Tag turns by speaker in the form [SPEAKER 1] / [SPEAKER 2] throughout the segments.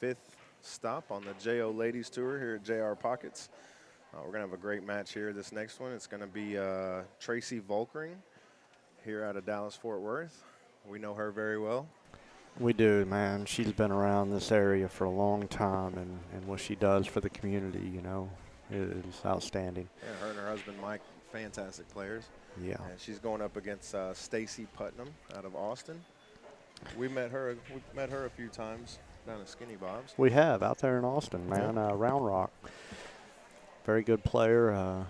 [SPEAKER 1] fifth stop on the JO Ladies Tour here at JR Pockets. We're going to have a great match here. This next one, it's going to be Tracy Volkering here out of Dallas, Fort Worth. We know her very well.
[SPEAKER 2] We do, man. She's been around this area for a long time, and what she does for the community, is outstanding.
[SPEAKER 1] Yeah, her and her husband, Mike, fantastic players.
[SPEAKER 2] Yeah.
[SPEAKER 1] And she's going up against Stacy Putnam out of Austin. We met her a few times down at Skinny Bob's.
[SPEAKER 2] We have out there in Austin, man.
[SPEAKER 1] Yep.
[SPEAKER 2] Round Rock. Very good player.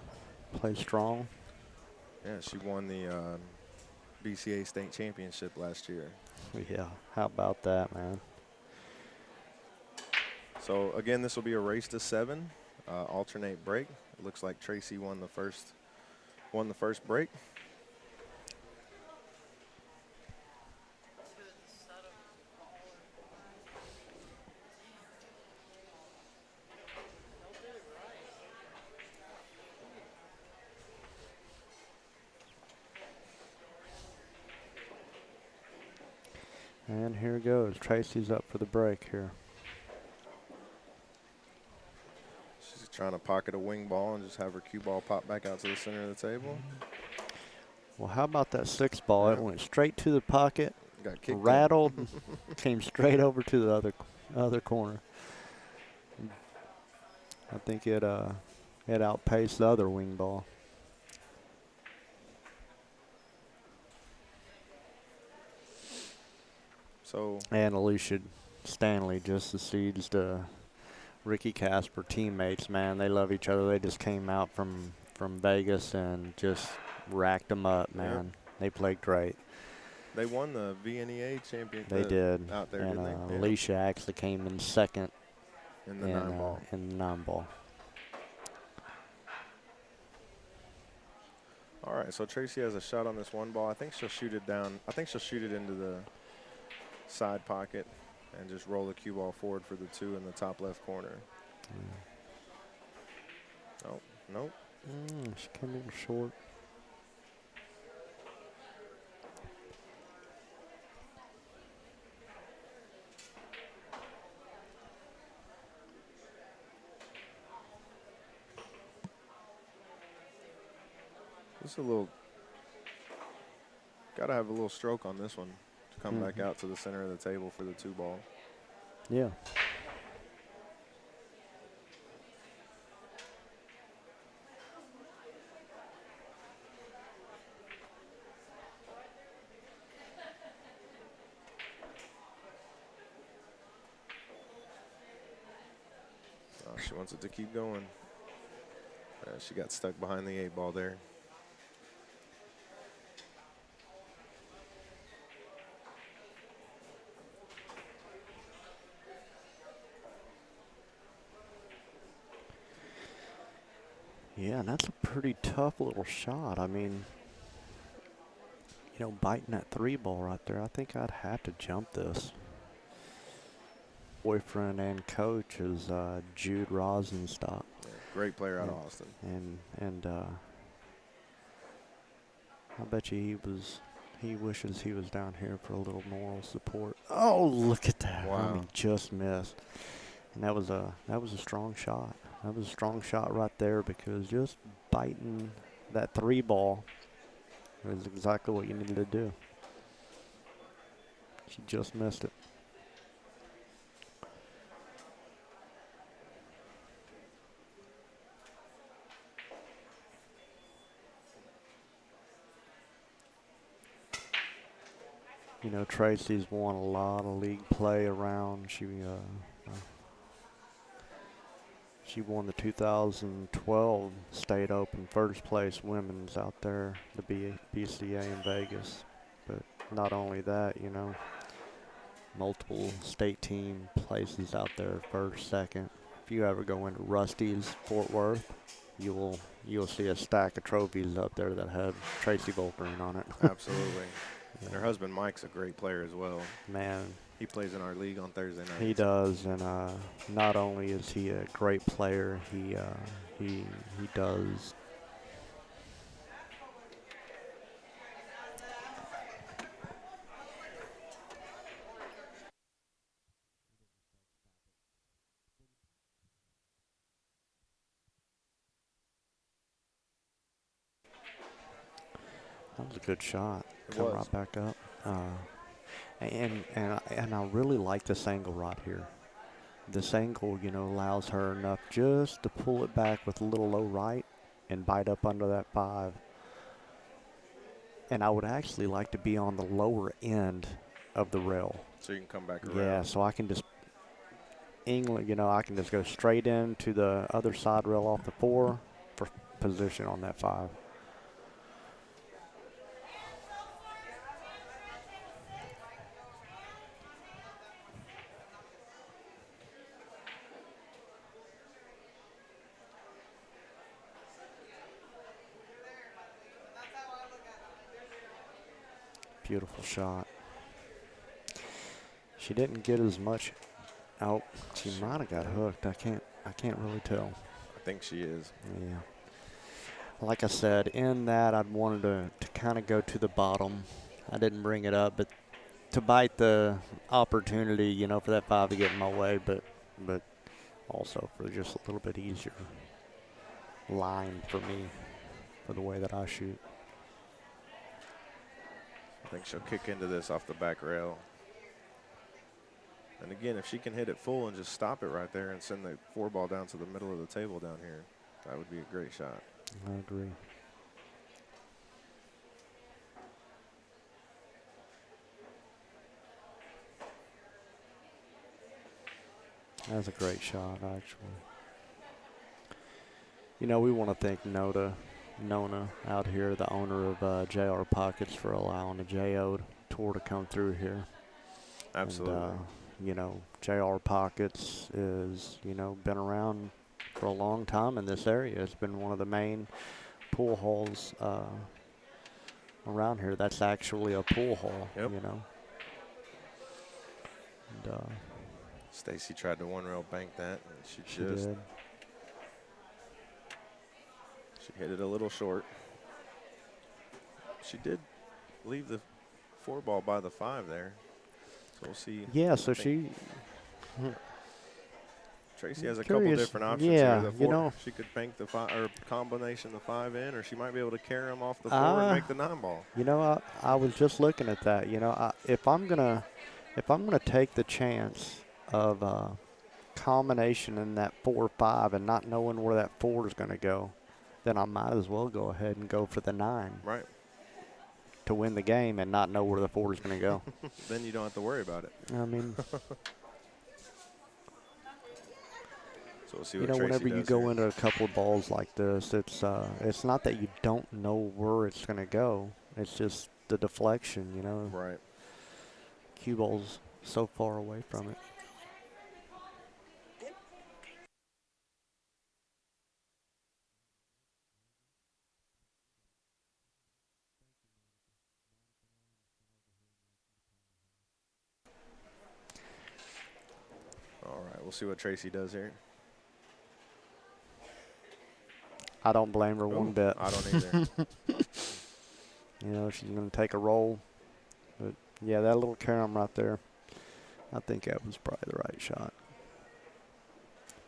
[SPEAKER 2] Plays strong.
[SPEAKER 1] Yeah, she won the BCA state championship last year.
[SPEAKER 2] Yeah. How about that, man?
[SPEAKER 1] So again, this will be a race to 7, alternate break. It looks like Tracy won the first break.
[SPEAKER 2] And here goes. Tracy's up for the break here.
[SPEAKER 1] She's trying to pocket a wing ball and just have her cue ball pop back out to the center of the table.
[SPEAKER 2] Well, how about that 6 ball?
[SPEAKER 1] Yeah.
[SPEAKER 2] It went straight to the pocket,
[SPEAKER 1] Got kicked
[SPEAKER 2] rattled, came straight over to the other corner. I think it outpaced the other wing ball. And Alicia Stanley just succeeds to Ricky Casper, teammates, man. They love each other. They just came out from Vegas and just racked them up, man.
[SPEAKER 1] Yep.
[SPEAKER 2] They played great.
[SPEAKER 1] They won the VNEA championship.
[SPEAKER 2] They did.
[SPEAKER 1] Out there,
[SPEAKER 2] and
[SPEAKER 1] didn't they?
[SPEAKER 2] Alicia actually came in second
[SPEAKER 1] in the 9-ball.
[SPEAKER 2] In the 9-ball.
[SPEAKER 1] All right, so Tracy has a shot on this 1 ball. I think she'll shoot it down. I think she'll shoot it into the side pocket and just roll the cue ball forward for the 2 in the top left corner. Oh, nope.
[SPEAKER 2] She came a little short.
[SPEAKER 1] Just a little, got to have a little stroke on this one to come back out to the center of the table for the 2 ball.
[SPEAKER 2] Yeah.
[SPEAKER 1] Oh, she wants it to keep going. She got stuck behind the 8 ball there.
[SPEAKER 2] Yeah, and that's a pretty tough little shot. I mean, biting that 3 ball right there, I think I'd have to jump this. Boyfriend and coach is Jude Rosenstock.
[SPEAKER 1] Yeah, great player out of Austin.
[SPEAKER 2] And I bet you he wishes he was down here for a little moral support. Oh, look at that.
[SPEAKER 1] Wow.
[SPEAKER 2] I mean, just missed. And that was a strong shot. That was a strong shot right there, because just biting that 3 ball is exactly what you needed to do. She just missed it. Tracy's won a lot of league play around. She won the 2012 State Open first place women's out there, the BCA in Vegas. But not only that, multiple state team places out there, first, second. If you ever go into Rusty's Fort Worth, you'll see a stack of trophies up there that have Tracy Volkering on it.
[SPEAKER 1] Absolutely. And her husband Mike's a great player as well.
[SPEAKER 2] Man.
[SPEAKER 1] He plays in our league on Thursday nights.
[SPEAKER 2] He does, and not only is he a great player, he does. That was a good shot.
[SPEAKER 1] It
[SPEAKER 2] Come
[SPEAKER 1] was.
[SPEAKER 2] right back up. And I really like this angle right here. This angle, allows her enough just to pull it back with a little low right and bite up under that 5. And I would actually like to be on the lower end of the rail.
[SPEAKER 1] So you can come back around.
[SPEAKER 2] Yeah, so I can just I can just go straight into the other side rail off the 4 for position on that 5. Beautiful shot. She didn't get as much. Oh, she might have got hooked. I can't really tell.
[SPEAKER 1] I think she is.
[SPEAKER 2] Yeah. Like I said, in that I'd wanted to kind of go to the bottom. I didn't bring it up, but to bite the opportunity, for that 5 to get in my way, but also for just a little bit easier line for me for the way that I shoot.
[SPEAKER 1] I think she'll kick into this off the back rail. And again, if she can hit it full and just stop it right there and send the 4-ball down to the middle of the table down here, that would be a great shot.
[SPEAKER 2] I agree. That's a great shot, actually. We want to thank Nona out here, the owner of JR Pockets, for allowing the JO tour to come through here.
[SPEAKER 1] Absolutely.
[SPEAKER 2] And, JR Pockets is, been around for a long time in this area. It's been one of the main pool halls around here. That's actually a pool hall,
[SPEAKER 1] Yep.
[SPEAKER 2] And,
[SPEAKER 1] Stacy tried to 1-rail bank that, and she
[SPEAKER 2] did.
[SPEAKER 1] She hit it a little short. She did leave the 4-ball by the 5 there. So we'll see.
[SPEAKER 2] Yeah, so
[SPEAKER 1] Tracy has a
[SPEAKER 2] curious.
[SPEAKER 1] couple different options
[SPEAKER 2] Yeah,
[SPEAKER 1] here. The 4, she could bank the 5 or combination the 5 in, or she might be able to carry them off the 4 and make the 9-ball.
[SPEAKER 2] I was just looking at that. If I'm gonna take the chance of combination in that 4-5 and not knowing where that 4 is going to go, then I might as well go ahead and go for the 9.
[SPEAKER 1] Right.
[SPEAKER 2] To win the game and not know where the 4 is going to go.
[SPEAKER 1] Then you don't have to worry about it.
[SPEAKER 2] I mean,
[SPEAKER 1] so we'll see what Tracy
[SPEAKER 2] whenever
[SPEAKER 1] does
[SPEAKER 2] you go
[SPEAKER 1] here.
[SPEAKER 2] into a couple of balls like this, it's not that you don't know where it's going to go. It's just the deflection,
[SPEAKER 1] Right.
[SPEAKER 2] Cue ball's so far away from it.
[SPEAKER 1] All right, we'll see what Tracy does here.
[SPEAKER 2] I don't blame her one bit.
[SPEAKER 1] I don't either.
[SPEAKER 2] She's going to take a roll. But, yeah, that little carom right there, I think that was probably the right shot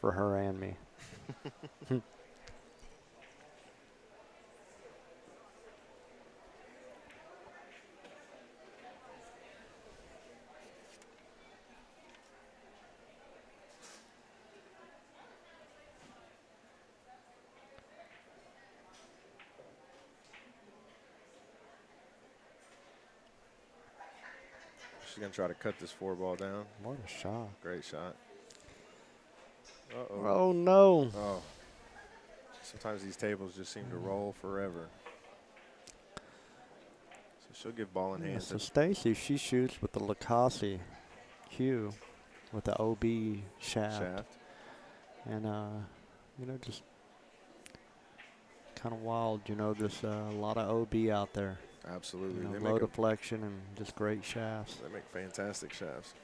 [SPEAKER 2] for her and me.
[SPEAKER 1] She's going to try to cut this 4-ball down.
[SPEAKER 2] What a shot.
[SPEAKER 1] Great shot. Uh-oh.
[SPEAKER 2] Oh, no.
[SPEAKER 1] Oh. Sometimes these tables just seem to roll forever. So she'll give ball in hand.
[SPEAKER 2] So Stacy, she shoots with the Lacassi cue with the OB shaft. And, just kind of wild, there's a lot of OB out there.
[SPEAKER 1] Absolutely.
[SPEAKER 2] Low deflection and just great shafts.
[SPEAKER 1] They make fantastic shafts.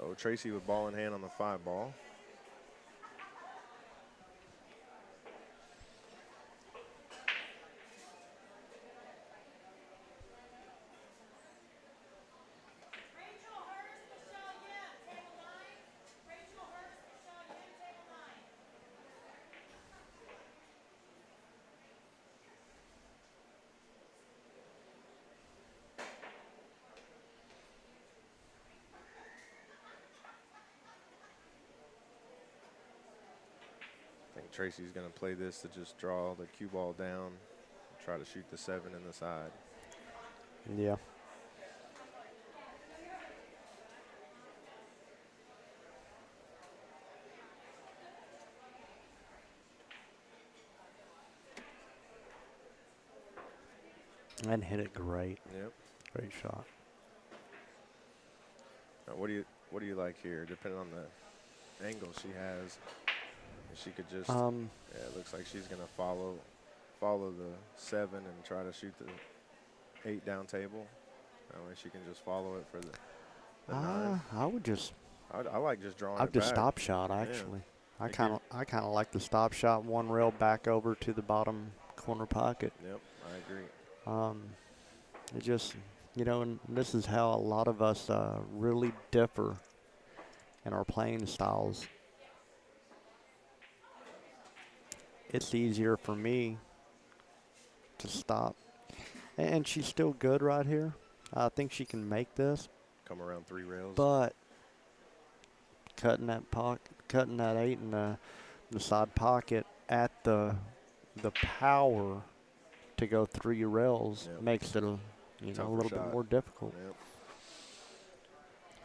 [SPEAKER 1] So Tracy with ball in hand on the 5 ball. I think Tracy's going to play this to just draw the cue ball down, try to shoot the 7 in the side.
[SPEAKER 2] Yeah. And hit it great.
[SPEAKER 1] Yep.
[SPEAKER 2] Great shot.
[SPEAKER 1] Now, what do you like here? Depending on the angle she has, she could just. Yeah, it looks like she's gonna follow the 7 and try to shoot the 8 down table. That way she can just follow it for the 9.
[SPEAKER 2] I would just.
[SPEAKER 1] I like just drawing
[SPEAKER 2] I'd
[SPEAKER 1] it
[SPEAKER 2] just
[SPEAKER 1] back.
[SPEAKER 2] stop shot actually.
[SPEAKER 1] Yeah.
[SPEAKER 2] I kind of like the stop shot, one rail back over to the bottom corner pocket.
[SPEAKER 1] Yep, I agree.
[SPEAKER 2] It just, you know, and this is how a lot of us really differ in our playing styles. It's easier for me to stop. And she's still good right here. I think she can make this.
[SPEAKER 1] Come around 3 rails.
[SPEAKER 2] But cutting that 8 in the side pocket at the power to go 3 rails makes it a little bit more difficult.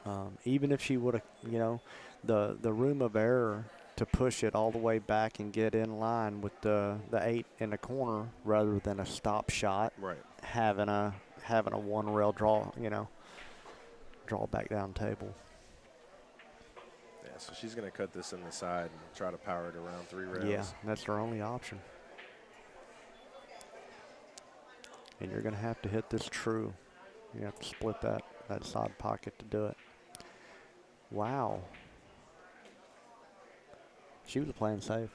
[SPEAKER 1] Yep.
[SPEAKER 2] Even if she would have, the room of error to push it all the way back and get in line with the 8 in the corner rather than a stop shot.
[SPEAKER 1] Right.
[SPEAKER 2] Having a 1 rail draw, draw back down table.
[SPEAKER 1] Yeah, so she's going to cut this in the side and try to power it around 3 rails.
[SPEAKER 2] Yeah, that's her only option. And you're going to have to hit this true. You have to split that side pocket to do it. Wow. She was playing safe.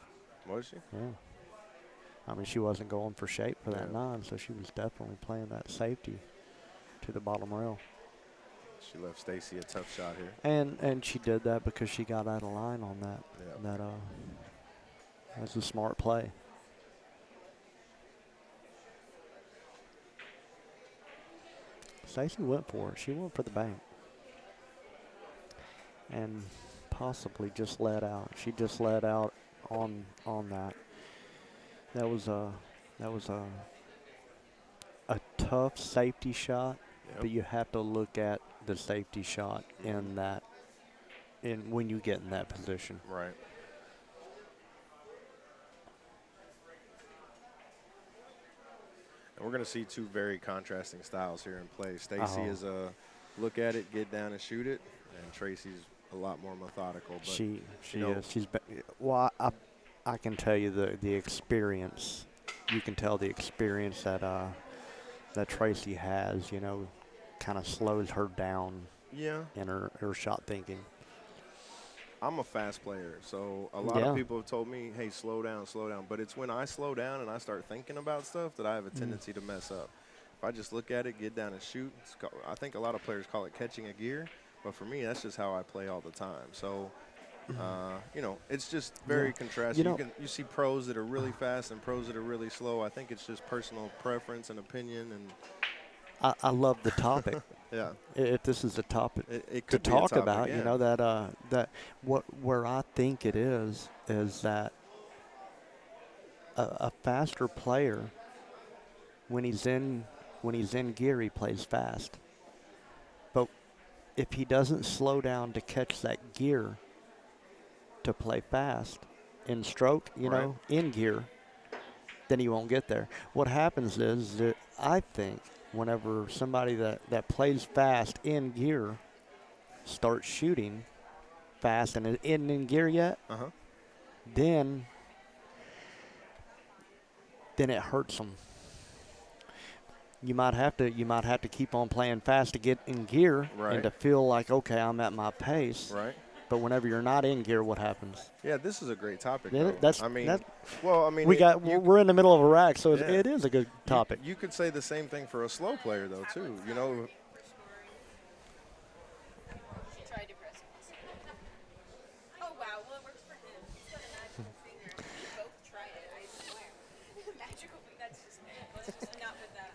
[SPEAKER 1] Was she?
[SPEAKER 2] Yeah. I mean, she wasn't going for shape for that 9, so she was definitely playing that safety to the bottom rail.
[SPEAKER 1] She left Stacy a tough shot here.
[SPEAKER 2] And she did that because she got out of line on that.
[SPEAKER 1] Yep.
[SPEAKER 2] That's a smart play. Stacy went for it. She went for the bank. And possibly just let out. She just let out on that. That was a tough safety shot, but you have to look at the safety shot in when you get in that position.
[SPEAKER 1] Right. And we're going to see 2 very contrasting styles here in play. Stacy is a look at it, get down and shoot it, and Tracy's a lot more methodical. But
[SPEAKER 2] she is. Well, I can tell you the experience. You can tell the experience that Tracy has. Kind of slows her down.
[SPEAKER 1] Yeah.
[SPEAKER 2] In her shot thinking.
[SPEAKER 1] I'm a fast player, so a lot of people have told me, hey, slow down. But it's when I slow down and I start thinking about stuff that I have a tendency to mess up. If I just look at it, get down and shoot, I think a lot of players call it catching a gear. But for me, that's just how I play all the time. So, it's just very contrasting. You see pros that are really fast and pros that are really slow. I think it's just personal preference and opinion. And
[SPEAKER 2] I love the topic.
[SPEAKER 1] Yeah.
[SPEAKER 2] If this is a topic
[SPEAKER 1] it
[SPEAKER 2] to
[SPEAKER 1] could be
[SPEAKER 2] talk
[SPEAKER 1] a topic,
[SPEAKER 2] about,
[SPEAKER 1] yeah.
[SPEAKER 2] that where I think it is that a faster player when he's in gear he plays fast. But if he doesn't slow down to catch that gear to play fast in stroke, in gear, then he won't get there. What happens is that I think whenever somebody that plays fast in gear starts shooting fast and isn't in gear yet, then it hurts them. you might have to keep on playing fast to get in gear
[SPEAKER 1] Right.
[SPEAKER 2] and to feel like, okay, I'm at my pace.
[SPEAKER 1] Right.
[SPEAKER 2] But whenever you're not in gear, what happens?
[SPEAKER 1] Yeah, this is a great topic,
[SPEAKER 2] Yeah,
[SPEAKER 1] though.
[SPEAKER 2] that's
[SPEAKER 1] I mean,
[SPEAKER 2] that.
[SPEAKER 1] well, I mean,
[SPEAKER 2] We're in the middle of a rack, so
[SPEAKER 1] yeah,
[SPEAKER 2] it is a good topic.
[SPEAKER 1] you could say the same thing for a slow player, though, too. You know,
[SPEAKER 3] She tried to press it. Oh wow, well it works for him. He's got a magical finger. We both tried it, I swear. Magical finger, that's just let's just not put that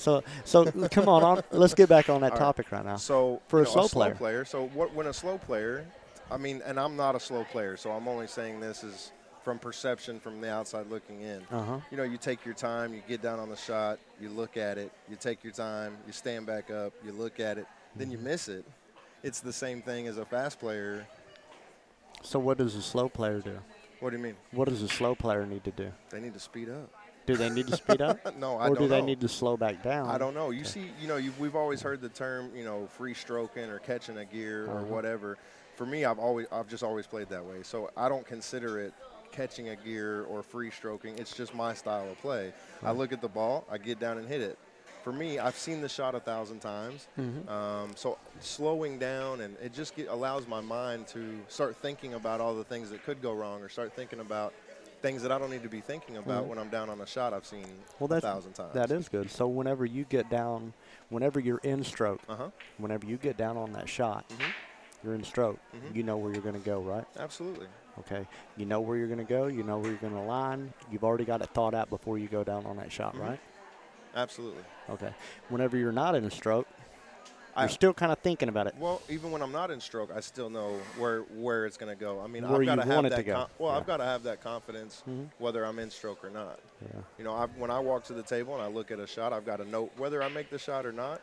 [SPEAKER 3] on.
[SPEAKER 2] So come on, let's get back on that
[SPEAKER 1] All right.
[SPEAKER 2] topic right now.
[SPEAKER 1] so
[SPEAKER 2] For
[SPEAKER 1] you
[SPEAKER 2] a
[SPEAKER 1] know,
[SPEAKER 2] slow
[SPEAKER 1] slow
[SPEAKER 2] player.
[SPEAKER 1] So when a slow player, I mean, and I'm not a slow player, so I'm only saying this is from perception from the outside looking in.
[SPEAKER 2] Uh-huh.
[SPEAKER 1] You know, you take your time, you get down on the shot, you look at it, you take your time, you stand back up, you look at it, then you miss it. It's the same thing as a fast player.
[SPEAKER 2] So what does a slow player do?
[SPEAKER 1] What do you mean?
[SPEAKER 2] What does a slow player need to do?
[SPEAKER 1] They need to speed up.
[SPEAKER 2] Do they need to speed up?
[SPEAKER 1] No, I
[SPEAKER 2] Or
[SPEAKER 1] don't
[SPEAKER 2] do they
[SPEAKER 1] know.
[SPEAKER 2] need to slow back down?
[SPEAKER 1] I don't know. You see, you know, we've always heard the term, you know, free stroking or catching a gear or whatever. For me, I've just always played that way. So I don't consider it catching a gear or free stroking. It's just my style of play. I look at the ball, I get down and hit it. For me, I've seen the shot 1,000 times. So slowing down and it just allows my mind to start thinking about all the things that could go wrong or start thinking about things that I don't need to be thinking about when I'm down on a shot I've seen 1,000 times.
[SPEAKER 2] That is good. So whenever you get down, whenever you're in stroke,
[SPEAKER 1] Uh-huh.
[SPEAKER 2] whenever you get down on that shot, you're in stroke. You know where you're going to go, right?
[SPEAKER 1] Absolutely.
[SPEAKER 2] Okay. You know where you're going to go. You know where you're going to line. You've already got it thought out before you go down on that shot, right?
[SPEAKER 1] Absolutely.
[SPEAKER 2] Okay. Whenever you're not in a stroke, you're still kind of thinking about it.
[SPEAKER 1] Well, even when I'm not in stroke, I still know where it's going to go. I mean,
[SPEAKER 2] Where
[SPEAKER 1] I've got
[SPEAKER 2] you
[SPEAKER 1] to have
[SPEAKER 2] want it
[SPEAKER 1] that.
[SPEAKER 2] to go.
[SPEAKER 1] Well,
[SPEAKER 2] Yeah.
[SPEAKER 1] I've got to have that confidence, whether I'm in stroke or not.
[SPEAKER 2] Yeah.
[SPEAKER 1] You know, when I walk to the table and I look at a shot, I've got to know whether I make the shot or not.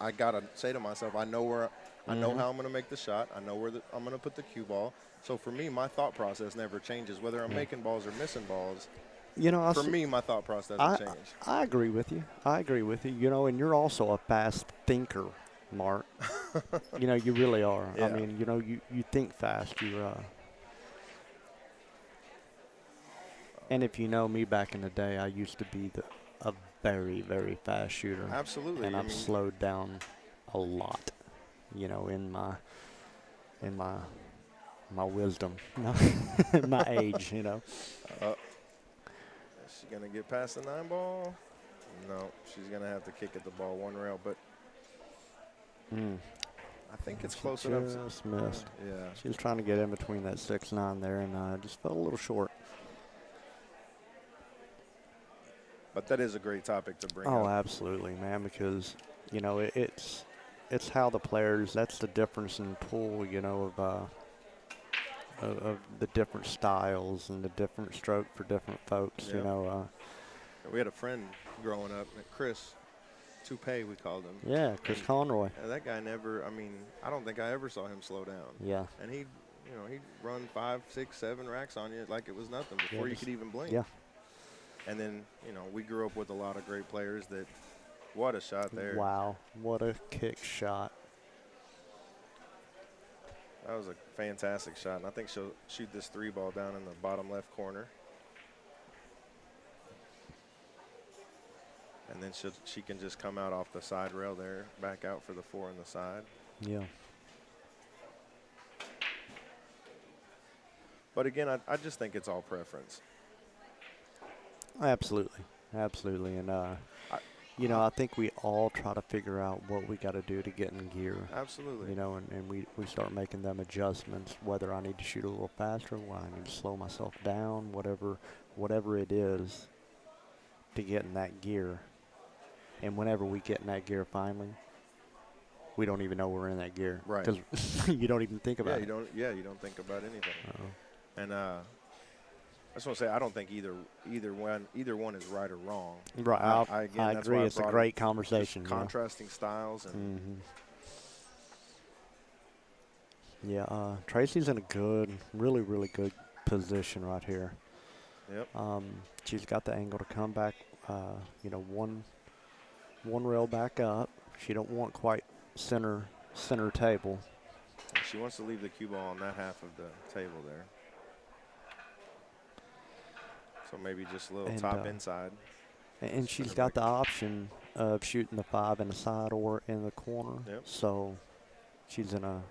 [SPEAKER 1] I got to say to myself, I know where, I know how I'm going to make the shot. I know where I'm going to put the cue ball. So for me, my thought process never changes, whether I'm making balls or missing balls.
[SPEAKER 2] You know,
[SPEAKER 1] For me, my thought process doesn't change.
[SPEAKER 2] I agree with you. I agree with you. You know, and you're also a fast thinker, Mark. You know, you really are.
[SPEAKER 1] Yeah.
[SPEAKER 2] I mean, you know, you think fast. And if you know me back in the day, I used to be a very, very fast shooter.
[SPEAKER 1] Absolutely.
[SPEAKER 2] And
[SPEAKER 1] I
[SPEAKER 2] I've
[SPEAKER 1] mean,
[SPEAKER 2] slowed down a lot, you know, in my wisdom, my age, you know.
[SPEAKER 1] Is she going to get past the 9 ball? No, she's going to have to kick at the ball one rail, but I think it's close enough.
[SPEAKER 2] Just missed.
[SPEAKER 1] Yeah.
[SPEAKER 2] She was trying to get in between that 6-9 there, and just fell a little short.
[SPEAKER 1] But that is a great topic to bring
[SPEAKER 2] Oh,
[SPEAKER 1] up.
[SPEAKER 2] absolutely, man, because, you know, it's how the players, that's the difference in pool, you know, of the different styles and the different stroke for different folks,
[SPEAKER 1] Yeah.
[SPEAKER 2] you know.
[SPEAKER 1] We had a friend growing up, Chris Toupee, we called him.
[SPEAKER 2] Yeah, Chris Conroy.
[SPEAKER 1] And that guy never, I mean, I don't think I ever saw him slow down.
[SPEAKER 2] Yeah.
[SPEAKER 1] And he'd run 5, 6, 7 racks on you like it was nothing before you could even blink.
[SPEAKER 2] Yeah.
[SPEAKER 1] And then, we grew up with a lot of great players that, what a shot there.
[SPEAKER 2] Wow, what a kick shot.
[SPEAKER 1] That was a fantastic shot. And I think she'll shoot this 3 ball down in the bottom left corner. And then she can just come out off the side rail there, back out for the 4 on the side.
[SPEAKER 2] Yeah.
[SPEAKER 1] But again, I just think it's all preference.
[SPEAKER 2] Absolutely. Absolutely. And, you know, I think we all try to figure out what we got to do to get in gear.
[SPEAKER 1] Absolutely.
[SPEAKER 2] You know, and we start making them adjustments, whether I need to shoot a little faster, whether I need to slow myself down, whatever it is to get in that gear. And whenever we get in that gear finally, we don't even know we're in that gear.
[SPEAKER 1] Right.
[SPEAKER 2] Because you don't even think about it.
[SPEAKER 1] You don't think about anything. And I just want to say I don't think either one is right or wrong.
[SPEAKER 2] Right. I
[SPEAKER 1] that's
[SPEAKER 2] agree.
[SPEAKER 1] why I
[SPEAKER 2] It's a
[SPEAKER 1] brought
[SPEAKER 2] great conversation.
[SPEAKER 1] Contrasting styles and
[SPEAKER 2] Tracy's in a good, really, really good position right here.
[SPEAKER 1] Yep.
[SPEAKER 2] She's got the angle to come back, you know, one rail back up. She don't want quite center table.
[SPEAKER 1] She wants to leave the cue ball on that half of the table there. So maybe just a little
[SPEAKER 2] And
[SPEAKER 1] top inside.
[SPEAKER 2] and she's
[SPEAKER 1] Center
[SPEAKER 2] got
[SPEAKER 1] back.
[SPEAKER 2] the option of shooting the 5 in the side or in the corner.
[SPEAKER 1] Yep.
[SPEAKER 2] So she's in a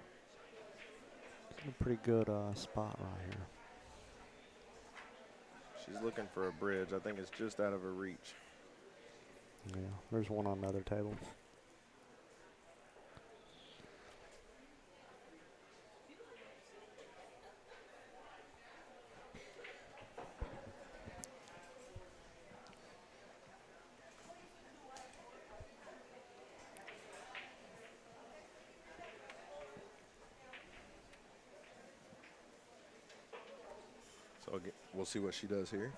[SPEAKER 2] pretty good spot right here.
[SPEAKER 1] She's looking for a bridge. I think it's just out of her reach.
[SPEAKER 2] Yeah, there's one on the other table.
[SPEAKER 1] So we'll see what she does here.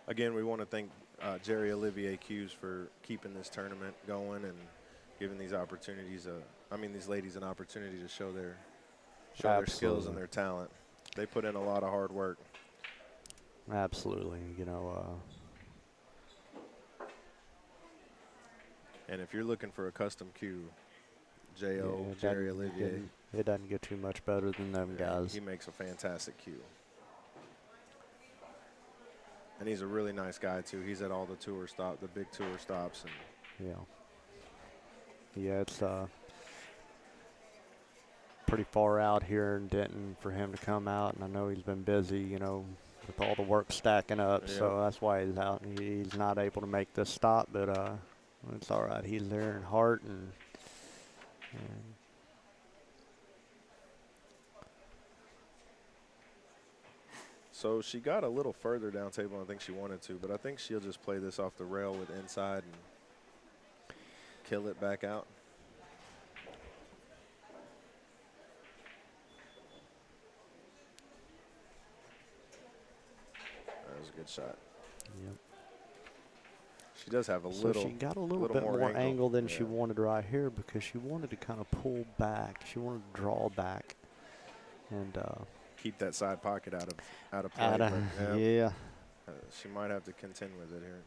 [SPEAKER 1] Again, we want to thank Jerry Olivier Hughes for keeping this tournament going and giving these opportunities. These ladies an opportunity to show their skills and their talent. They put in a lot of hard work.
[SPEAKER 2] Absolutely, you know.
[SPEAKER 1] And if you're looking for a custom cue, J.O. Jerry Olivier.
[SPEAKER 2] It doesn't get too much better than them guys.
[SPEAKER 1] He makes a fantastic cue. And he's a really nice guy, too. He's at all the big tour stops. And
[SPEAKER 2] yeah, it's pretty far out here in Denton for him to come out, and I know he's been busy, you know, with all the work stacking up.
[SPEAKER 1] Yep.
[SPEAKER 2] So that's why he's out. He's not able to make this stop, but it's all right. He's there in heart and
[SPEAKER 1] so she got a little further down table than I think she wanted to, but I think she'll just play this off the rail with inside and kill it back out. That was a good shot.
[SPEAKER 2] Yep.
[SPEAKER 1] She does have
[SPEAKER 2] So she got a little bit more angle than she wanted right here because she wanted to kind of pull back. She wanted to draw back and
[SPEAKER 1] keep that side pocket out of play.
[SPEAKER 2] Yeah.
[SPEAKER 1] She might have to contend with it here.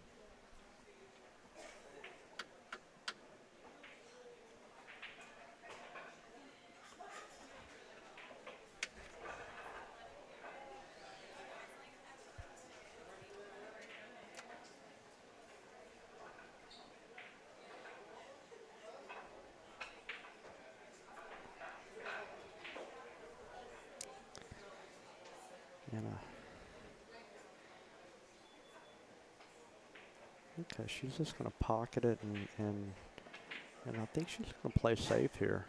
[SPEAKER 2] Okay, she's just going to pocket it, and I think she's going to play safe here.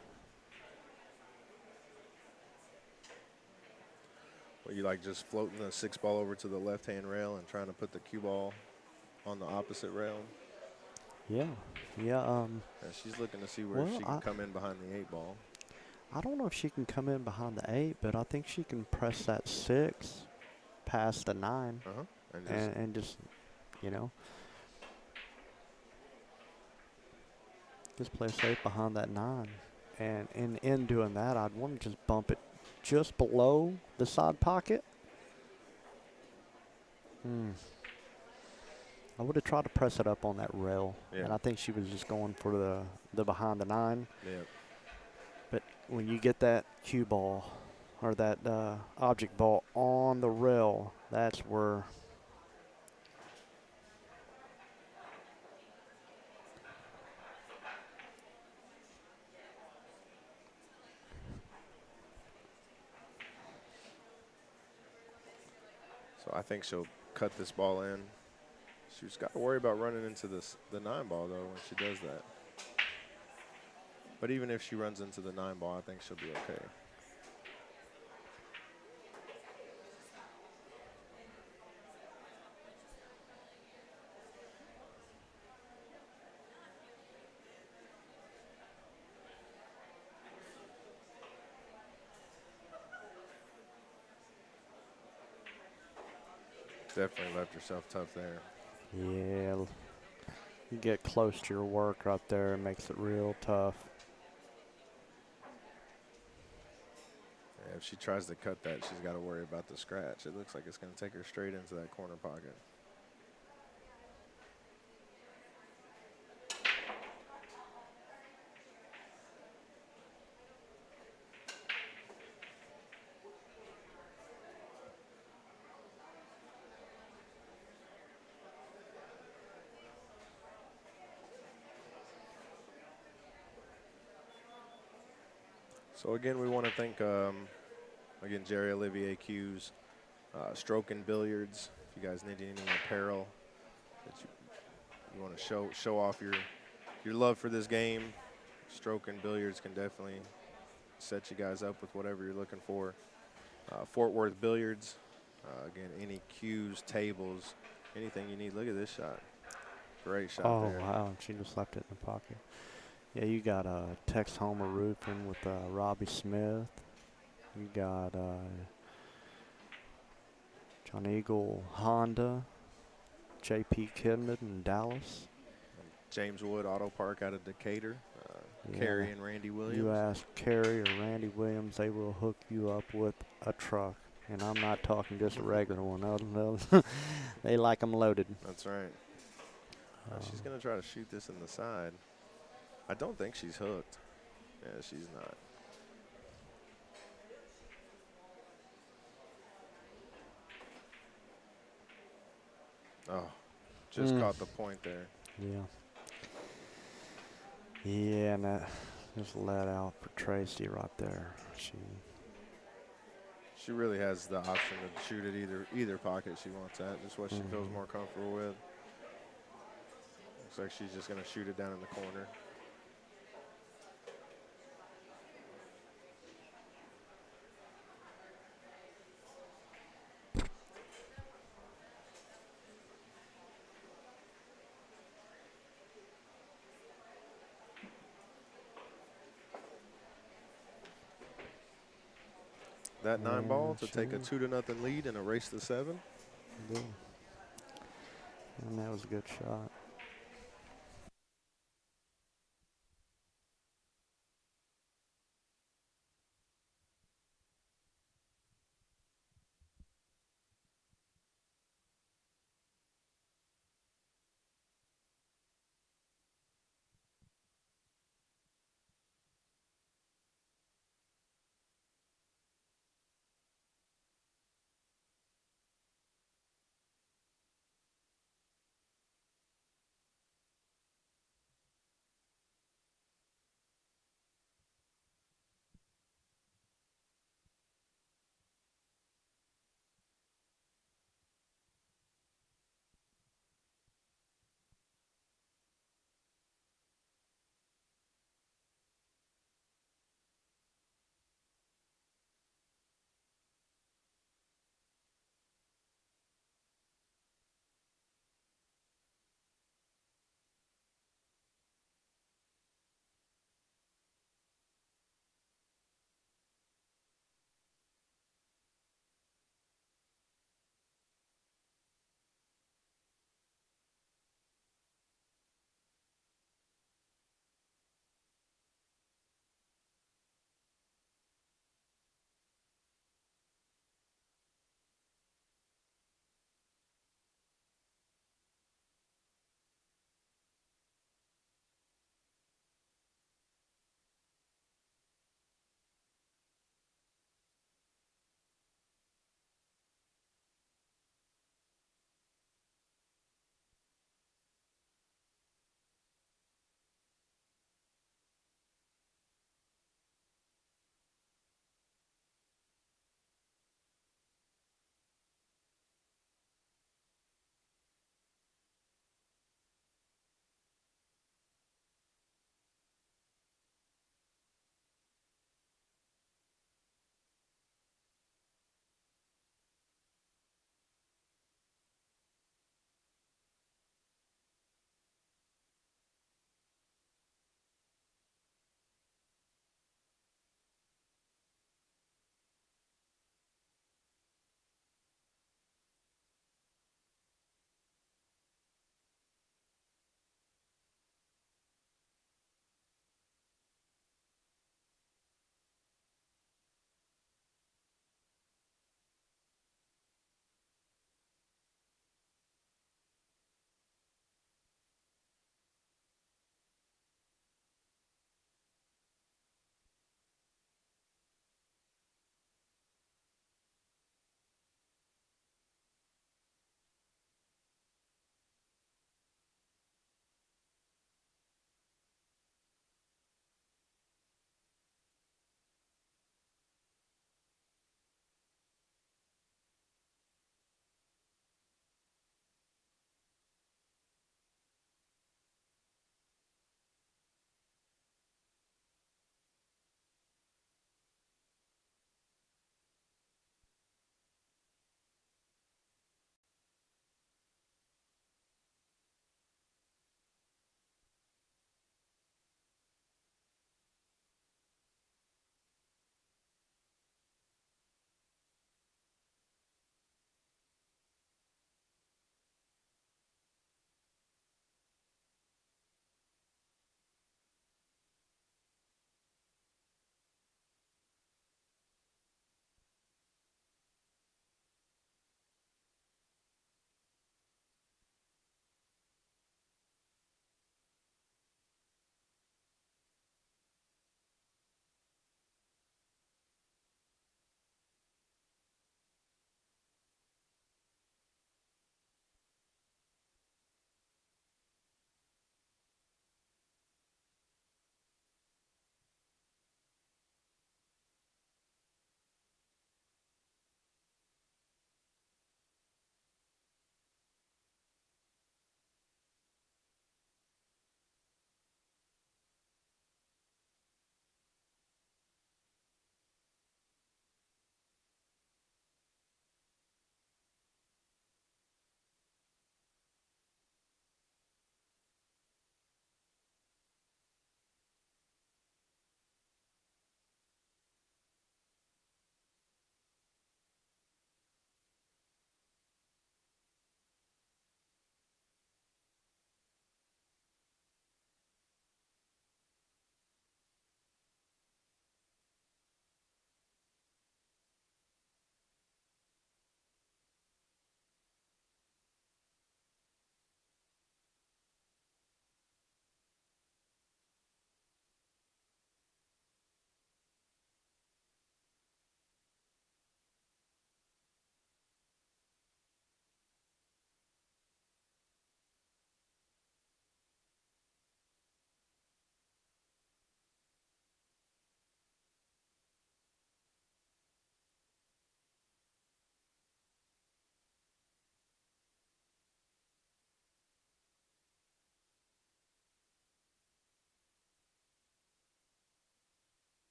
[SPEAKER 1] Well, you like just floating the 6 ball over to the left-hand rail and trying to put the cue ball on the opposite rail?
[SPEAKER 2] Yeah.
[SPEAKER 1] She's looking to see where she can come in behind the 8 ball.
[SPEAKER 2] I don't know if she can come in behind the 8, but I think she can press that 6 past the 9 and just, you know, just play safe behind that 9. And in doing that, I'd want to just bump it just below the side pocket. I would have tried to press it up on that rail, and I think she was just going for the behind the 9.
[SPEAKER 1] Yeah.
[SPEAKER 2] But when you get that cue ball or that object ball on the rail, that's where
[SPEAKER 1] So I think she'll cut this ball in. She's got to worry about running into the 9 ball, though, when she does that. But even if she runs into the 9 ball, I think she'll be okay. Definitely left herself tough there.
[SPEAKER 2] yeah, you get close to your work right there, it makes it real tough.
[SPEAKER 1] Yeah, if she tries to cut that, she's got to worry about the scratch. It looks like it's going to take her straight into that corner pocket. So again, we want to thank again Jerry Olivier Q's Stroke and Billiards. If you guys need any apparel that you want to show off your love for this game, Stroke and Billiards can definitely set you guys up with whatever you're looking for. Fort Worth Billiards. Again, any cues, tables, anything you need. Look at this shot. Great shot
[SPEAKER 2] Oh,
[SPEAKER 1] there.
[SPEAKER 2] wow. She just left it in the pocket. Yeah, you got Tex Homer Roofing with Robbie Smith. You got John Eagle Honda, J.P. Kidman in Dallas.
[SPEAKER 1] James Wood Auto Park out of Decatur.
[SPEAKER 2] Yeah.
[SPEAKER 1] Carrie and Randy Williams.
[SPEAKER 2] You ask Carrie or Randy Williams, they will hook you up with a truck. And I'm not talking just a regular one. They like them loaded.
[SPEAKER 1] That's right. She's going to try to shoot this in the side. I don't think she's hooked. Yeah, she's not. Oh, just caught the point there.
[SPEAKER 2] Yeah. Yeah, and that just let out for Tracy right there.
[SPEAKER 1] She really has the option to shoot at either pocket she wants at, just what she feels more comfortable with. Looks like she's just going to shoot it down in the corner. That 9 ball to take a 2-0 lead and a race to 7.
[SPEAKER 2] Yeah. And that was a good shot.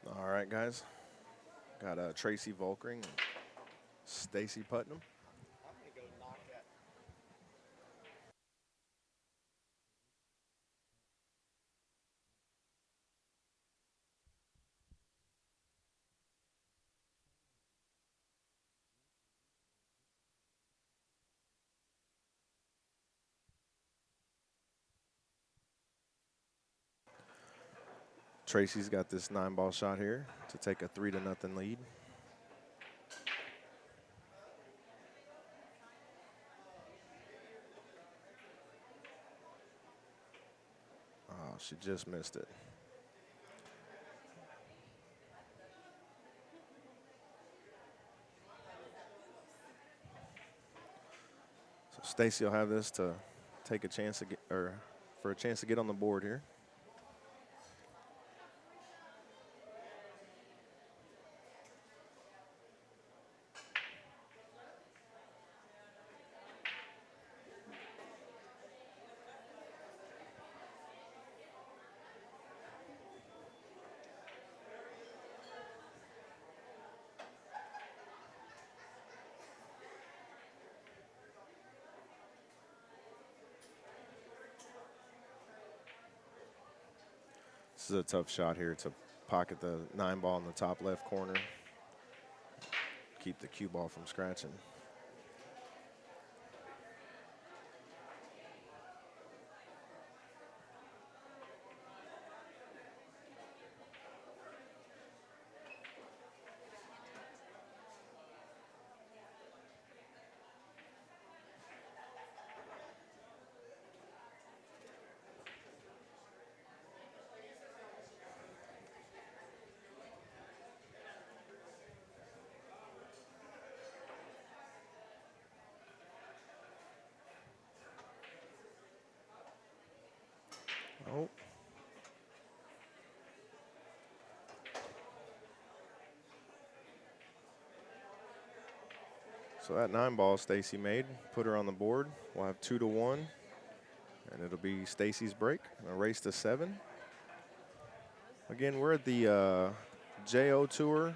[SPEAKER 1] All right, guys. Got Tracy Volkering and Stacy Putnam. Tracy's got this 9-ball shot here to take a 3-0 lead. Oh, she just missed it. So Stacy will have this to take a chance to get, or for a chance to get on the board here. This is a tough shot here to pocket the 9-ball in the top left corner. Keep the cue ball from scratching. Oh. So that 9-ball Stacy made, put her on the board. We'll have 2-1, and it'll be Stacy's break. A race to 7. Again, we're at the JO Tour,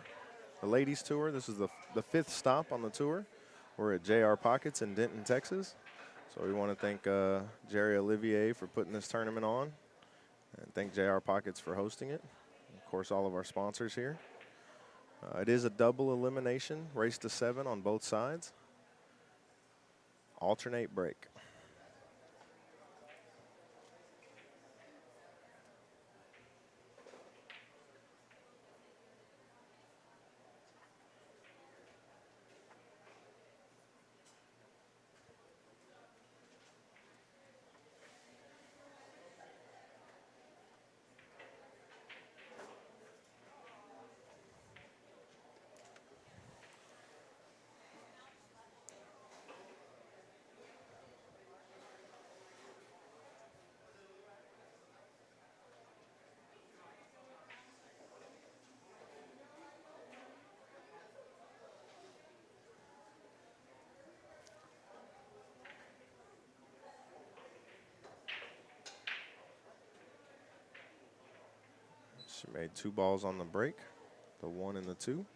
[SPEAKER 1] the ladies tour. This is the 5th stop on the tour. We're at JR Pockets in Denton, Texas. So we want to thank Jerry Olivier for putting this tournament on, and thank JR Pockets for hosting it. Of course, all of our sponsors here. It is a double elimination, race to 7 on both sides. Alternate break. She made 2 balls on the break, the 1 and the 2.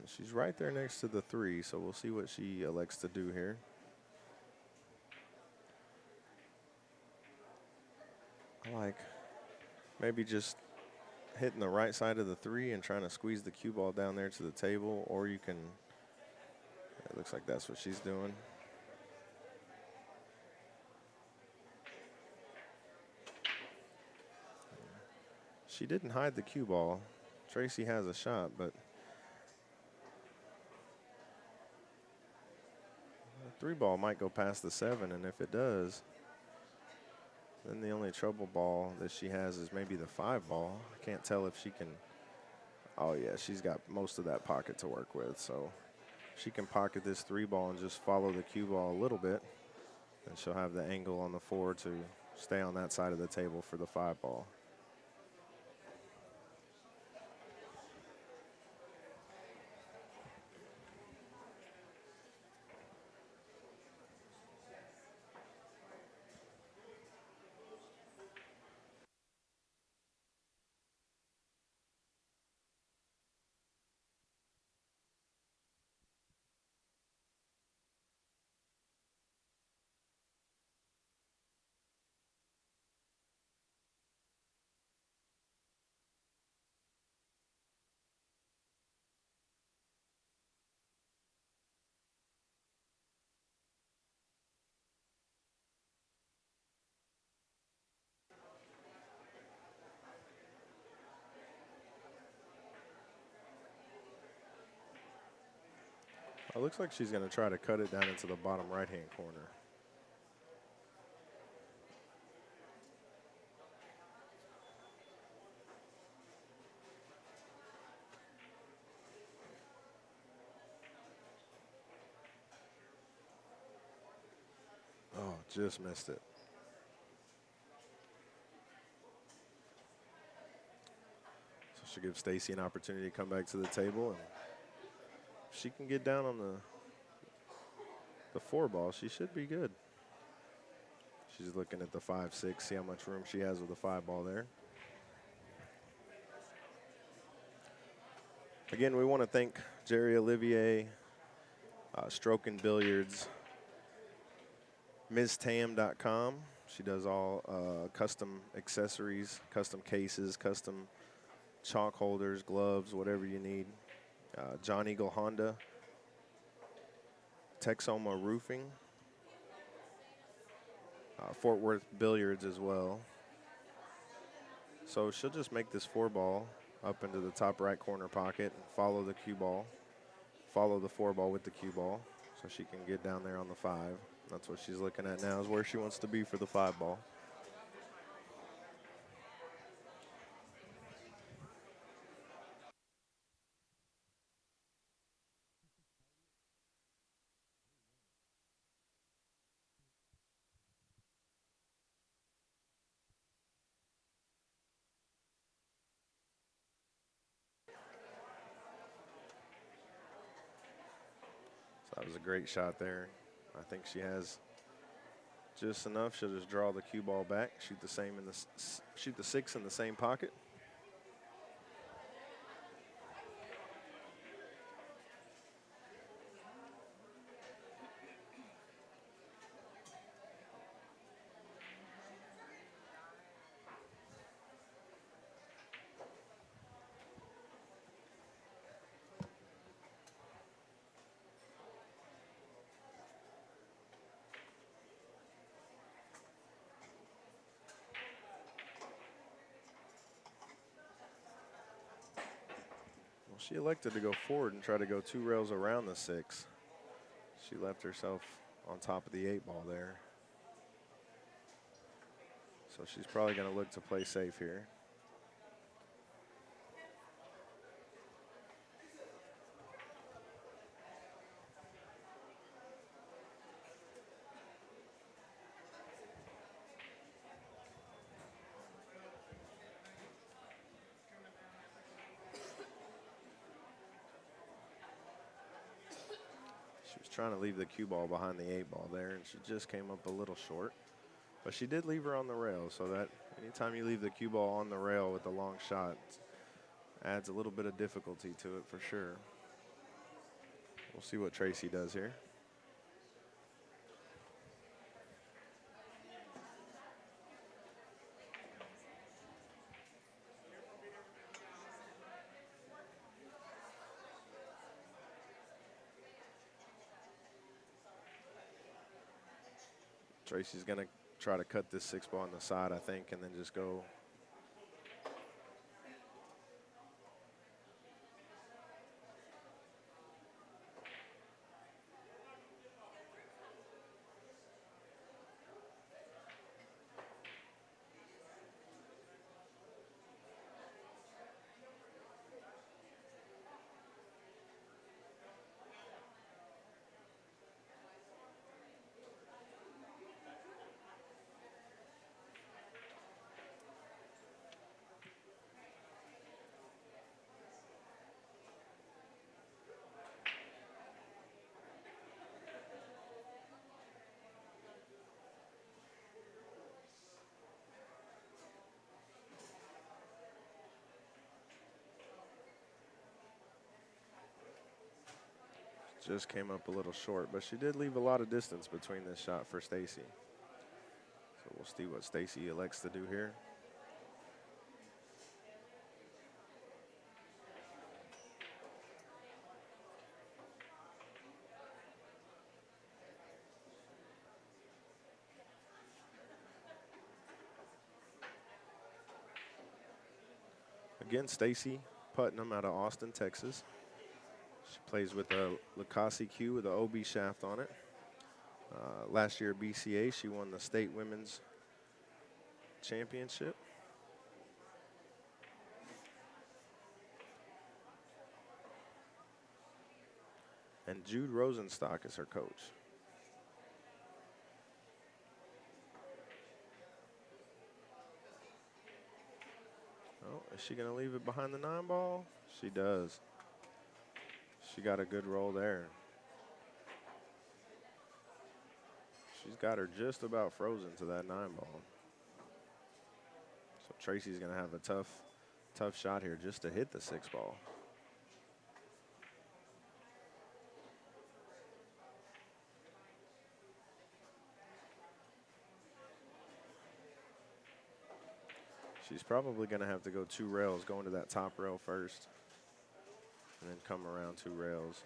[SPEAKER 1] She's right there next to the 3, so we'll see what she elects to do here. I like maybe just hitting the right side of the 3 and trying to squeeze the cue ball down there to the table, or you can, it looks like that's what she's doing. She didn't hide the cue ball. Tracy has a shot, but the 3 ball might go past the 7, and if it does, then the only trouble ball that she has is maybe the 5 ball. I can't tell if she can. Oh yeah, she's got most of that pocket to work with, so she can pocket this 3 ball and just follow the cue ball a little bit, and she'll have the angle on the 4 to stay on that side of the table for the 5 ball. It looks like she's going to try to cut it down into the bottom right-hand corner. Oh, just missed it. So she'll give Stacy an opportunity to come back to the table. And if she can get down on the 4 ball, she should be good. She's looking at the 5-6, see how much room she has with the 5 ball there. Again, we want to thank Jerry Olivier, Stroke and Billiards, MsTam.com. She does all custom accessories, custom cases, custom chalk holders, gloves, whatever you need. John Eagle Honda, Texoma Roofing, Fort Worth Billiards as well. So she'll just make this 4 ball up into the top right corner pocket and follow the cue ball, follow the 4 ball with the cue ball so she can get down there on the 5. That's what she's looking at now, is where she wants to be for the 5 ball. So that was a great shot there. I think she has just enough. She'll just draw the cue ball back, shoot the 6 in the same pocket. Well, she elected to go forward and try to go 2 rails around the 6. She left herself on top of the 8 ball there. So she's probably going to look to play safe here. She was trying to leave the cue ball behind the 8 ball there, and she just came up a little short. But she did leave her on the rail, so that anytime you leave the cue ball on the rail with a long shot, adds a little bit of difficulty to it for sure. We'll see what Tracy does here. Tracy's going to try to cut this 6 ball on the side, I think, and then just go. Just came up a little short, but she did leave a lot of distance between this shot for Stacy. So we'll see what Stacy elects to do here. Again, Stacy Putnam out of Austin, Texas. She plays with a Lucasi Q with an OB shaft on it. Last year at BCA, she won the state women's championship. And Jude Rosenstock is her coach. Oh, is she going to leave it behind the 9-ball? She does. She got a good roll there. She's got her just about frozen to that 9-ball. So Tracy's going to have a tough shot here just to hit the 6-ball. She's probably going to have to go 2 rails, going to that top rail first, and then come around 2 rails.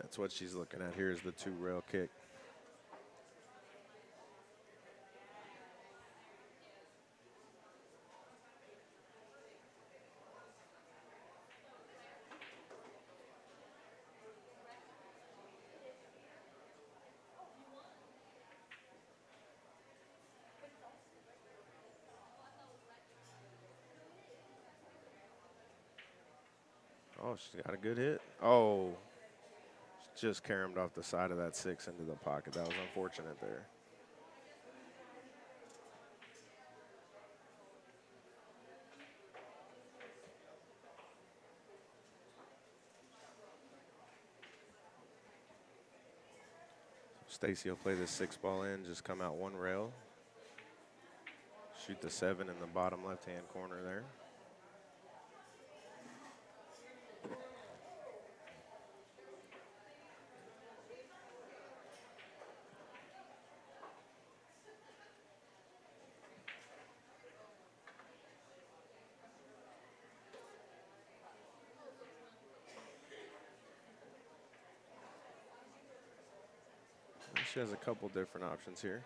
[SPEAKER 1] That's what she's looking at here is the 2-rail kick. Oh, she's got a good hit. Oh, just caromed off the side of that 6 into the pocket. That was unfortunate there. Stacy will play this 6-ball in, just come out 1 rail. Shoot the 7 in the bottom left-hand corner there. She has a couple different options here.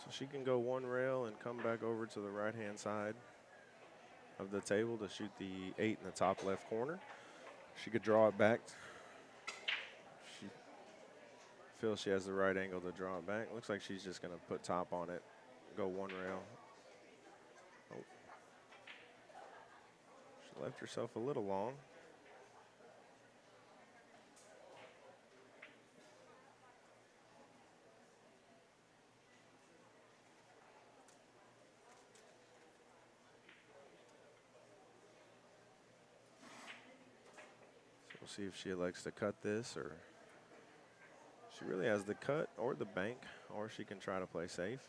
[SPEAKER 1] So she can go 1 rail and come back over to the right-hand side of the table to shoot the 8 in the top left corner. She could draw it back. She feels she has the right angle to draw it back. Looks like she's just going to put top on it, go 1 rail. Oh. She left herself a little long. So we'll see if she likes to cut this, or she really has the cut or the bank, or she can try to play safe.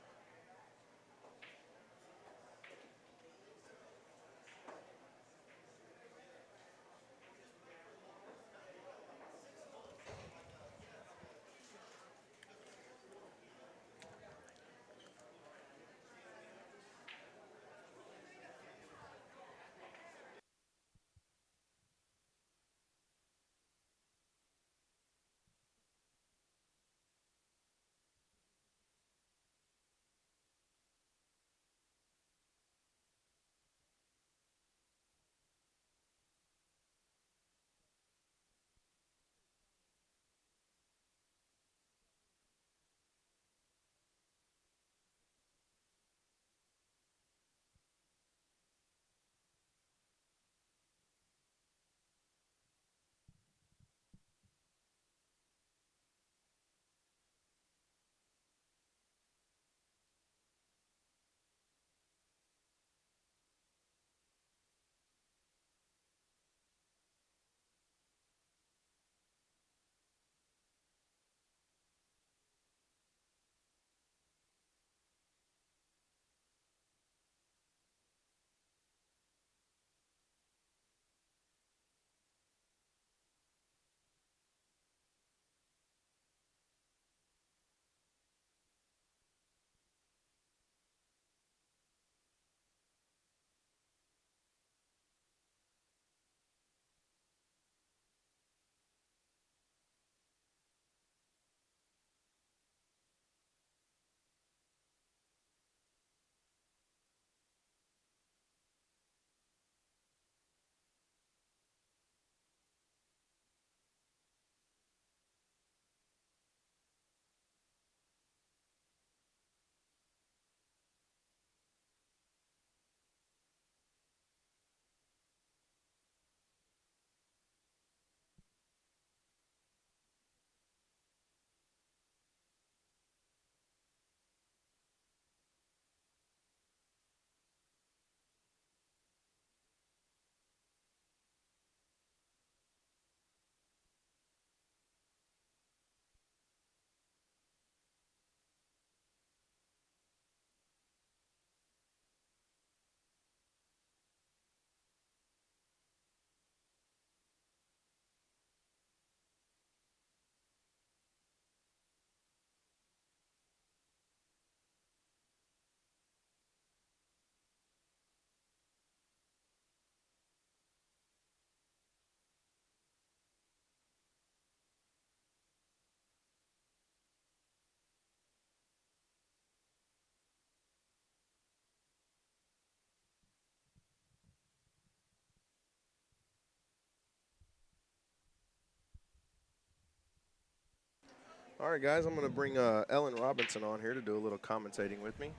[SPEAKER 1] All right, guys, I'm going to bring Ellen Robinson on here to do a little commentating with me.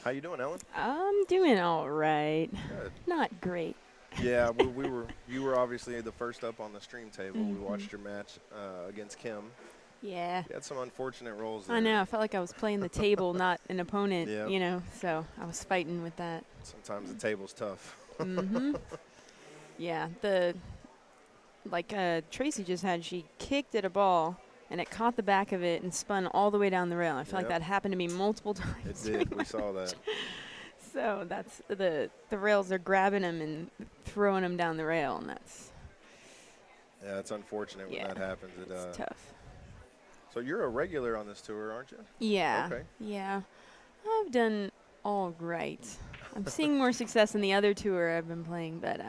[SPEAKER 1] How you doing, Ellen?
[SPEAKER 4] I'm doing all right.
[SPEAKER 1] Good.
[SPEAKER 4] Not great.
[SPEAKER 1] Yeah, you were obviously the first up on the stream table. We watched your match against Kim.
[SPEAKER 4] Yeah.
[SPEAKER 1] You had some unfortunate rolls there.
[SPEAKER 4] I know. I felt like I was playing the table, not an opponent,
[SPEAKER 1] Yep.
[SPEAKER 4] you know, so I was fighting with that.
[SPEAKER 1] Sometimes the table's tough.
[SPEAKER 4] Yeah. Tracy just had, she kicked at a ball and it caught the back of it and spun all the way down the rail. I feel like that happened to me multiple times.
[SPEAKER 1] It did. We saw that.
[SPEAKER 4] So that's the rails are grabbing him and throwing him down the rail, and that's
[SPEAKER 1] It's unfortunate when that happens.
[SPEAKER 4] it's tough.
[SPEAKER 1] So you're a regular on this tour, aren't you?
[SPEAKER 4] Yeah.
[SPEAKER 1] Okay.
[SPEAKER 4] Yeah. I've done all right. I'm seeing more success in the other tour I've been playing, but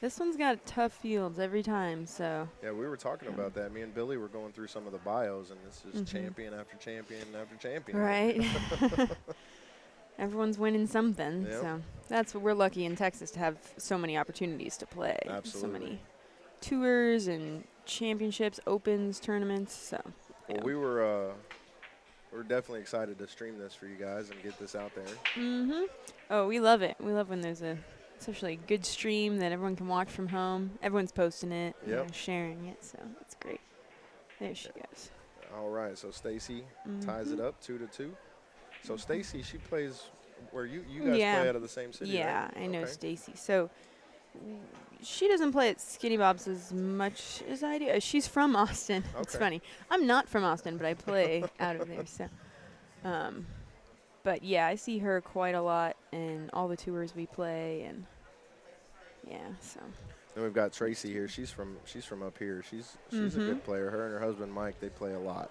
[SPEAKER 4] this one's got tough fields every time, so.
[SPEAKER 1] Yeah, we were talking about that. Me and Billy were going through some of the bios, and this is champion after champion after champion.
[SPEAKER 4] Right. Everyone's winning something,
[SPEAKER 1] Yep.
[SPEAKER 4] so that's what we're lucky in Texas to have so many opportunities to play.
[SPEAKER 1] Absolutely.
[SPEAKER 4] So many tours and championships, opens, tournaments, so.
[SPEAKER 1] Well, we're definitely excited to stream this for you guys and get this out there.
[SPEAKER 4] Oh, we love it. We love when there's especially a good stream that everyone can watch from home. Everyone's posting it, you know, sharing it, so it's great. There she goes.
[SPEAKER 1] All right, so Stacy ties it up 2-2. So Stacy, she plays where you guys play out of the same city,
[SPEAKER 4] Yeah,
[SPEAKER 1] right?
[SPEAKER 4] I know
[SPEAKER 1] Okay.
[SPEAKER 4] Stacy. So she doesn't play at Skinny Bob's as much as I do. She's from Austin. It's
[SPEAKER 1] Okay.
[SPEAKER 4] funny. I'm not from Austin, but I play out of there. So, but yeah, I see her quite a lot in all the tours we play, and yeah. So
[SPEAKER 1] Then we've got Tracy here. She's from up here. She's a good player. Her and her husband Mike, they play a lot.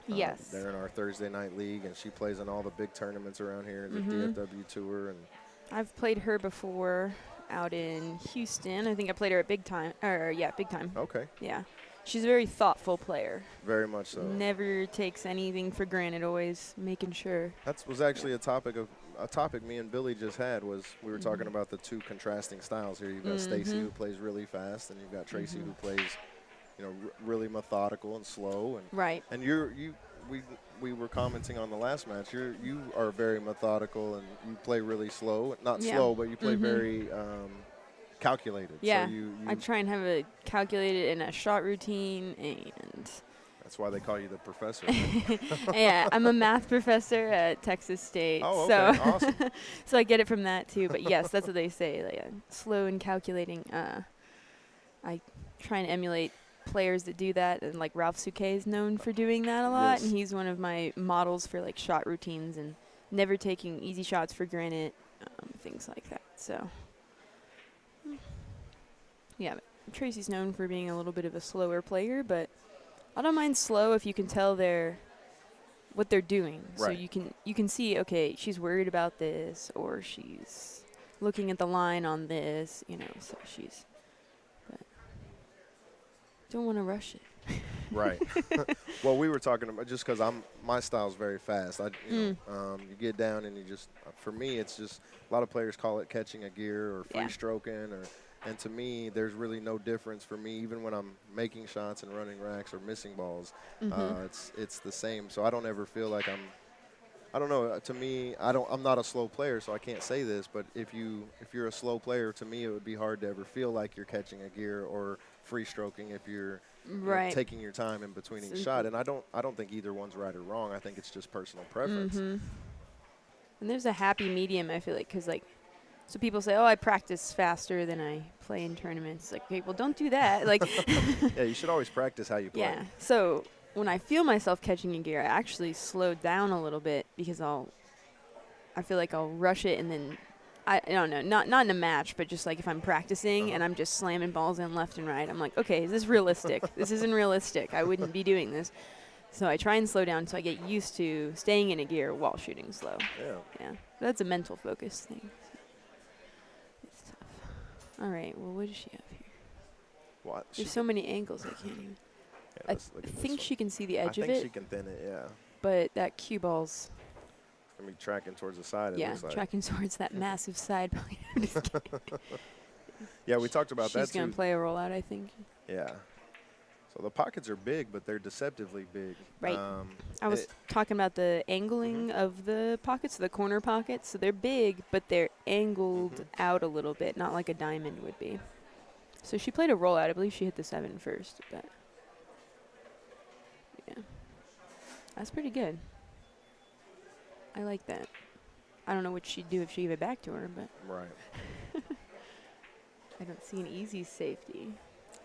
[SPEAKER 4] yes,
[SPEAKER 1] They're in our Thursday night league, and she plays in all the big tournaments around here, the DFW Tour, and
[SPEAKER 4] I've played her before out in Houston. I think I played her at Big Time. Big Time.
[SPEAKER 1] okay,
[SPEAKER 4] Yeah, she's a very thoughtful player.
[SPEAKER 1] very much so.
[SPEAKER 4] Never takes anything for granted. Always making sure.
[SPEAKER 1] That was actually a topic me and Billy just had. Was we were talking about the two contrasting styles here. You've got Stacy who plays really fast, and you've got Tracy who plays, really methodical and slow. And
[SPEAKER 4] Right.
[SPEAKER 1] and we were commenting on the last match. You are very methodical and you play really slow. Not slow, but you play very calculated.
[SPEAKER 4] Yeah.
[SPEAKER 1] So you
[SPEAKER 4] I try and have it calculated in a shot routine, and
[SPEAKER 1] that's why they call you the professor.
[SPEAKER 4] yeah, I'm a math professor at Texas State.
[SPEAKER 1] Oh, okay,
[SPEAKER 4] so
[SPEAKER 1] awesome.
[SPEAKER 4] so I get it from that too. But yes, that's what they say. Like slow and calculating. I try and emulate players that do that, and like Ralph Souquet is known for doing that a lot, and he's one of my models for like shot routines and never taking easy shots for granted, things like that. So yeah, but Tracy's known for being a little bit of a slower player, but I don't mind slow if you can tell what they're doing. So
[SPEAKER 1] Right.
[SPEAKER 4] you can see, okay, she's worried about this, or she's looking at the line on this, so but don't want to rush it.
[SPEAKER 1] Right. Well, we were talking about just because my style's very fast. You get down and you just, for me, it's just a lot of players call it catching a gear or free stroking, and to me, there's really no difference for me. Even when I'm making shots and running racks or missing balls, it's the same. So I don't ever feel like I don't know. To me, I'm not a slow player, so I can't say this. But if you're a slow player, to me, it would be hard to ever feel like you're catching a gear or free stroking if you're taking your time in between each shot. And I don't think either one's right or wrong. I think it's just personal preference.
[SPEAKER 4] And there's a happy medium, I feel like, because so people say, oh, I practice faster than I play in tournaments. Like, okay, well, don't do that. Like,
[SPEAKER 1] yeah, you should always practice how you play.
[SPEAKER 4] yeah. So when I feel myself catching a gear, I actually slow down a little bit because I feel like I'll rush it, and then I don't know, not in a match, but just like if I'm practicing and I'm just slamming balls in left and right, I'm like, okay, is this realistic? This isn't realistic. I wouldn't be doing this. So I try and slow down so I get used to staying in a gear while shooting slow. Yeah. That's a mental focus thing. It's tough. All right. Well, what does she have here?
[SPEAKER 1] What?
[SPEAKER 4] There's so many angles I can't even.
[SPEAKER 1] Yeah,
[SPEAKER 4] I
[SPEAKER 1] let's look at this
[SPEAKER 4] think
[SPEAKER 1] one.
[SPEAKER 4] she can see the edge
[SPEAKER 1] I
[SPEAKER 4] of
[SPEAKER 1] think
[SPEAKER 4] it,
[SPEAKER 1] she can thin it, yeah.
[SPEAKER 4] but that cue ball's
[SPEAKER 1] Gonna be tracking towards the side, it looks like.
[SPEAKER 4] tracking towards that massive side plane. I'm just kidding.
[SPEAKER 1] Yeah, we talked about that
[SPEAKER 4] She's
[SPEAKER 1] too.
[SPEAKER 4] gonna play a rollout, I think.
[SPEAKER 1] Yeah. So the pockets are big, but they're deceptively big.
[SPEAKER 4] Right. I was talking about the angling of the pockets, the corner pockets. So they're big, but they're angled out a little bit, not like a diamond would be. So she played a rollout. I believe she hit the 7 first, but yeah, that's pretty good. I like that. I don't know what she'd do if she gave it back to her, but
[SPEAKER 1] Right.
[SPEAKER 4] I don't see an easy safety.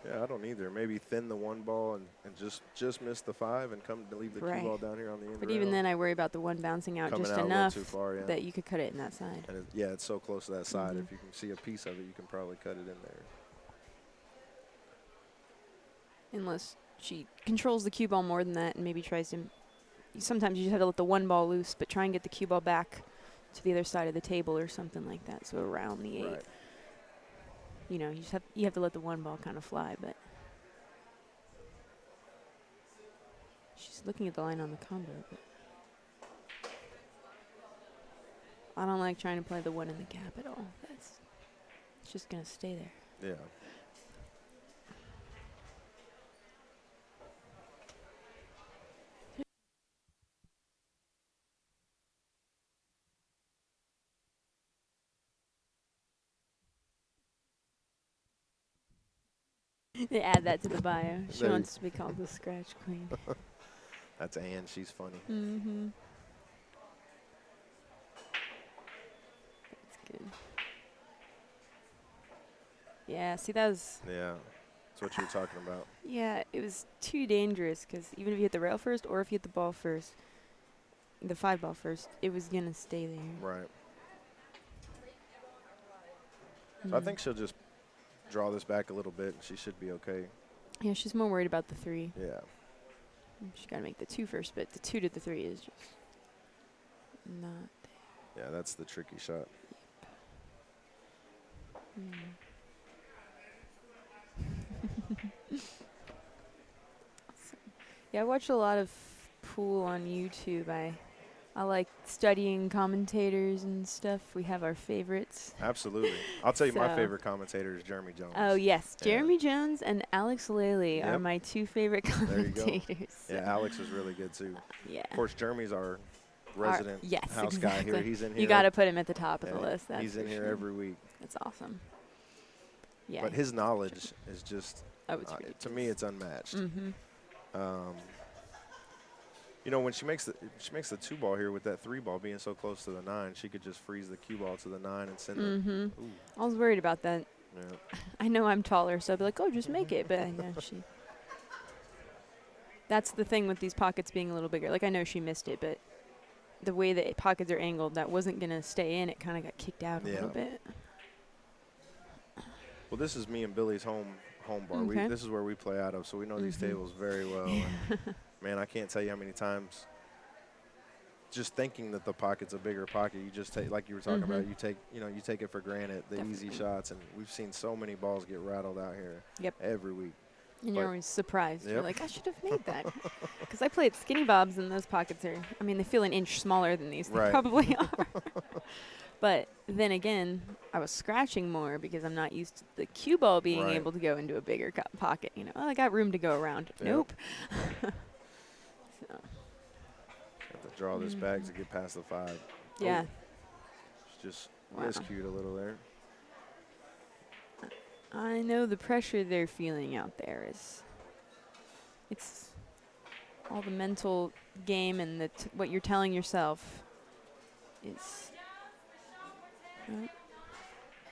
[SPEAKER 1] Yeah, I don't either. Maybe thin the 1 ball and just miss the 5 and come to leave the cue
[SPEAKER 4] Right.
[SPEAKER 1] ball down here on the end.
[SPEAKER 4] But even then, I worry about the one bouncing out
[SPEAKER 1] Coming
[SPEAKER 4] just
[SPEAKER 1] out a little
[SPEAKER 4] enough
[SPEAKER 1] too far, yeah.
[SPEAKER 4] that you could cut it in that side.
[SPEAKER 1] And yeah, it's so close to that side. If you can see a piece of it, you can probably cut it in there.
[SPEAKER 4] Unless she controls the cue ball more than that and maybe tries to. Sometimes you just have to let the 1 ball loose, but try and get the cue ball back to the other side of the table or something like that. So around the 8.
[SPEAKER 1] Right.
[SPEAKER 4] You know, you have to let the 1 ball kind of fly, but she's looking at the line on the combo. But I don't like trying to play the 1 in the gap at all. It's just gonna stay there.
[SPEAKER 1] Yeah.
[SPEAKER 4] They add that to the bio. She
[SPEAKER 1] There
[SPEAKER 4] wants to be called the Scratch Queen.
[SPEAKER 1] That's Ann. She's funny.
[SPEAKER 4] Mm-hmm. That's good. Yeah, see, that was.
[SPEAKER 1] Yeah. That's what you were talking about.
[SPEAKER 4] Yeah, it was too dangerous because even if you hit the rail first or if you hit the ball first, the 5 ball first, it was going to stay there.
[SPEAKER 1] Right. So I think she'll just draw this back a little bit, and she should be okay.
[SPEAKER 4] Yeah, she's more worried about the 3.
[SPEAKER 1] Yeah.
[SPEAKER 4] She got to make the 2 first, but the 2 to the 3 is just not
[SPEAKER 1] Yeah, that's the tricky shot.
[SPEAKER 4] there. Yeah, I watch a lot of pool on YouTube. I like studying commentators and stuff. We have our favorites.
[SPEAKER 1] Absolutely. I'll tell you, my
[SPEAKER 4] So-
[SPEAKER 1] favorite commentator is Jeremy Jones.
[SPEAKER 4] Oh, yes.
[SPEAKER 1] Yeah.
[SPEAKER 4] Jeremy Jones and Alex Lely are
[SPEAKER 1] Yep.
[SPEAKER 4] my 2 favorite
[SPEAKER 1] There you go.
[SPEAKER 4] commentators.
[SPEAKER 1] Yeah, Alex is really good, too.
[SPEAKER 4] Yeah.
[SPEAKER 1] Of course, Jeremy's our resident
[SPEAKER 4] yes,
[SPEAKER 1] house guy here.
[SPEAKER 4] exactly.
[SPEAKER 1] He's in here.
[SPEAKER 4] You got to put him at the top of
[SPEAKER 1] yeah,
[SPEAKER 4] the list. That's
[SPEAKER 1] he's in
[SPEAKER 4] for
[SPEAKER 1] here
[SPEAKER 4] sure.
[SPEAKER 1] every week.
[SPEAKER 4] That's awesome. Yeah.
[SPEAKER 1] But his knowledge is just,
[SPEAKER 4] oh, it's
[SPEAKER 1] to me, it's unmatched.
[SPEAKER 4] Mm-hmm.
[SPEAKER 1] You know, when she makes the 2 ball here with that 3 ball being so close to the 9, she could just freeze the cue ball to the 9 and send it.
[SPEAKER 4] Mm-hmm.
[SPEAKER 1] Ooh,
[SPEAKER 4] I was worried about that.
[SPEAKER 1] yeah.
[SPEAKER 4] I know I'm taller, so I'd be like, oh, just make it. But I know she. That's the thing with these pockets being a little bigger. Like, I know she missed it, but the way the pockets are angled, that wasn't going to stay in. It kind of got kicked out a little bit.
[SPEAKER 1] Well, this is me and Billy's home bar.
[SPEAKER 4] Okay.
[SPEAKER 1] This is where we play out of, so we know these tables very well. And man, I can't tell you how many times just thinking that the pocket's a bigger pocket, you just take, like you were talking about, you take it for granted, the easy
[SPEAKER 4] Definitely.
[SPEAKER 1] shots, and we've seen so many balls get rattled out here
[SPEAKER 4] Yep.
[SPEAKER 1] every week.
[SPEAKER 4] And you're always surprised. You're
[SPEAKER 1] Yep.
[SPEAKER 4] like, I should have made that. Because I played skinny bobs, and those pockets are, I mean, they feel an inch smaller than these. They
[SPEAKER 1] Right.
[SPEAKER 4] probably are. But then again, I was scratching more because I'm not used to the cue ball being
[SPEAKER 1] Right.
[SPEAKER 4] able to go into a bigger pocket. You know, oh, I got room to go around.
[SPEAKER 1] Yep.
[SPEAKER 4] Nope. So,
[SPEAKER 1] Have to draw this back to get past the 5.
[SPEAKER 4] yeah.
[SPEAKER 1] It's just
[SPEAKER 4] Wow.
[SPEAKER 1] miscued a little there.
[SPEAKER 4] I know the pressure they're feeling out there is. It's all the mental game and what you're telling yourself is.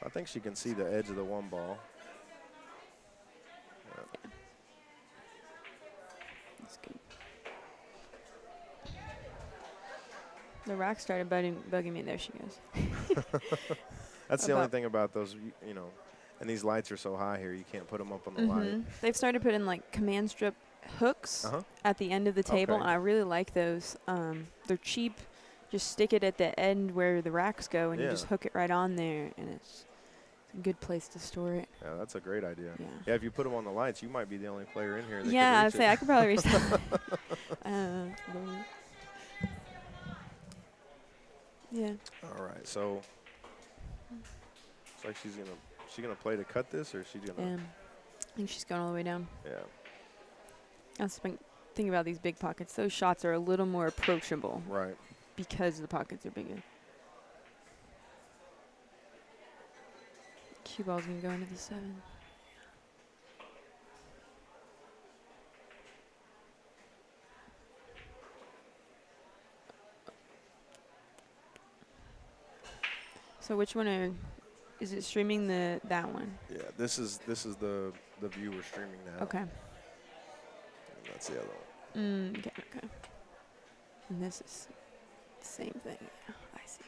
[SPEAKER 1] I think she can see the edge of the 1 ball.
[SPEAKER 4] That's good. The rock started bugging me. There she goes.
[SPEAKER 1] That's the only thing about those, you know, and these lights are so high here, you can't put them up on the light.
[SPEAKER 4] They've started putting like command strip hooks at the end of the table,
[SPEAKER 1] Okay.
[SPEAKER 4] and I really like those. They're cheap. Just stick it at the end where the racks go, and you
[SPEAKER 1] Yeah.
[SPEAKER 4] just hook it right on there, and it's a good place to store it.
[SPEAKER 1] Yeah, that's a great idea.
[SPEAKER 4] Yeah.
[SPEAKER 1] Yeah, if you put them on the lights, you might be the only player in here that
[SPEAKER 4] Yeah,
[SPEAKER 1] could
[SPEAKER 4] I'd
[SPEAKER 1] reach
[SPEAKER 4] say
[SPEAKER 1] it.
[SPEAKER 4] I could probably reach that. Yeah.
[SPEAKER 1] All right, so it's like she's gonna play to cut this, or is she gonna?
[SPEAKER 4] I think she's going all the way down.
[SPEAKER 1] Yeah.
[SPEAKER 4] I was thinking about these big pockets. Those shots are a little more approachable
[SPEAKER 1] Right.
[SPEAKER 4] because the pockets are bigger. Cue ball's going to go into the 7. So which one is it streaming that one?
[SPEAKER 1] Yeah, this is the view we're streaming now.
[SPEAKER 4] Okay.
[SPEAKER 1] And that's the other one.
[SPEAKER 4] Okay. And this is the same thing. Yeah, I see.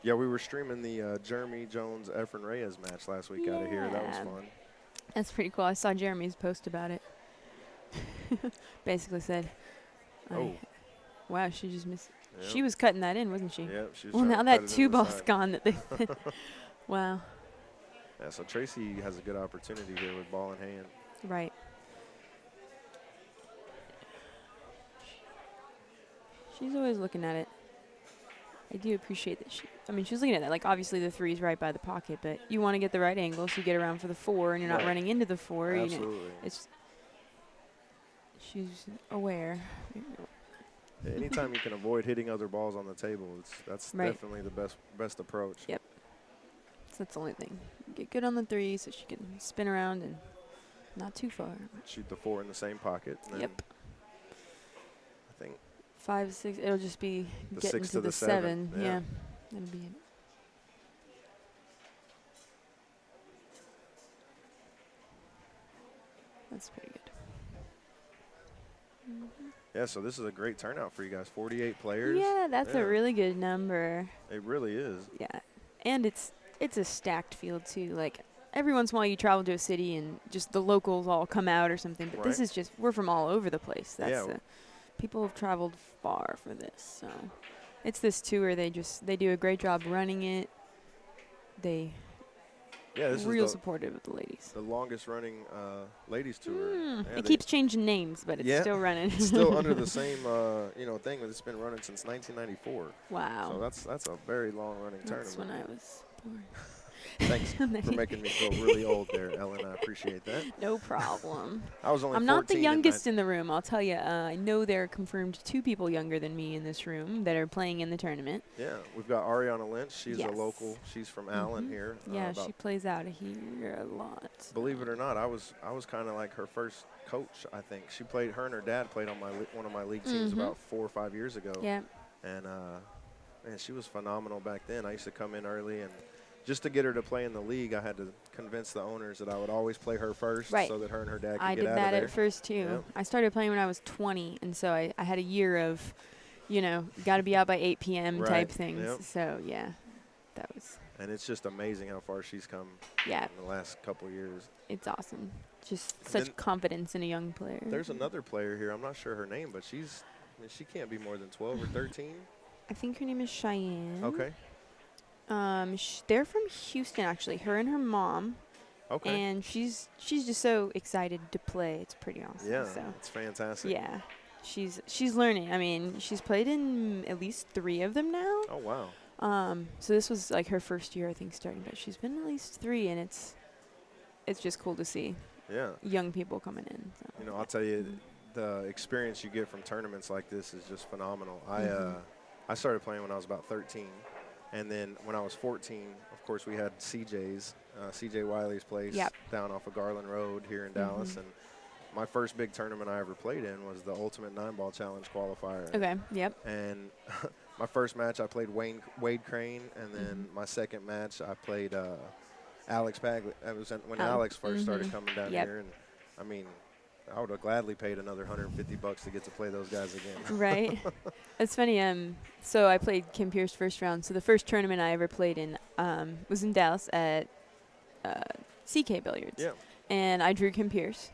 [SPEAKER 1] Yeah, we were streaming the Jeremy Jones Efren Reyes match last week out of here. That was
[SPEAKER 4] Yeah.
[SPEAKER 1] fun.
[SPEAKER 4] That's pretty cool. I saw Jeremy's post about it. Basically said,
[SPEAKER 1] Oh.
[SPEAKER 4] wow, she just missed.
[SPEAKER 1] Yep.
[SPEAKER 4] She was cutting that in, wasn't she?
[SPEAKER 1] Yep, she was
[SPEAKER 4] Well,
[SPEAKER 1] trying
[SPEAKER 4] now
[SPEAKER 1] to cut
[SPEAKER 4] that
[SPEAKER 1] it
[SPEAKER 4] two
[SPEAKER 1] in the
[SPEAKER 4] ball's
[SPEAKER 1] side.
[SPEAKER 4] gone. That they. Wow.
[SPEAKER 1] Yeah, so Tracy has a good opportunity here with ball in hand.
[SPEAKER 4] Right. She's always looking at it. I do appreciate that she's looking at that. Like, obviously the 3's right by the pocket, but you want to get the right angle so you get around for the 4 and you're not
[SPEAKER 1] Right.
[SPEAKER 4] running into the 4. You know,
[SPEAKER 1] Absolutely.
[SPEAKER 4] she's aware.
[SPEAKER 1] Yeah, anytime you can avoid hitting other balls on the table, that's
[SPEAKER 4] Right.
[SPEAKER 1] definitely the best approach.
[SPEAKER 4] Yep. So that's the only thing. Get good on the 3 so she can spin around and not too far.
[SPEAKER 1] Shoot the 4 in the same pocket. And
[SPEAKER 4] Yep.
[SPEAKER 1] I think
[SPEAKER 4] 5, 6. It'll just be
[SPEAKER 1] The
[SPEAKER 4] getting
[SPEAKER 1] 6
[SPEAKER 4] to
[SPEAKER 1] to
[SPEAKER 4] the
[SPEAKER 1] the
[SPEAKER 4] 7.
[SPEAKER 1] 7,
[SPEAKER 4] Yeah.
[SPEAKER 1] yeah.
[SPEAKER 4] That'll be it. That's pretty good.
[SPEAKER 1] yeah. So this is a great turnout for you guys. 48 players.
[SPEAKER 4] Yeah, that's
[SPEAKER 1] Yeah.
[SPEAKER 4] a really good number.
[SPEAKER 1] It really is.
[SPEAKER 4] Yeah, and it's a stacked field too. Like, every once in a while you travel to a city and just the locals all come out or something. But this
[SPEAKER 1] Right.
[SPEAKER 4] is just, we're from all over the place. That's
[SPEAKER 1] Yeah.
[SPEAKER 4] people have traveled far for this. So it's this tour. They do a great job running it. They
[SPEAKER 1] Yeah, this
[SPEAKER 4] real
[SPEAKER 1] is
[SPEAKER 4] supportive of the ladies.
[SPEAKER 1] the longest running ladies tour. Yeah,
[SPEAKER 4] It
[SPEAKER 1] they-
[SPEAKER 4] keeps changing names, but it's
[SPEAKER 1] Yeah.
[SPEAKER 4] still running.
[SPEAKER 1] It's still under the same thing, but it's been running since 1994.
[SPEAKER 4] Wow.
[SPEAKER 1] So that's a very long running
[SPEAKER 4] That's
[SPEAKER 1] tournament.
[SPEAKER 4] when I was born.
[SPEAKER 1] Thanks for making me feel really old there, Ellen. I appreciate that.
[SPEAKER 4] No problem.
[SPEAKER 1] I was only
[SPEAKER 4] I'm not the
[SPEAKER 1] 14 in
[SPEAKER 4] youngest in the room, I'll tell you. I know there are confirmed 2 people younger than me in this room that are playing in the tournament.
[SPEAKER 1] Yeah, we've got Ariana Lynch. She's a
[SPEAKER 4] Yes.
[SPEAKER 1] local. She's from Allen
[SPEAKER 4] Mhm.
[SPEAKER 1] here.
[SPEAKER 4] Yeah,
[SPEAKER 1] about-
[SPEAKER 4] she plays out of here a lot.
[SPEAKER 1] Believe it or not, I was kind of like her first coach. I think her and her dad played on one of my league teams
[SPEAKER 4] Mhm.
[SPEAKER 1] about 4 or 5 years ago.
[SPEAKER 4] Yeah.
[SPEAKER 1] And man, she was phenomenal back then. I used to come in early, and just to get her to play in the league, I had to convince the owners that I would always play her first,
[SPEAKER 4] Right.
[SPEAKER 1] so that her and her dad could
[SPEAKER 4] I
[SPEAKER 1] get
[SPEAKER 4] did
[SPEAKER 1] out
[SPEAKER 4] that
[SPEAKER 1] of there.
[SPEAKER 4] at first too.
[SPEAKER 1] Yep.
[SPEAKER 4] I started playing when I was 20, and so I had a year of, got to be out by 8 p.m.
[SPEAKER 1] Right.
[SPEAKER 4] type things.
[SPEAKER 1] Yep.
[SPEAKER 4] So yeah, that was,
[SPEAKER 1] And it's just amazing how far she's come
[SPEAKER 4] yeah,
[SPEAKER 1] in the last couple years.
[SPEAKER 4] it's awesome. Just
[SPEAKER 1] And
[SPEAKER 4] such
[SPEAKER 1] then
[SPEAKER 4] confidence in a young player.
[SPEAKER 1] There's another player here. I'm not sure her name, but she can't be more than 12 or 13.
[SPEAKER 4] I think her name is Cheyenne.
[SPEAKER 1] Okay.
[SPEAKER 4] They're from Houston, actually. Her and her mom.
[SPEAKER 1] Okay.
[SPEAKER 4] And she's just so excited to play. It's pretty awesome.
[SPEAKER 1] Yeah,
[SPEAKER 4] So
[SPEAKER 1] it's fantastic.
[SPEAKER 4] yeah, she's learning. I mean, she's played in at least 3 of them now.
[SPEAKER 1] Oh, wow.
[SPEAKER 4] So this was like her first year, I think, starting. But she's been at least 3, and it's just cool to see
[SPEAKER 1] Yeah.
[SPEAKER 4] young people coming in. So.
[SPEAKER 1] I'll tell you, the experience you get from tournaments like this is just phenomenal.
[SPEAKER 4] Mhm.
[SPEAKER 1] I started playing when I was about 13. And then when I was 14, of course, we had CJ's, CJ Wiley's place
[SPEAKER 4] Yep.
[SPEAKER 1] down off of Garland Road here in Dallas.
[SPEAKER 4] Mhm.
[SPEAKER 1] And my first big tournament I ever played in was the Ultimate 9-Ball Challenge qualifier.
[SPEAKER 4] Okay. Yep.
[SPEAKER 1] And my first match, I played Wade Crane. And then my second match, I played Alex Bagley. That was when Alex first started coming down
[SPEAKER 4] Yep.
[SPEAKER 1] here. And, I mean, I would have gladly paid another $150 to get to play those guys again.
[SPEAKER 4] Right. It's funny. So I played Kim Pierce first round. So the first tournament I ever played in was in Dallas at CK Billiards.
[SPEAKER 1] Yeah.
[SPEAKER 4] And I drew Kim Pierce.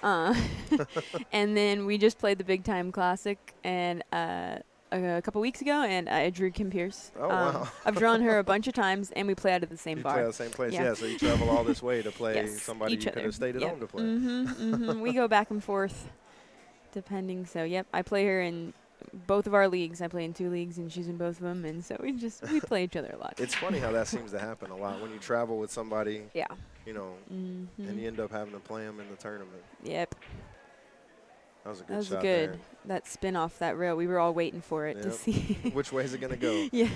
[SPEAKER 4] And then we just played the Big Time Classic and a couple weeks ago, and I drew Kim Pierce.
[SPEAKER 1] Oh, wow.
[SPEAKER 4] I've drawn her a bunch of times, and we play out of the same
[SPEAKER 1] You
[SPEAKER 4] bar.
[SPEAKER 1] play at the same place,
[SPEAKER 4] Yeah.
[SPEAKER 1] yeah. So you travel all this way to play
[SPEAKER 4] Yes,
[SPEAKER 1] somebody
[SPEAKER 4] each
[SPEAKER 1] you could
[SPEAKER 4] other.
[SPEAKER 1] have stayed at
[SPEAKER 4] Yep.
[SPEAKER 1] home to play.
[SPEAKER 4] We go back and forth, depending. So, yep, I play her in both of our leagues. I play in 2 leagues, and she's in both of them, and so we play each other a lot.
[SPEAKER 1] It's funny how that seems to happen a lot when you travel with somebody,
[SPEAKER 4] Yeah.
[SPEAKER 1] you know, and
[SPEAKER 4] Mm-hmm.
[SPEAKER 1] you end up having to play them in the tournament.
[SPEAKER 4] Yep.
[SPEAKER 1] That was a
[SPEAKER 4] That
[SPEAKER 1] good
[SPEAKER 4] was
[SPEAKER 1] shot
[SPEAKER 4] good.
[SPEAKER 1] there.
[SPEAKER 4] That spin off that rail. We were all waiting for it to
[SPEAKER 1] Yep.
[SPEAKER 4] see.
[SPEAKER 1] Which way is it going to go?
[SPEAKER 4] Yeah.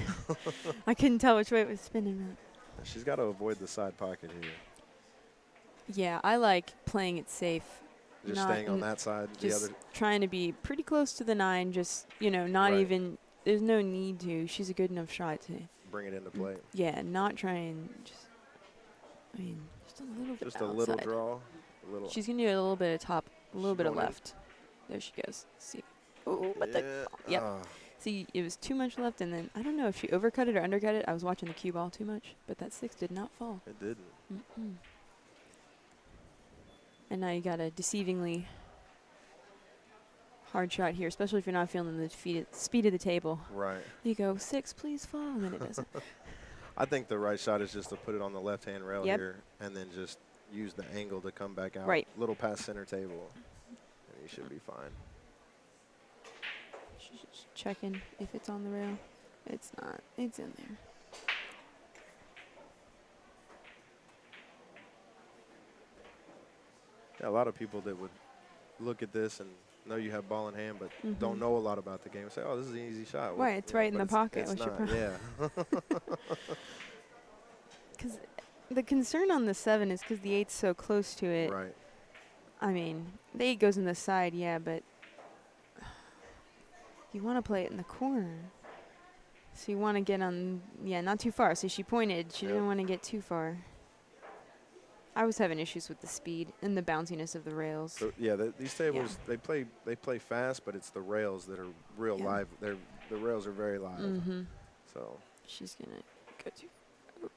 [SPEAKER 4] I couldn't tell which way it was spinning.
[SPEAKER 1] She's got to avoid the side pocket here.
[SPEAKER 4] Yeah, I like playing it safe.
[SPEAKER 1] Just
[SPEAKER 4] Not
[SPEAKER 1] staying on that side. The
[SPEAKER 4] Just
[SPEAKER 1] other.
[SPEAKER 4] trying to be pretty close to the 9. Just, not
[SPEAKER 1] Right.
[SPEAKER 4] even. There's no need to. She's a good enough shot to.
[SPEAKER 1] Bring it into play.
[SPEAKER 4] Yeah, not trying. Just a little bit.
[SPEAKER 1] Just a little
[SPEAKER 4] outside.
[SPEAKER 1] draw. A little.
[SPEAKER 4] She's gonna do a little bit of top, a little
[SPEAKER 1] She's
[SPEAKER 4] bit of
[SPEAKER 1] going in.
[SPEAKER 4] left. There she goes. See. Oh, but
[SPEAKER 1] Yeah.
[SPEAKER 4] yep.
[SPEAKER 1] Ah,
[SPEAKER 4] See, it was too much left, and then I don't know if she overcut it or undercut it. I was watching the cue ball too much, but that 6 did not fall.
[SPEAKER 1] it didn't.
[SPEAKER 4] Mm-mm. And now you got a deceivingly hard shot here, especially if you're not feeling the speed of the table.
[SPEAKER 1] Right.
[SPEAKER 4] You go 6, please fall, and then it doesn't.
[SPEAKER 1] I think the right shot is just to put it on the left-hand rail
[SPEAKER 4] Yep.
[SPEAKER 1] here and then just use the angle to come back out.
[SPEAKER 4] Right.
[SPEAKER 1] Little past center table. And you should be fine.
[SPEAKER 4] She's just checking if it's on the rail. It's not. It's in there.
[SPEAKER 1] Yeah, a lot of people that would look at this and know you have ball in hand but don't
[SPEAKER 4] Mhm.
[SPEAKER 1] know a lot about the game say, oh, this is an easy shot.
[SPEAKER 4] Right, it's right in
[SPEAKER 1] but
[SPEAKER 4] the pocket.
[SPEAKER 1] It's
[SPEAKER 4] What's your
[SPEAKER 1] not, yeah.
[SPEAKER 4] Because the concern on the 7 is because the 8's so close to it.
[SPEAKER 1] Right.
[SPEAKER 4] I mean, the 8 goes in the side, yeah, but you want to play it in the corner. So you want to get on, not too far. So she pointed. She
[SPEAKER 1] Yep.
[SPEAKER 4] didn't want to get too far. I was having issues with the speed and the bounciness of the rails.
[SPEAKER 1] So, yeah, these tables, they play fast, but it's the rails that are real
[SPEAKER 4] Yeah.
[SPEAKER 1] live. The rails are very live.
[SPEAKER 4] Mm-hmm.
[SPEAKER 1] So,
[SPEAKER 4] She's going to go to.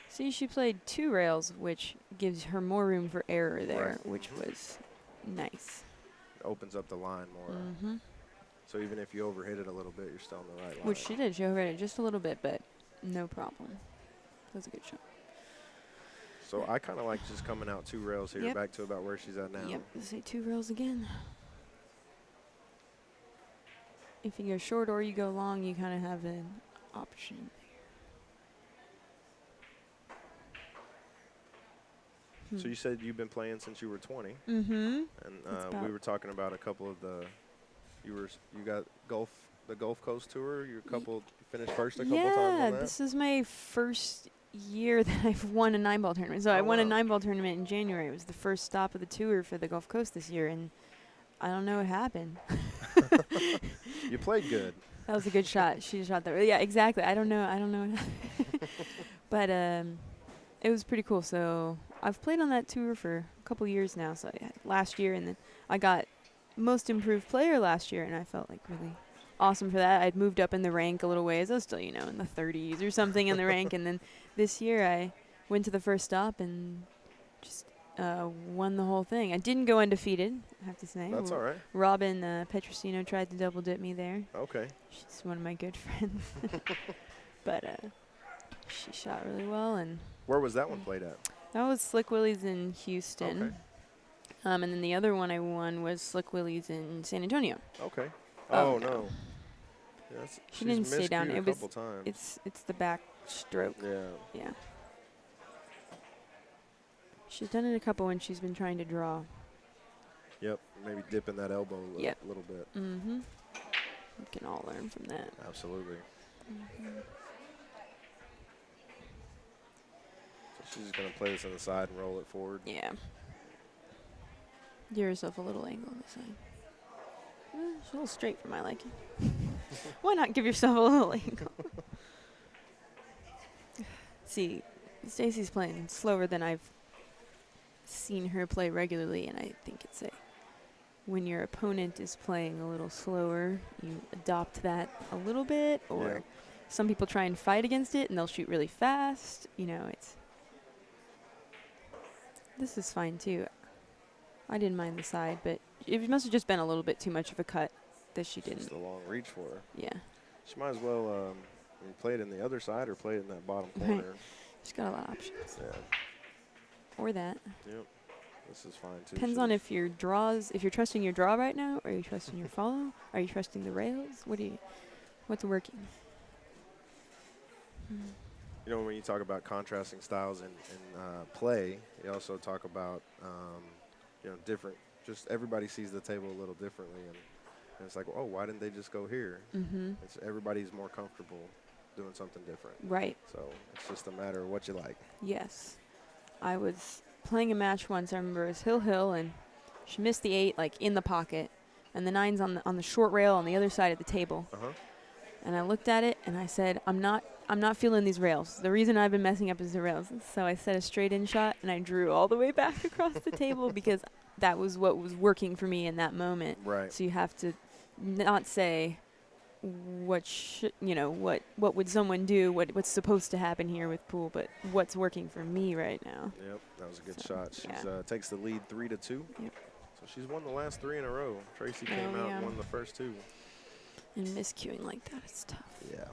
[SPEAKER 4] See, she played 2 rails, which gives her more room for error there,
[SPEAKER 1] Right.
[SPEAKER 4] which was nice.
[SPEAKER 1] it opens up the line more.
[SPEAKER 4] Mm-hmm.
[SPEAKER 1] So even if you overhit it a little bit, you're still on the right line.
[SPEAKER 4] Which she did. She overhit it just a little bit, but no problem. That was a good shot.
[SPEAKER 1] So I kind of like just coming out 2 rails here,
[SPEAKER 4] Yep.
[SPEAKER 1] back to about where she's at now.
[SPEAKER 4] Yep, let's say 2 rails again. If you go short or you go long, you kind of have an option.
[SPEAKER 1] So you said you've been playing since you were 20,
[SPEAKER 4] Mm-hmm.
[SPEAKER 1] and
[SPEAKER 4] That's
[SPEAKER 1] we
[SPEAKER 4] about-
[SPEAKER 1] were talking about a couple of you got the Gulf Coast Tour. You finished first a couple times
[SPEAKER 4] Yeah,
[SPEAKER 1] on that.
[SPEAKER 4] this is my first year that I've won a 9-ball tournament. So I
[SPEAKER 1] Oh,
[SPEAKER 4] won a
[SPEAKER 1] wow.
[SPEAKER 4] 9-ball tournament in January. It was the first stop of the tour for the Gulf Coast this year, and I don't know what happened.
[SPEAKER 1] You played good.
[SPEAKER 4] That was a good shot. She shot that. Yeah, exactly. I don't know what happened. But it was pretty cool. So I've played on that tour for a couple years now. So last year, and then I got most improved player last year, and I felt like really awesome for that. I'd moved up in the rank a little ways. I was still, in the 30s or something in the rank. And then this year I went to the first stop and just won the whole thing. I didn't go undefeated, I have to say.
[SPEAKER 1] That's all right.
[SPEAKER 4] Robin Petrosino tried to double dip me there.
[SPEAKER 1] Okay.
[SPEAKER 4] She's one of my good friends. But she shot really well, and
[SPEAKER 1] Where was that one played at?
[SPEAKER 4] that was Slick Willie's in Houston.
[SPEAKER 1] Okay.
[SPEAKER 4] And then the other one I won was Slick Willie's in San Antonio.
[SPEAKER 1] Okay.
[SPEAKER 4] Oh,
[SPEAKER 1] Oh,
[SPEAKER 4] no.
[SPEAKER 1] no. Yeah,
[SPEAKER 4] She
[SPEAKER 1] she's
[SPEAKER 4] didn't stay down.
[SPEAKER 1] miscued
[SPEAKER 4] It
[SPEAKER 1] a
[SPEAKER 4] was
[SPEAKER 1] couple times.
[SPEAKER 4] it's the back stroke.
[SPEAKER 1] Yeah.
[SPEAKER 4] Yeah. She's done it a couple when she's been trying to draw.
[SPEAKER 1] Yep. Maybe dipping that elbow
[SPEAKER 4] Yep.
[SPEAKER 1] a little bit.
[SPEAKER 4] Mm-hmm. We can all learn from that.
[SPEAKER 1] Absolutely.
[SPEAKER 4] Mm-hmm.
[SPEAKER 1] So she's just going to play this on the side and roll it forward.
[SPEAKER 4] Yeah. Give yourself a little angle on the side. It's a little straight for my liking. Why not give yourself a little angle? See, Stacy's playing slower than I've seen her play regularly, and I think it's when your opponent is playing a little slower, you adopt that a little bit, or
[SPEAKER 1] Yeah.
[SPEAKER 4] some people try and fight against it and they'll shoot really fast. This is fine too. I didn't mind the side, but it must have just been a little bit too much of a cut that she
[SPEAKER 1] Just
[SPEAKER 4] didn't.
[SPEAKER 1] a long reach for her.
[SPEAKER 4] Yeah,
[SPEAKER 1] She might as well play it in the other side or play it in that bottom
[SPEAKER 4] Right.
[SPEAKER 1] corner.
[SPEAKER 4] she's got a lot of options.
[SPEAKER 1] Yeah.
[SPEAKER 4] Or that.
[SPEAKER 1] Yep. This is fine too.
[SPEAKER 4] Depends on if you're trusting your draw right now, or are you trusting your follow? Are you trusting the rails? What's working?
[SPEAKER 1] You know, when you talk about contrasting styles in play, you also talk about, you know, different, just everybody sees the table a little differently. And it's like, oh, why didn't they just go here?
[SPEAKER 4] Mm-hmm.
[SPEAKER 1] Everybody's more comfortable doing something different.
[SPEAKER 4] Right.
[SPEAKER 1] So it's just a matter of what you like.
[SPEAKER 4] Yes. I was playing a match once. I remember it was Hill, and she missed the 8 like in the pocket, and the 9's on the short rail on the other side of the table.
[SPEAKER 1] Uh-huh.
[SPEAKER 4] And I looked at it and I said, I'm not feeling these rails. The reason I've been messing up is the rails. So I set a straight in shot and I drew all the way back across the table because that was what was working for me in that moment.
[SPEAKER 1] Right.
[SPEAKER 4] So you have to not say what would someone do, what's supposed to happen here with pool, but what's working for me right now.
[SPEAKER 1] Yep, that was a good
[SPEAKER 4] So,
[SPEAKER 1] shot. She
[SPEAKER 4] yeah.
[SPEAKER 1] takes the lead 3-2.
[SPEAKER 4] Yep.
[SPEAKER 1] So she's won the last 3 in a row. Tracy came out and won the first 2.
[SPEAKER 4] And miscuing like that is tough.
[SPEAKER 1] Yeah.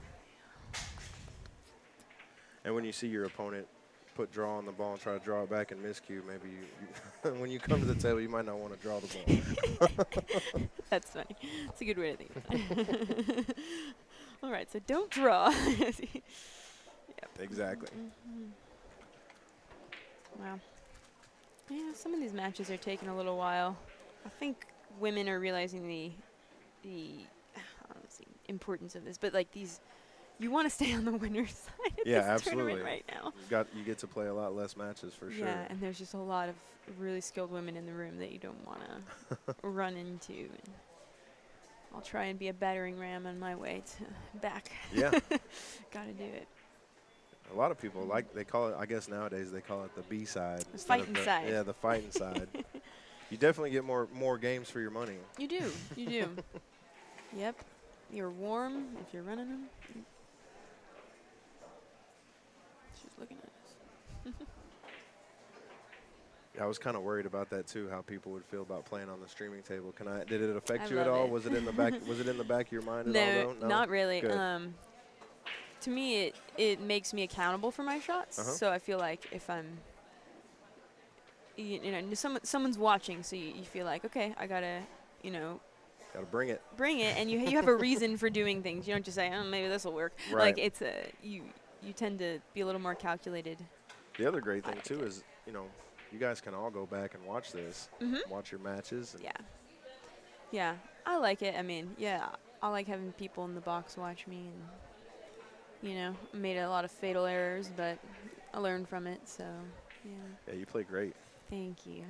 [SPEAKER 1] And when you see your opponent put draw on the ball and try to draw it back and miscue, maybe you when you come to the table, you might not want to draw the ball.
[SPEAKER 4] That's funny. It's a good way to think about it. All right, so don't draw. Yep.
[SPEAKER 1] Exactly.
[SPEAKER 4] Mm-hmm. Wow. Yeah, some of these matches are taking a little while. I think women are realizing the I don't see importance of this, but like you want to stay on the winner's side of this
[SPEAKER 1] absolutely.
[SPEAKER 4] tournament right now.
[SPEAKER 1] You get to play a lot less matches for sure.
[SPEAKER 4] Yeah, and there's just a lot of really skilled women in the room that you don't want to run into. And I'll try and be a battering ram on my way to back.
[SPEAKER 1] Yeah.
[SPEAKER 4] Gotta do it.
[SPEAKER 1] A lot of people they call it, I guess nowadays they call it the B side.
[SPEAKER 4] The
[SPEAKER 1] instead of
[SPEAKER 4] fighting side.
[SPEAKER 1] Yeah, the fighting side. You definitely get more games for your money.
[SPEAKER 4] You do. You do. Yep. You're warm if you're running them. She's looking at us.
[SPEAKER 1] Yeah, I was kind of worried about that too, how people would feel about playing on the streaming table. Did it affect
[SPEAKER 4] I
[SPEAKER 1] you at
[SPEAKER 4] love
[SPEAKER 1] all?
[SPEAKER 4] it.
[SPEAKER 1] Was it in the back? Was it in the back of your mind at all?
[SPEAKER 4] No, not really.
[SPEAKER 1] Good.
[SPEAKER 4] To me, it makes me accountable for my shots.
[SPEAKER 1] Uh-huh.
[SPEAKER 4] So I feel like if I'm, you know, someone's watching, so you feel like, okay, I gotta,
[SPEAKER 1] Gotta bring it.
[SPEAKER 4] and you have a reason for doing things. You don't just say, oh, maybe this will work.
[SPEAKER 1] Right.
[SPEAKER 4] Like it's you tend to be a little more calculated.
[SPEAKER 1] The other great thing
[SPEAKER 4] like
[SPEAKER 1] too
[SPEAKER 4] it.
[SPEAKER 1] is, you guys can all go back and watch this, watch your matches. And
[SPEAKER 4] Yeah, I like it. I mean, yeah, I like having people in the box watch me, and made a lot of fatal errors, but I learned from it. So yeah.
[SPEAKER 1] Yeah, you play great.
[SPEAKER 4] Thank you.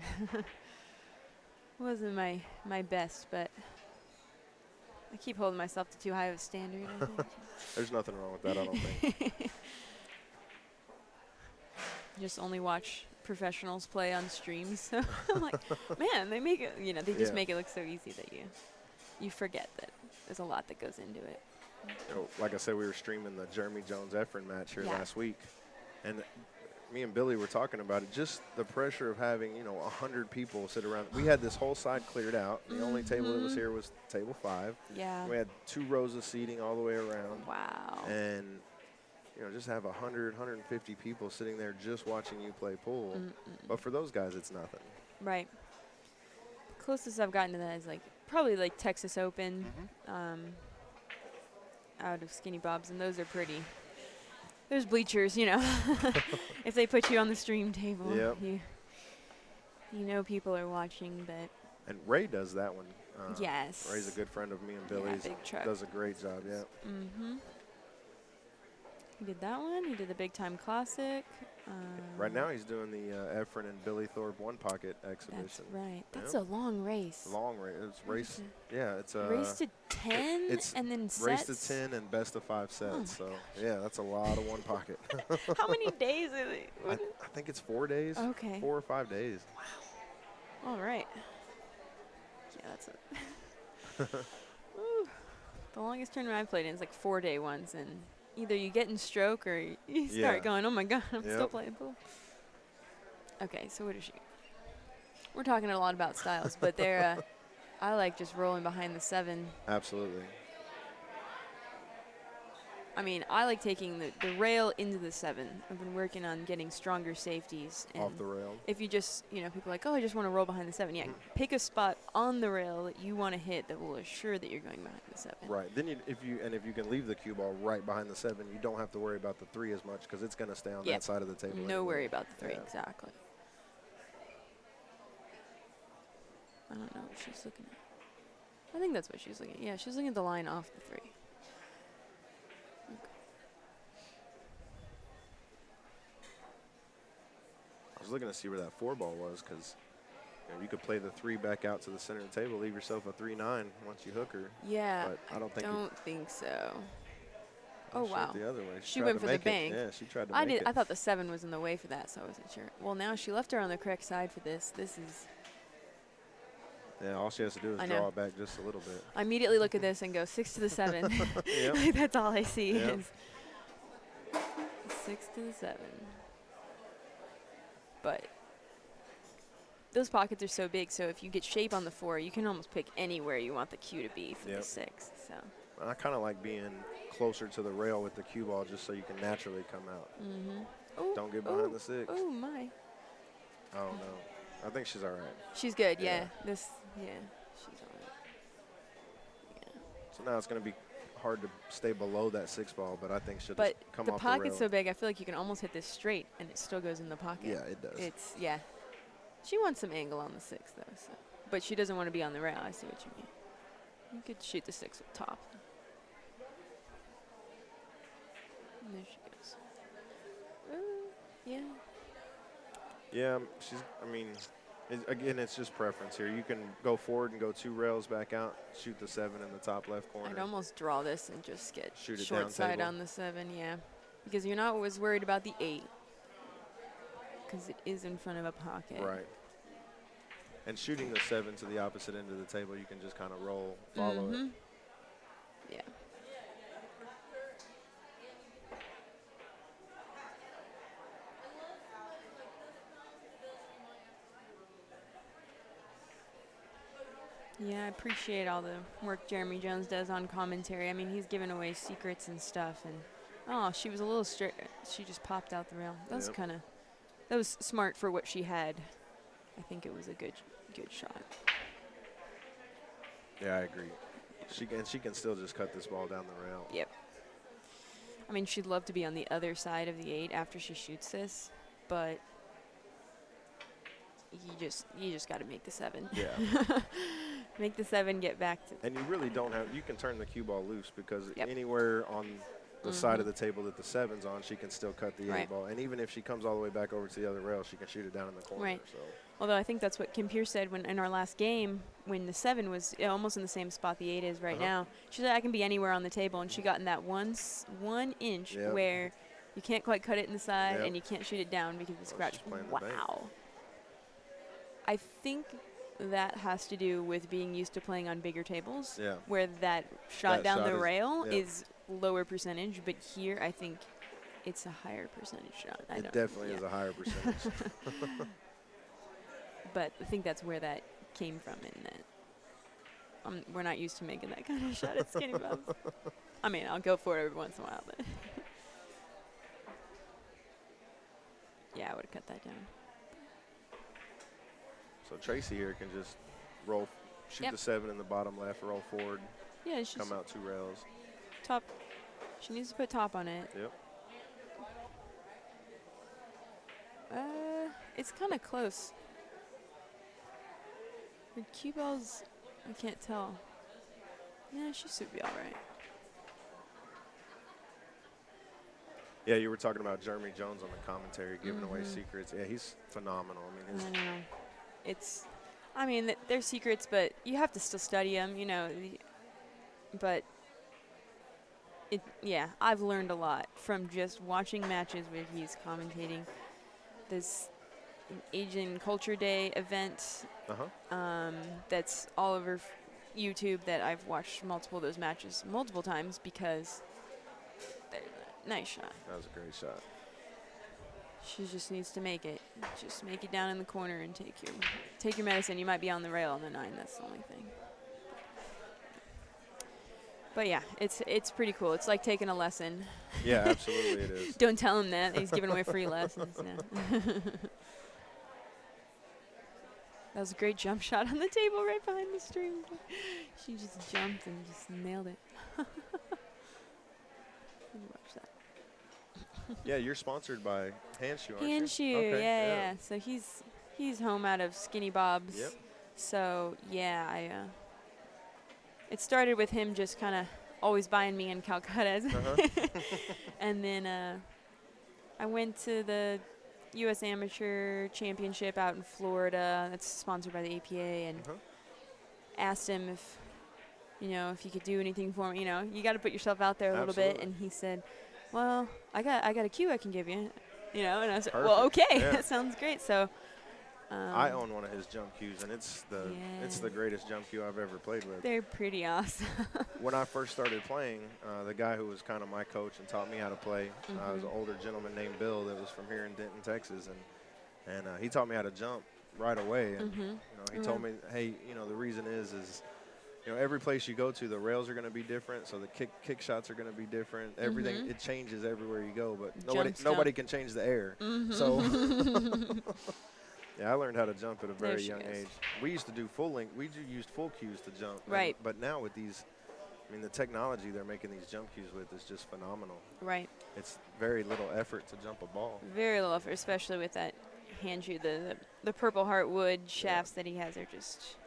[SPEAKER 4] Wasn't my best, but I keep holding myself to too high of a standard. I think.
[SPEAKER 1] There's nothing wrong with that, I don't think.
[SPEAKER 4] Just only watch professionals play on streams. So I'm like, man, they make it. They just make it look so easy that you forget that there's a lot that goes into it.
[SPEAKER 1] Like I said, we were streaming the Jeremy Jones-Efren match here
[SPEAKER 4] Yeah.
[SPEAKER 1] last week, and me and Billy were talking about it. Just the pressure of having 100 people sit around. We had this whole side cleared out. The only table that was here was table 5.
[SPEAKER 4] Yeah.
[SPEAKER 1] We had 2 rows of seating all the way around.
[SPEAKER 4] Wow.
[SPEAKER 1] And just have 100, 150 people sitting there just watching you play pool. But for those guys, it's nothing.
[SPEAKER 4] Right. Closest I've gotten to that is probably Texas Open, out of Skinny Bob's, and those are pretty. There's bleachers, if they put you on the stream table,
[SPEAKER 1] Yep.
[SPEAKER 4] people are watching, but
[SPEAKER 1] And Ray does that one.
[SPEAKER 4] yes.
[SPEAKER 1] Ray's a good friend of me and
[SPEAKER 4] Yeah,
[SPEAKER 1] Billy's.
[SPEAKER 4] big truck.
[SPEAKER 1] Does a great job, yeah.
[SPEAKER 4] He did that one. He did the Big Time Classic.
[SPEAKER 1] Right now he's doing the Efren and Billy Thorpe one pocket exhibition.
[SPEAKER 4] That's right. That's
[SPEAKER 1] Yep.
[SPEAKER 4] a long race.
[SPEAKER 1] Long race. It's race. Yeah, it's a
[SPEAKER 4] Race to 10
[SPEAKER 1] it's
[SPEAKER 4] and then
[SPEAKER 1] race
[SPEAKER 4] sets.
[SPEAKER 1] to 10 and best of 5 sets.
[SPEAKER 4] my
[SPEAKER 1] So yeah, that's a lot of one pocket.
[SPEAKER 4] How many days is it?
[SPEAKER 1] I think it's 4 days.
[SPEAKER 4] Okay.
[SPEAKER 1] 4 or 5 days.
[SPEAKER 4] All right. Yeah, that's it. Woo. The longest tournament I've played in is 4-day ones, and either you get in stroke or you start
[SPEAKER 1] Yeah.
[SPEAKER 4] going, oh my god, I'm still
[SPEAKER 1] Yep.
[SPEAKER 4] playing pool. Okay, so what is she? We're talking a lot about styles, but they're I like just rolling behind the 7.
[SPEAKER 1] Absolutely.
[SPEAKER 4] I mean, I like taking the rail into the 7. I've been working on getting stronger safeties. And
[SPEAKER 1] Off the rail.
[SPEAKER 4] if you just, people are like, oh, I just want to roll behind the 7. Yeah, pick a spot on the rail that you want to hit that will assure that you're going behind the 7.
[SPEAKER 1] Right. Then if you can leave the cue ball right behind the 7, you don't have to worry about the 3 as much because it's going to stay on
[SPEAKER 4] Yep.
[SPEAKER 1] that side of the table.
[SPEAKER 4] No
[SPEAKER 1] anyway.
[SPEAKER 4] worry about the 3,
[SPEAKER 1] Yeah.
[SPEAKER 4] exactly. I don't know what she's looking at. I think that's what she's looking at. Yeah, she's looking at the line off the 3.
[SPEAKER 1] I was looking to see where that 4 ball was because you could play the 3 back out to the center of the table, leave yourself a 3-9 once you hook her.
[SPEAKER 4] Yeah,
[SPEAKER 1] But I don't think
[SPEAKER 4] think so.
[SPEAKER 1] Oh,
[SPEAKER 4] Oh, wow.
[SPEAKER 1] The other way.
[SPEAKER 4] She
[SPEAKER 1] tried
[SPEAKER 4] went
[SPEAKER 1] to
[SPEAKER 4] for the
[SPEAKER 1] make it.
[SPEAKER 4] bank.
[SPEAKER 1] Yeah, she tried to
[SPEAKER 4] I
[SPEAKER 1] make it.
[SPEAKER 4] I thought the 7 was in the way for that, so I wasn't sure. Well, now she left her on the correct side for this. This is.
[SPEAKER 1] Yeah, all she has to do is
[SPEAKER 4] I know.
[SPEAKER 1] draw it back just a little bit.
[SPEAKER 4] I immediately look at this and go 6 to the 7.
[SPEAKER 1] Yep.
[SPEAKER 4] Like, that's all I see
[SPEAKER 1] Yep.
[SPEAKER 4] is 6 to the 7. But those pockets are so big, so if you get shape on the 4, you can almost pick anywhere you want the cue to be for
[SPEAKER 1] Yep.
[SPEAKER 4] the 6. So.
[SPEAKER 1] And I kind of like being closer to the rail with the cue ball just so you can naturally come out.
[SPEAKER 4] Ooh,
[SPEAKER 1] Don't get behind
[SPEAKER 4] ooh,
[SPEAKER 1] the 6.
[SPEAKER 4] Oh my.
[SPEAKER 1] Oh, no. I think she's all right.
[SPEAKER 4] She's good.
[SPEAKER 1] Yeah.
[SPEAKER 4] Yeah. She's all right. Yeah.
[SPEAKER 1] So now it's going to be hard to stay below that 6 ball, but I think she'll
[SPEAKER 4] But
[SPEAKER 1] just come
[SPEAKER 4] the
[SPEAKER 1] off the
[SPEAKER 4] pocket's so
[SPEAKER 1] rail.
[SPEAKER 4] big, I feel like you can almost hit this straight, and it still goes in the pocket.
[SPEAKER 1] Yeah, it does.
[SPEAKER 4] Yeah. She wants some angle on the 6, though. So. But she doesn't want to be on the rail. I see what you mean. You could shoot the 6 with top. And there she goes. Yeah.
[SPEAKER 1] Yeah, again, it's just preference here. You can go forward and go 2 rails back out, shoot the 7 in the top left corner.
[SPEAKER 4] I'd almost draw this and just get
[SPEAKER 1] Shoot it
[SPEAKER 4] short
[SPEAKER 1] down
[SPEAKER 4] side
[SPEAKER 1] table.
[SPEAKER 4] on the 7, yeah. Because you're not always worried about the 8. Because it is in front of a pocket.
[SPEAKER 1] Right. And shooting the 7 to the opposite end of the table, you can just kind of roll, follow it.
[SPEAKER 4] Yeah. Yeah, I appreciate all the work Jeremy Jones does on commentary. I mean, he's giving away secrets and stuff. And oh, she was a little straight. She just popped out the rail. That was
[SPEAKER 1] Yep.
[SPEAKER 4] that was smart for what she had. I think it was a good shot.
[SPEAKER 1] Yeah, I agree. She can still just cut this ball down the rail.
[SPEAKER 4] Yep. I mean, she'd love to be on the other side of the 8 after she shoots this, but you just got to make the 7.
[SPEAKER 1] Yeah.
[SPEAKER 4] Make the 7, get back to.
[SPEAKER 1] And you really don't have – you can turn the cue ball loose because
[SPEAKER 4] Yep.
[SPEAKER 1] anywhere on the side of the table that the 7's on, she can still cut the 8
[SPEAKER 4] Right.
[SPEAKER 1] ball. And even if she comes all the way back over to the other rail, she can shoot it down in the corner.
[SPEAKER 4] Right.
[SPEAKER 1] So.
[SPEAKER 4] Although I think that's what Kim Pierce said when in our last game, when the 7 was almost in the same spot the 8 is right now. She said I can be anywhere on the table, and she got in that 1 inch
[SPEAKER 1] Yep.
[SPEAKER 4] where you can't quite cut it in the side
[SPEAKER 1] Yep.
[SPEAKER 4] and you can't shoot it down because of the
[SPEAKER 1] Oh,
[SPEAKER 4] scratch.
[SPEAKER 1] she's playing the bank.
[SPEAKER 4] Wow. I think that has to do with being used to playing on bigger tables,
[SPEAKER 1] Yeah.
[SPEAKER 4] where that shot
[SPEAKER 1] That
[SPEAKER 4] down
[SPEAKER 1] shot
[SPEAKER 4] the
[SPEAKER 1] is-
[SPEAKER 4] rail
[SPEAKER 1] yep.
[SPEAKER 4] is lower percentage, but here I think it's a higher percentage shot.
[SPEAKER 1] It definitely is a higher percentage.
[SPEAKER 4] But I think that's where that came from in that we're not used to making that kind of shot at Skinny Bobs. I mean, I'll go for it every once in a while, but yeah, I would have cut that down.
[SPEAKER 1] So Tracy here can just roll, shoot
[SPEAKER 4] Yep.
[SPEAKER 1] the 7 in the bottom left, roll forward,
[SPEAKER 4] Yeah, she's
[SPEAKER 1] come out 2 rails.
[SPEAKER 4] top. She needs to put top on it.
[SPEAKER 1] Yep.
[SPEAKER 4] It's kind of close. Her cue balls, I can't tell. Yeah, she should be all right.
[SPEAKER 1] Mm-hmm. Yeah, you were talking about Jeremy Jones on the commentary, giving away secrets. Yeah, he's phenomenal. I mean, his
[SPEAKER 4] I know. It's, I mean, they're secrets, but you have to still study them, you know. But, yeah, I've learned a lot from just watching matches where he's commentating. There's an Asian Culture Day event that's all over YouTube that I've watched multiple of those matches multiple times because they're nice shot.
[SPEAKER 1] that was a great shot.
[SPEAKER 4] She just needs to make it. Just make it down in the corner and take your medicine. You might be on the rail on the 9. That's the only thing. But yeah, it's pretty cool. It's like taking a lesson.
[SPEAKER 1] Yeah, absolutely it is.
[SPEAKER 4] Don't tell him that. He's giving away free lessons now. That was a great jump shot on the table right behind the string. She just jumped and just nailed it. Watch that.
[SPEAKER 1] Yeah, you're sponsored by Handshoe, aren't you?
[SPEAKER 4] Handshoe,
[SPEAKER 1] Okay,
[SPEAKER 4] yeah. So he's home out of Skinny Bob's.
[SPEAKER 1] Yep.
[SPEAKER 4] So yeah, it started with him just kind of always buying me in Calcuttas, and then I went to the U.S. Amateur Championship out in Florida. That's sponsored by the APA, and asked him if he could do anything for me. You got to put yourself out there a little bit. And he said, "Well, I got a cue I can give you." And I was like, "Well, okay, that sounds great." So
[SPEAKER 1] I own one of his jump cues, and it's the greatest jump cue I've ever played with.
[SPEAKER 4] They're pretty awesome.
[SPEAKER 1] When I first started playing, the guy who was kind of my coach and taught me how to play was an older gentleman named Bill that was from here in Denton, Texas, and he taught me how to jump right away. And he told me, hey, the reason is every place you go to, the rails are going to be different, so the kick shots are going to be different. Everything it changes everywhere you go, but nobody can change the air. So. Yeah, I learned how to jump at a very young age. We used to do full length. We used full cues to jump.
[SPEAKER 4] Right.
[SPEAKER 1] But now with these, the technology they're making these jump cues with is just phenomenal.
[SPEAKER 4] Right.
[SPEAKER 1] It's very little effort to jump a ball.
[SPEAKER 4] Very little effort, especially with that Handshoe. The Purple Heart wood shafts that he has are just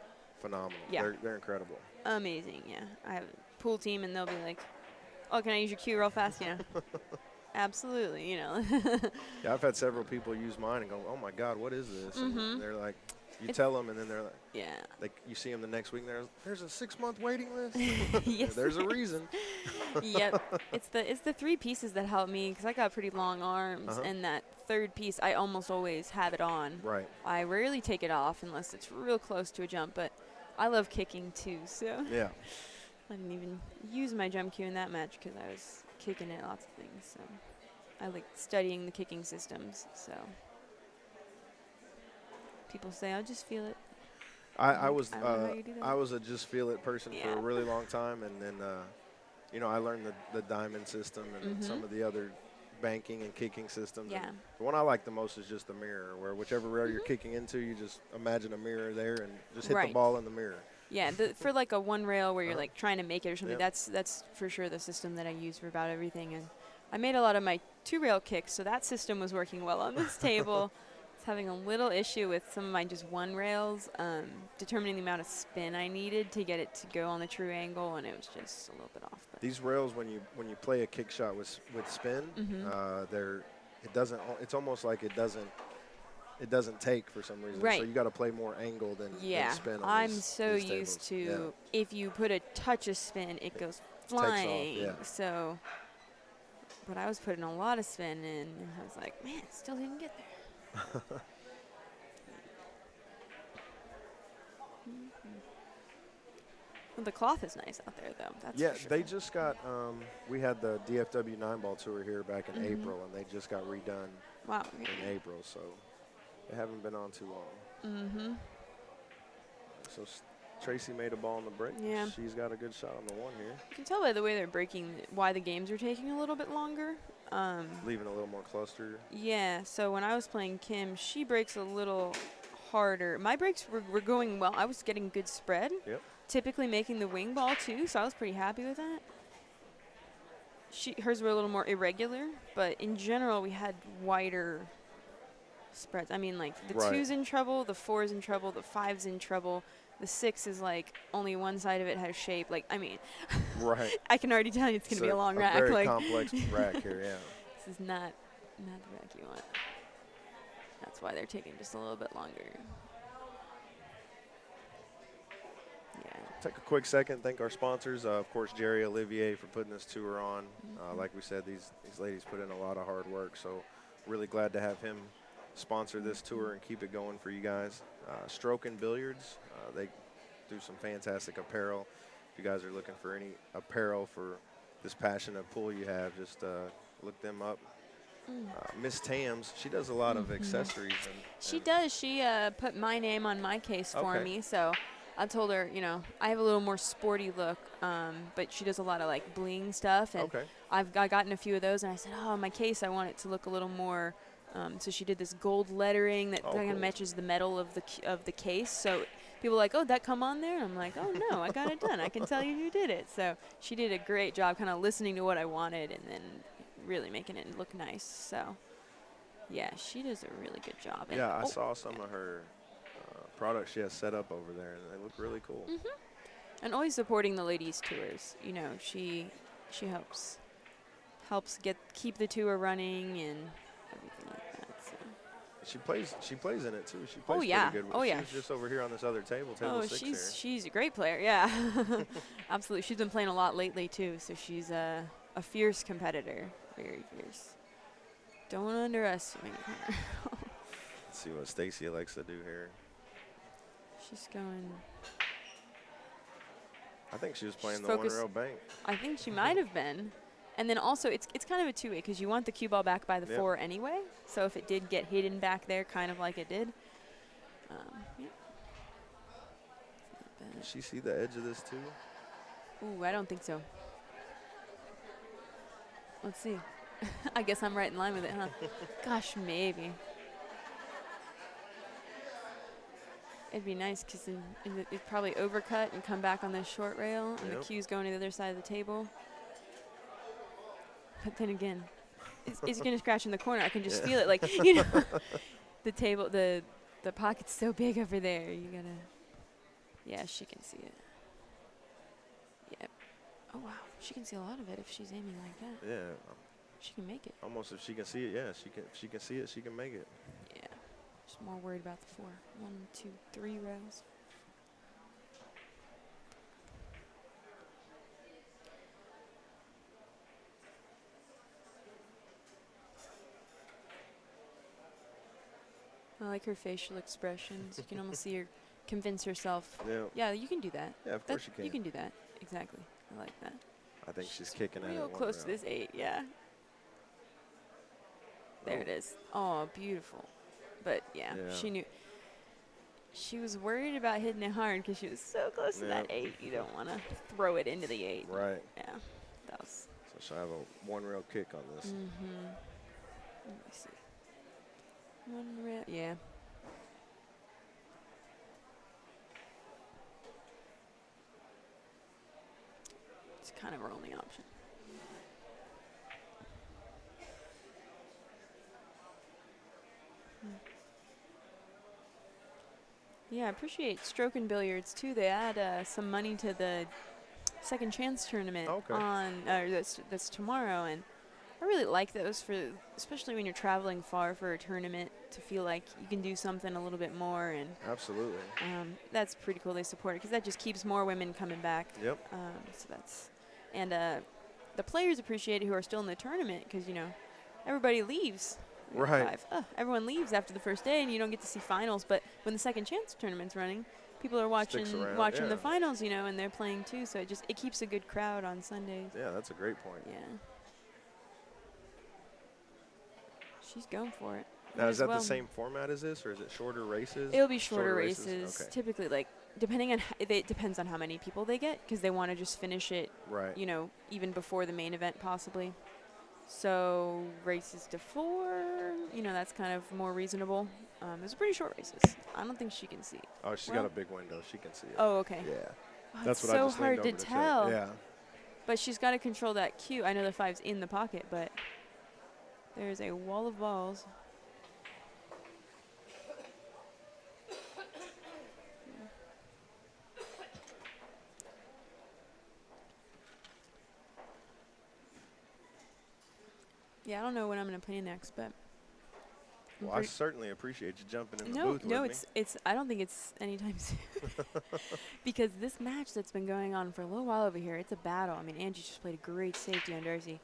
[SPEAKER 1] phenomenal.
[SPEAKER 4] Yeah.
[SPEAKER 1] They're incredible.
[SPEAKER 4] Amazing, yeah. I have a pool team, and they'll be like, "Oh, can I use your cue real fast?" Absolutely,
[SPEAKER 1] Yeah, I've had several people use mine and go, "Oh my God, what is this?" And they're like, tell them, and then they're like,
[SPEAKER 4] "Yeah."
[SPEAKER 1] Like you see them the next week, and there's a 6-month waiting list.
[SPEAKER 4] Yes.
[SPEAKER 1] There's a reason.
[SPEAKER 4] Yep. It's the 3 pieces that help me, because I got pretty long arms, and that third piece I almost always have it on.
[SPEAKER 1] Right.
[SPEAKER 4] I rarely take it off unless it's real close to a jump, but I love kicking too, so
[SPEAKER 1] Yeah.
[SPEAKER 4] I didn't even use my jump cue in that match because I was kicking at lots of things. So I like studying the kicking systems. So people say, "I'll just feel it."
[SPEAKER 1] I was
[SPEAKER 4] I don't know how you do that.
[SPEAKER 1] I was a just feel it person for a really long time, and then I learned the diamond system and some of the other banking and kicking systems.
[SPEAKER 4] Yeah.
[SPEAKER 1] And the one I like the most is just the mirror, where whichever rail you're kicking into, you just imagine a mirror there and just hit the ball in the mirror.
[SPEAKER 4] Yeah, for like a one rail where you're like trying to make it or something, that's for sure the system that I use for about everything. And I made a lot of my 2-rail kicks, so that system was working well on this table. I was having a little issue with some of my just 1 rails, determining the amount of spin I needed to get it to go on the true angle, and it was just a little bit off. But
[SPEAKER 1] These rails, when you play a kick shot with spin, it's almost like it doesn't take for some reason.
[SPEAKER 4] Right.
[SPEAKER 1] So you got to play more angle than spin. On
[SPEAKER 4] I'm
[SPEAKER 1] these,
[SPEAKER 4] so
[SPEAKER 1] these
[SPEAKER 4] used
[SPEAKER 1] tables.
[SPEAKER 4] to if you put a touch of spin, it goes flying.
[SPEAKER 1] Takes off,
[SPEAKER 4] So, but I was putting a lot of spin in, and I was like, man, it still didn't get there. Well, the cloth is nice out there, though. That's for sure.
[SPEAKER 1] They just got. We had the DFW 9-ball tour here back in April, and they just got redone in April, so they haven't been on too long. So Tracy made a ball on the break.
[SPEAKER 4] Yeah.
[SPEAKER 1] She's got a good shot on the one here.
[SPEAKER 4] You can tell by the way they're breaking why the games are taking a little bit longer.
[SPEAKER 1] Leaving a little more cluster.
[SPEAKER 4] Yeah, so when I was playing Kim, she breaks a little harder. My breaks were going well. I was getting good spread.
[SPEAKER 1] Yep.
[SPEAKER 4] Typically making the wing ball too, so I was pretty happy with that. Hers were a little more irregular, but in general we had wider spreads. I mean, like the 2's in trouble, the 4's in trouble, the 5's in trouble. The 6 is like only one side of it has shape. Like, I mean, I can already tell you it's going to be a long rack.
[SPEAKER 1] Very
[SPEAKER 4] like
[SPEAKER 1] complex rack here, yeah.
[SPEAKER 4] This is not the rack you want. That's why they're taking just a little bit longer. Yeah.
[SPEAKER 1] Take a quick second, thank our sponsors. Of course, Jerry, Olivier for putting this tour on. Like we said, these ladies put in a lot of hard work, so really glad to have him sponsor this tour and keep it going for you guys. Stroke and Billiards, they do some fantastic apparel. If you guys are looking for any apparel for this passionate pool you have, just look them up. Miss Tams, she does a lot of accessories.
[SPEAKER 4] She does. She put my name on my case for
[SPEAKER 1] Okay.
[SPEAKER 4] me, so I told her, I have a little more sporty look. but she does a lot of like bling stuff, and
[SPEAKER 1] Okay.
[SPEAKER 4] I've gotten a few of those, and I said, oh, my case, I want it to look a little more. So she did this gold lettering that
[SPEAKER 1] Oh,
[SPEAKER 4] kind of
[SPEAKER 1] cool.
[SPEAKER 4] matches the metal of the case. So people are like, oh, that come on there? I'm like, oh no, I got it done. I can tell you who did it. So she did a great job, kind of listening to what I wanted, and then really making it look nice. So yeah, she does a really good job. And
[SPEAKER 1] Yeah, I saw some of her products she has set up over there, and they look really cool.
[SPEAKER 4] And always supporting the ladies' tours. You know, she helps keep the tour running and everything like that. So.
[SPEAKER 1] She plays in it too. She plays
[SPEAKER 4] yeah.
[SPEAKER 1] pretty good.
[SPEAKER 4] Oh, yeah.
[SPEAKER 1] She's just over here on this other table
[SPEAKER 4] Oh,
[SPEAKER 1] 6 here.
[SPEAKER 4] she's a great player. Yeah, absolutely. She's been playing a lot lately too, so she's a fierce competitor, very fierce. Don't underestimate her.
[SPEAKER 1] Let's see what Stacy likes to do here.
[SPEAKER 4] She's going.
[SPEAKER 1] I think she was playing
[SPEAKER 4] She's
[SPEAKER 1] the
[SPEAKER 4] focused-
[SPEAKER 1] 1-rail bank.
[SPEAKER 4] I think she might have been. And then also, it's kind of a two-way because you want the cue ball back by the
[SPEAKER 1] Yep.
[SPEAKER 4] 4 anyway. So if it did get hidden back there, kind of like it did. Yeah.
[SPEAKER 1] Can she see the edge of this too?
[SPEAKER 4] Ooh, I don't think so. Let's see. I guess I'm right in line with it, huh? Gosh, maybe. It'd be nice because then it'd probably overcut and come back on this short rail, and
[SPEAKER 1] Yep.
[SPEAKER 4] the cue's going to the other side of the table. But then again, it's going to scratch in the corner. I can just feel it, like, you know, the table, the pocket's so big over there. You gotta, yeah, she can see it. Yep. Oh wow, she can see a lot of it if she's aiming like that.
[SPEAKER 1] Yeah,
[SPEAKER 4] She can make it.
[SPEAKER 1] almost if she can see it, yeah, she can see it, she can make it.
[SPEAKER 4] Yeah. Just more worried about the 4. 1, 2, 3 rails. I like her facial expressions. You can almost see her convince herself.
[SPEAKER 1] Yeah,
[SPEAKER 4] Yeah, you can do that.
[SPEAKER 1] yeah, of course you can.
[SPEAKER 4] You can do that. Exactly. I like that.
[SPEAKER 1] I think she's kicking at it.
[SPEAKER 4] Real
[SPEAKER 1] one
[SPEAKER 4] close to
[SPEAKER 1] rail.
[SPEAKER 4] this 8, yeah. There it is. Oh, beautiful. But yeah,
[SPEAKER 1] Yeah.
[SPEAKER 4] she knew. She was worried about hitting it hard because she was so close to that
[SPEAKER 1] Yep.
[SPEAKER 4] 8. You don't want to throw it into the 8.
[SPEAKER 1] Right.
[SPEAKER 4] Yeah, that was.
[SPEAKER 1] So she'll have a 1-rail kick on this.
[SPEAKER 4] Mm-hmm. Let me see. 1 rail. Yeah. It's kind of our only option. Yeah, I appreciate Stroke and Billiards too. They add some money to the Second Chance tournament
[SPEAKER 1] Okay.
[SPEAKER 4] on that's tomorrow, and I really like those for especially when you're traveling far for a tournament to feel like you can do something a little bit more, and
[SPEAKER 1] Absolutely.
[SPEAKER 4] that's pretty cool. They support it because that just keeps more women coming back.
[SPEAKER 1] Yep.
[SPEAKER 4] So that's and the players appreciate it who are still in the tournament because everybody leaves.
[SPEAKER 1] Right.
[SPEAKER 4] Everyone leaves after the first day, and you don't get to see finals. But when the Second Chance tournament's running, people are watching
[SPEAKER 1] Sticks around,
[SPEAKER 4] watching
[SPEAKER 1] yeah.
[SPEAKER 4] the finals, and they're playing too. So it keeps a good crowd on Sundays.
[SPEAKER 1] Yeah, that's a great point.
[SPEAKER 4] Yeah. She's going for it.
[SPEAKER 1] Now,
[SPEAKER 4] Might
[SPEAKER 1] is
[SPEAKER 4] as
[SPEAKER 1] that
[SPEAKER 4] well.
[SPEAKER 1] the same format as this, or is it shorter races?
[SPEAKER 4] It'll be shorter
[SPEAKER 1] races,
[SPEAKER 4] races.
[SPEAKER 1] okay.
[SPEAKER 4] Typically, like depending on it depends on how many people they get because they want to just finish it,
[SPEAKER 1] Right.
[SPEAKER 4] even before the main event possibly. So races to 4, that's kind of more reasonable. Those are pretty short races. I don't think she can see.
[SPEAKER 1] Oh, she's
[SPEAKER 4] Well-
[SPEAKER 1] got a big window. She can see it.
[SPEAKER 4] Oh, okay.
[SPEAKER 1] Yeah.
[SPEAKER 4] Oh,
[SPEAKER 1] That's
[SPEAKER 4] it's
[SPEAKER 1] what I
[SPEAKER 4] so
[SPEAKER 1] just
[SPEAKER 4] hard
[SPEAKER 1] leaned
[SPEAKER 4] to
[SPEAKER 1] over check.
[SPEAKER 4] tell.
[SPEAKER 1] Yeah.
[SPEAKER 4] But she's got to control that cue. I know the 5's in the pocket, but there's a wall of balls. Yeah, I don't know when I'm going to play next, but I'm
[SPEAKER 1] Well, I
[SPEAKER 4] pretty-
[SPEAKER 1] certainly appreciate you jumping in the
[SPEAKER 4] no,
[SPEAKER 1] booth
[SPEAKER 4] no,
[SPEAKER 1] with me.
[SPEAKER 4] it's. I don't think it's anytime soon because this match that's been going on for a little while over here, it's a battle. I mean, Angie just played a great safety on Darcy,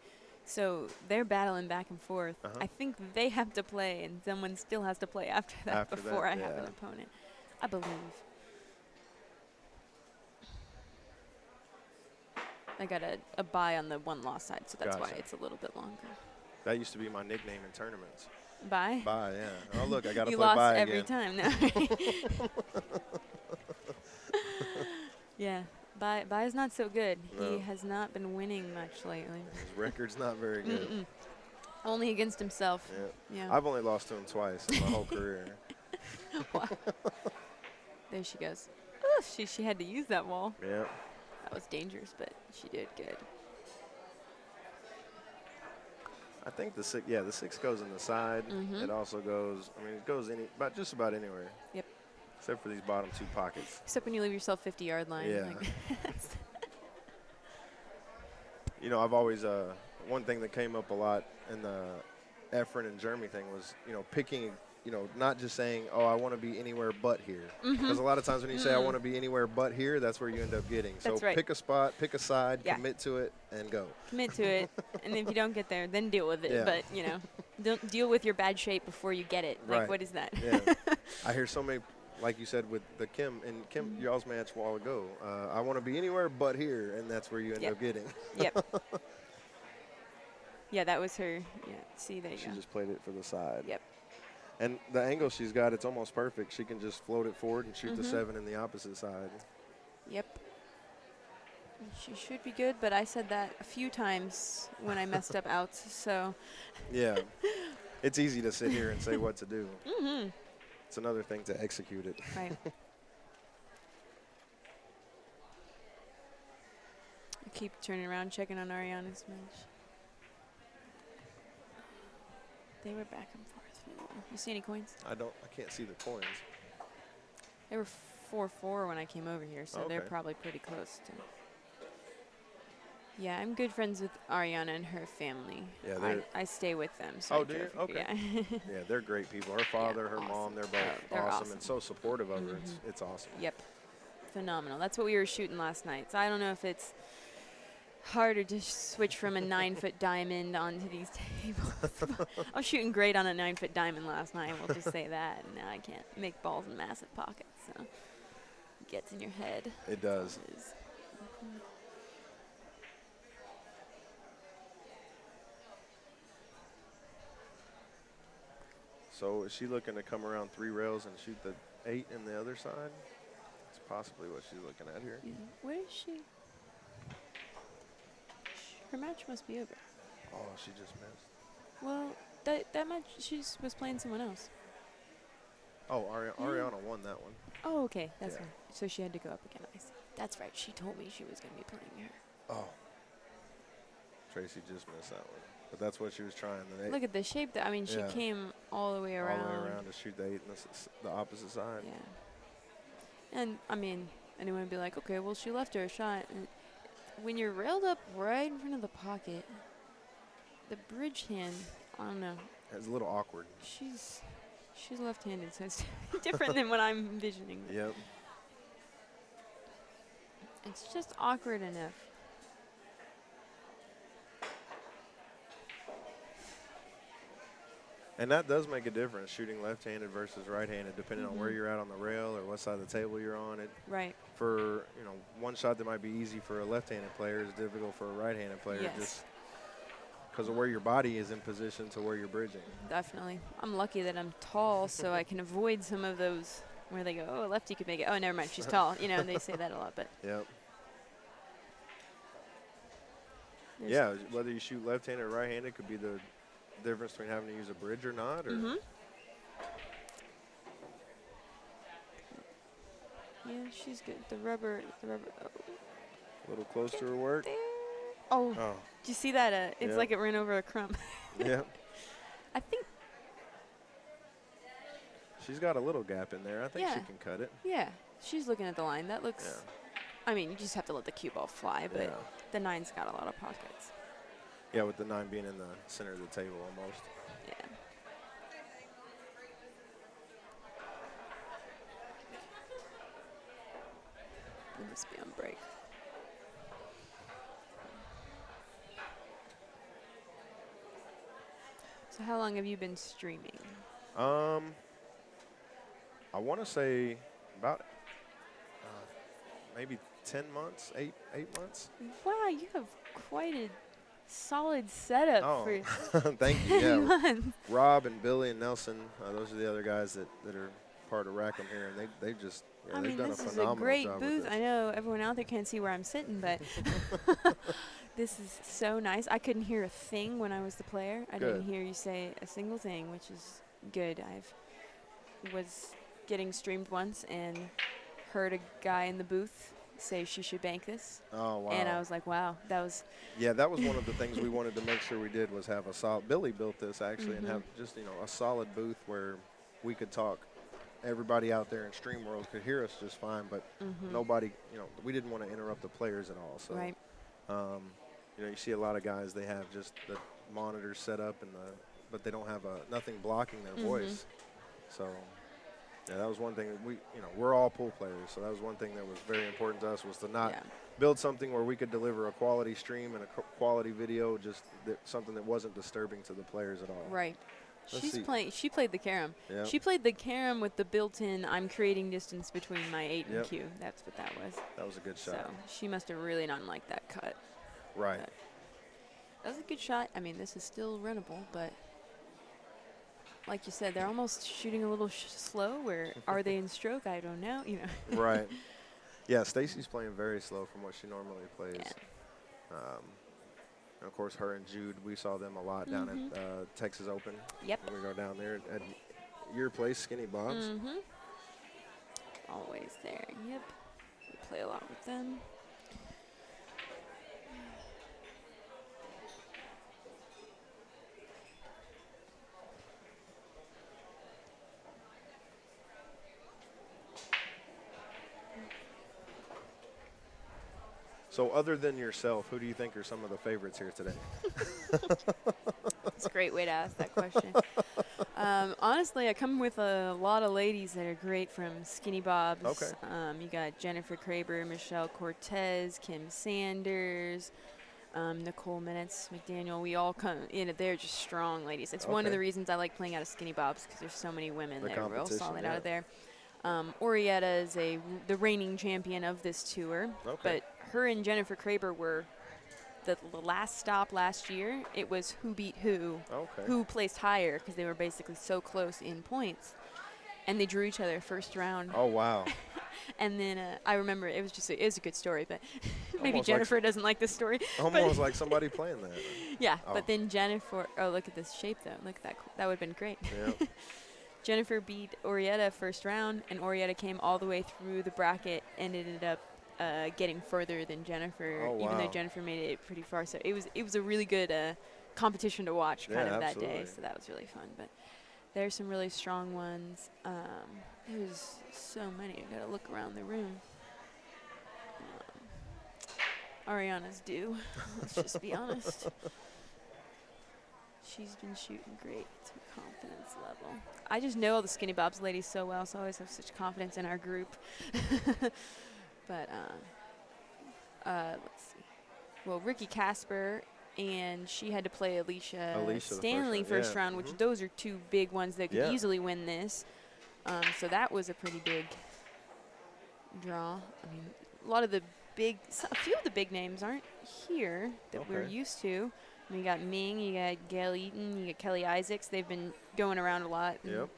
[SPEAKER 4] so they're battling back and forth.
[SPEAKER 1] Uh-huh.
[SPEAKER 4] I think they have to play, and someone still has to play after that
[SPEAKER 1] After that,
[SPEAKER 4] before I have an
[SPEAKER 1] yeah.
[SPEAKER 4] opponent. I believe. I got a bye on the 1-loss side, so that's why
[SPEAKER 1] Gotcha.
[SPEAKER 4] it's a little bit longer.
[SPEAKER 1] That used to be my nickname in tournaments.
[SPEAKER 4] Bye.
[SPEAKER 1] Bye, yeah. Oh, look, I got to
[SPEAKER 4] You
[SPEAKER 1] play
[SPEAKER 4] lost
[SPEAKER 1] bye
[SPEAKER 4] every
[SPEAKER 1] again.
[SPEAKER 4] time. No. Yeah, Bai's not so good.
[SPEAKER 1] No.
[SPEAKER 4] He has not been winning much lately.
[SPEAKER 1] His record's not very good.
[SPEAKER 4] Mm-mm. Only against himself.
[SPEAKER 1] Yeah.
[SPEAKER 4] Yeah.
[SPEAKER 1] I've only lost to him twice in my whole career.
[SPEAKER 4] Wow. There she goes. Oh, she had to use that wall.
[SPEAKER 1] Yeah.
[SPEAKER 4] That was dangerous, but she did good.
[SPEAKER 1] I think the six goes in the side.
[SPEAKER 4] Mhm.
[SPEAKER 1] It also goes. I mean, it goes just about anywhere.
[SPEAKER 4] Yep.
[SPEAKER 1] Except for these bottom two pockets.
[SPEAKER 4] Except when you leave yourself 50-yard line.
[SPEAKER 1] Yeah.
[SPEAKER 4] Like
[SPEAKER 1] You know, I've always one thing that came up a lot in the Efren and Jeremy thing was, you know, picking, you know, not just saying, oh, I want to be anywhere but here. Because a lot of times when you say I want to be anywhere but here, that's where you end up getting. So
[SPEAKER 4] That's right.
[SPEAKER 1] pick a spot, pick a side,
[SPEAKER 4] Yeah.
[SPEAKER 1] commit to it, and go.
[SPEAKER 4] commit to it, and if you don't get there, then deal with it.
[SPEAKER 1] Yeah.
[SPEAKER 4] But you know, don't deal with your bad shape before you get it. Like,
[SPEAKER 1] Right.
[SPEAKER 4] what is that?
[SPEAKER 1] Yeah. I hear so many, like you said with the Kim y'all's match a while ago. I want to be anywhere but here, and that's where you end
[SPEAKER 4] Yep.
[SPEAKER 1] up getting.
[SPEAKER 4] Yep. Yeah, that was her. Yeah. See, there you
[SPEAKER 1] She
[SPEAKER 4] go.
[SPEAKER 1] just played it for the side.
[SPEAKER 4] Yep.
[SPEAKER 1] And the angle she's got, it's almost perfect. She can just float it forward and shoot the
[SPEAKER 4] Mhm.
[SPEAKER 1] 7 in the opposite side.
[SPEAKER 4] Yep. She should be good, but I said that a few times when I messed up outs. So.
[SPEAKER 1] Yeah. It's easy to sit here and say what to do.
[SPEAKER 4] Mhm.
[SPEAKER 1] It's another thing to execute it.
[SPEAKER 4] Right. I keep turning around, checking on Ariana's match. They were back and forth. You see any coins?
[SPEAKER 1] I can't see the coins.
[SPEAKER 4] They were 4-4 when I came over here, so they're
[SPEAKER 1] Okay.
[SPEAKER 4] probably pretty close to. Yeah, I'm good friends with Ariana and her family.
[SPEAKER 1] Yeah,
[SPEAKER 4] I stay with them. So
[SPEAKER 1] Oh,
[SPEAKER 4] I
[SPEAKER 1] do
[SPEAKER 4] care
[SPEAKER 1] you?
[SPEAKER 4] for-
[SPEAKER 1] Okay.
[SPEAKER 4] Yeah.
[SPEAKER 1] Yeah, they're great people. Her father, her mom,
[SPEAKER 4] awesome.
[SPEAKER 1] they're both
[SPEAKER 4] They're
[SPEAKER 1] awesome,
[SPEAKER 4] awesome.
[SPEAKER 1] and so supportive of her. It's awesome.
[SPEAKER 4] Yep. Phenomenal. That's what we were shooting last night. So I don't know if it's harder to switch from a 9-foot diamond onto these tables. I was shooting great on a 9-foot diamond last night. We'll just say that. And now I can't make balls in massive pockets. So it gets in your head.
[SPEAKER 1] It does. So is she looking to come around 3 rails and shoot the 8 in the other side? That's possibly what she's looking at here.
[SPEAKER 4] Yeah. Where is she? Her match must be over.
[SPEAKER 1] Oh, she just missed.
[SPEAKER 4] Well, that match, she was playing someone else.
[SPEAKER 1] Oh, Ariana won that one.
[SPEAKER 4] Oh, okay. That's
[SPEAKER 1] Yeah.
[SPEAKER 4] right. So she had to go up again. I see. That's right. She told me she was going to be playing her.
[SPEAKER 1] Oh. Tracy just missed that one. But that's what she was trying. The 8,
[SPEAKER 4] Look at the shape. I mean, she
[SPEAKER 1] Yeah.
[SPEAKER 4] came all the way around.
[SPEAKER 1] all the way around to shoot the 8 in the opposite side.
[SPEAKER 4] Yeah. And, I mean, anyone would be like, okay, well, she left her a shot. And when you're railed up right in front of the pocket, the bridge hand, I don't know.
[SPEAKER 1] It's a little awkward.
[SPEAKER 4] She's left-handed, so it's different than what I'm envisioning.
[SPEAKER 1] Yep.
[SPEAKER 4] It's just awkward enough.
[SPEAKER 1] And that does make a difference, shooting left-handed versus right-handed, depending on where you're at on the rail or what side of the table you're on. It
[SPEAKER 4] Right.
[SPEAKER 1] for, you know, one shot that might be easy for a left-handed player is difficult for a right-handed player,
[SPEAKER 4] Yes.
[SPEAKER 1] just because of where your body is in position to where you're bridging.
[SPEAKER 4] Definitely. I'm lucky that I'm tall, so I can avoid some of those where they go, oh, a lefty could make it. Oh, never mind, she's tall. You know, they say that a lot, but.
[SPEAKER 1] Yep.
[SPEAKER 4] there's-
[SPEAKER 1] Yeah, whether you shoot left-handed or right-handed could be the difference between having to use a bridge or not. Or
[SPEAKER 4] Yeah, she's good. The rubber. Oh,
[SPEAKER 1] a little close to her work.
[SPEAKER 4] there. Oh,
[SPEAKER 1] Oh,
[SPEAKER 4] did you see that? It's
[SPEAKER 1] Yeah.
[SPEAKER 4] like it ran over a crumb.
[SPEAKER 1] yeah.
[SPEAKER 4] I think,
[SPEAKER 1] She's got a little gap in there. I think she
[SPEAKER 4] Yeah.
[SPEAKER 1] can cut it.
[SPEAKER 4] yeah, she's looking at the line. That looks.
[SPEAKER 1] Yeah.
[SPEAKER 4] I mean, you just have to let the cue ball fly, but
[SPEAKER 1] Yeah.
[SPEAKER 4] the 9's got a lot of pockets.
[SPEAKER 1] Yeah, with the 9 being in the center of the table almost.
[SPEAKER 4] Yeah. It must be on break. So how long have you been streaming?
[SPEAKER 1] I want to say about maybe 10 months, 8 months.
[SPEAKER 4] Wow, you have quite a solid setup
[SPEAKER 1] Oh,
[SPEAKER 4] for
[SPEAKER 1] thank you.
[SPEAKER 4] 10
[SPEAKER 1] Yeah,
[SPEAKER 4] months.
[SPEAKER 1] Rob and Billy and Nelson, those are the other guys that are part of Rackham here, and they've just
[SPEAKER 4] I
[SPEAKER 1] they've
[SPEAKER 4] mean,
[SPEAKER 1] done a
[SPEAKER 4] this is a
[SPEAKER 1] phenomenal
[SPEAKER 4] great
[SPEAKER 1] job
[SPEAKER 4] booth.
[SPEAKER 1] with this.
[SPEAKER 4] I know everyone out there can't see where I'm sitting, but this is so nice. I couldn't hear a thing when I was the player. I
[SPEAKER 1] Good.
[SPEAKER 4] didn't hear you say a single thing, which is good. Was getting streamed once and heard a guy in the booth say she should bank this.
[SPEAKER 1] Oh wow!
[SPEAKER 4] And I was like, wow, that was
[SPEAKER 1] That was one of the things we wanted to make sure we did was have a solid. Billy built this actually, and have just a solid booth where we could talk. Everybody out there in Stream World could hear us just fine, but nobody, we didn't want to interrupt the players at all. So,
[SPEAKER 4] right.
[SPEAKER 1] you see a lot of guys, they have just the monitors set up but they don't have nothing blocking their voice. So, yeah, that was one thing that we're all pool players, so that was one thing that was very important to us was to not build something where we could deliver a quality stream and a quality video, just something that wasn't disturbing to the players at all.
[SPEAKER 4] Right.
[SPEAKER 1] Let's see.
[SPEAKER 4] She played the carom.
[SPEAKER 1] Yep.
[SPEAKER 4] She played the carom with the built-in I'm creating distance between my 8 and
[SPEAKER 1] Yep.
[SPEAKER 4] Q. That's what that was.
[SPEAKER 1] That was a good shot.
[SPEAKER 4] So she must have really not liked that cut.
[SPEAKER 1] Right.
[SPEAKER 4] But that was a good shot. I mean, this is still runnable, but like you said, they're almost shooting a little slow. Where are they in stroke? I don't know.
[SPEAKER 1] Right. Yeah, Stacy's playing very slow from what she normally plays.
[SPEAKER 4] Yeah.
[SPEAKER 1] And of course, her and Jude, we saw them a lot down at Texas Open.
[SPEAKER 4] Yep.
[SPEAKER 1] We go down there at your place, Skinny Bob's.
[SPEAKER 4] Always there. Yep. We play a lot with them.
[SPEAKER 1] So other than yourself, who do you think are some of the favorites here today?
[SPEAKER 4] That's a great way to ask that question. Honestly, I come with a lot of ladies that are great from Skinny Bob's.
[SPEAKER 1] Okay.
[SPEAKER 4] You got Jennifer Kraber, Michelle Cortez, Kim Sanders, Nicole Minutes, McDaniel. We all come in. They're just strong ladies. It's one of
[SPEAKER 1] Okay.
[SPEAKER 4] the reasons I like playing out of Skinny Bob's because there's so many women
[SPEAKER 1] The
[SPEAKER 4] that are real
[SPEAKER 1] competition,
[SPEAKER 4] solid
[SPEAKER 1] yeah.
[SPEAKER 4] out of there. Orietta is the reigning champion of this tour.
[SPEAKER 1] Okay.
[SPEAKER 4] But her and Jennifer Kraber were the last stop last year. It was who beat who,
[SPEAKER 1] Okay.
[SPEAKER 4] who placed higher, because they were basically so close in points. And they drew each other first round.
[SPEAKER 1] Oh, wow.
[SPEAKER 4] And then I remember it was a good story, but maybe
[SPEAKER 1] Almost like
[SPEAKER 4] Jennifer doesn't like this story.
[SPEAKER 1] Almost like somebody playing that.
[SPEAKER 4] Yeah,
[SPEAKER 1] Oh.
[SPEAKER 4] but then Jennifer, look at this shape though. Look at that. That would have been great.
[SPEAKER 1] Yeah.
[SPEAKER 4] Jennifer beat Orietta first round, and Orietta came all the way through the bracket and ended up getting further than Jennifer,
[SPEAKER 1] Oh,
[SPEAKER 4] even though
[SPEAKER 1] wow.
[SPEAKER 4] Jennifer made it pretty far. So it was a really good competition to watch kind
[SPEAKER 1] Yeah,
[SPEAKER 4] of that
[SPEAKER 1] absolutely.
[SPEAKER 4] day. So that was really fun. But there's some really strong ones. There's so many. I gotta look around the room. Ariana's due. Let's just be honest. She's been shooting great to confidence level. I just know all the Skinny Bob's ladies so well, so I always have such confidence in our group. But let's see. Well, Ricky Casper, and she had to play Alicia
[SPEAKER 1] the
[SPEAKER 4] Stanley
[SPEAKER 1] first round,
[SPEAKER 4] first
[SPEAKER 1] yeah.
[SPEAKER 4] round, which those are two big ones that could
[SPEAKER 1] Yeah.
[SPEAKER 4] easily win this. So that was a pretty big draw. I mean, a few of the big names aren't here that we're
[SPEAKER 1] Okay.
[SPEAKER 4] used to. I mean, you got Ming, you got Gail Eaton, you got Kelly Isaacs. They've been going around a lot.
[SPEAKER 1] Yep.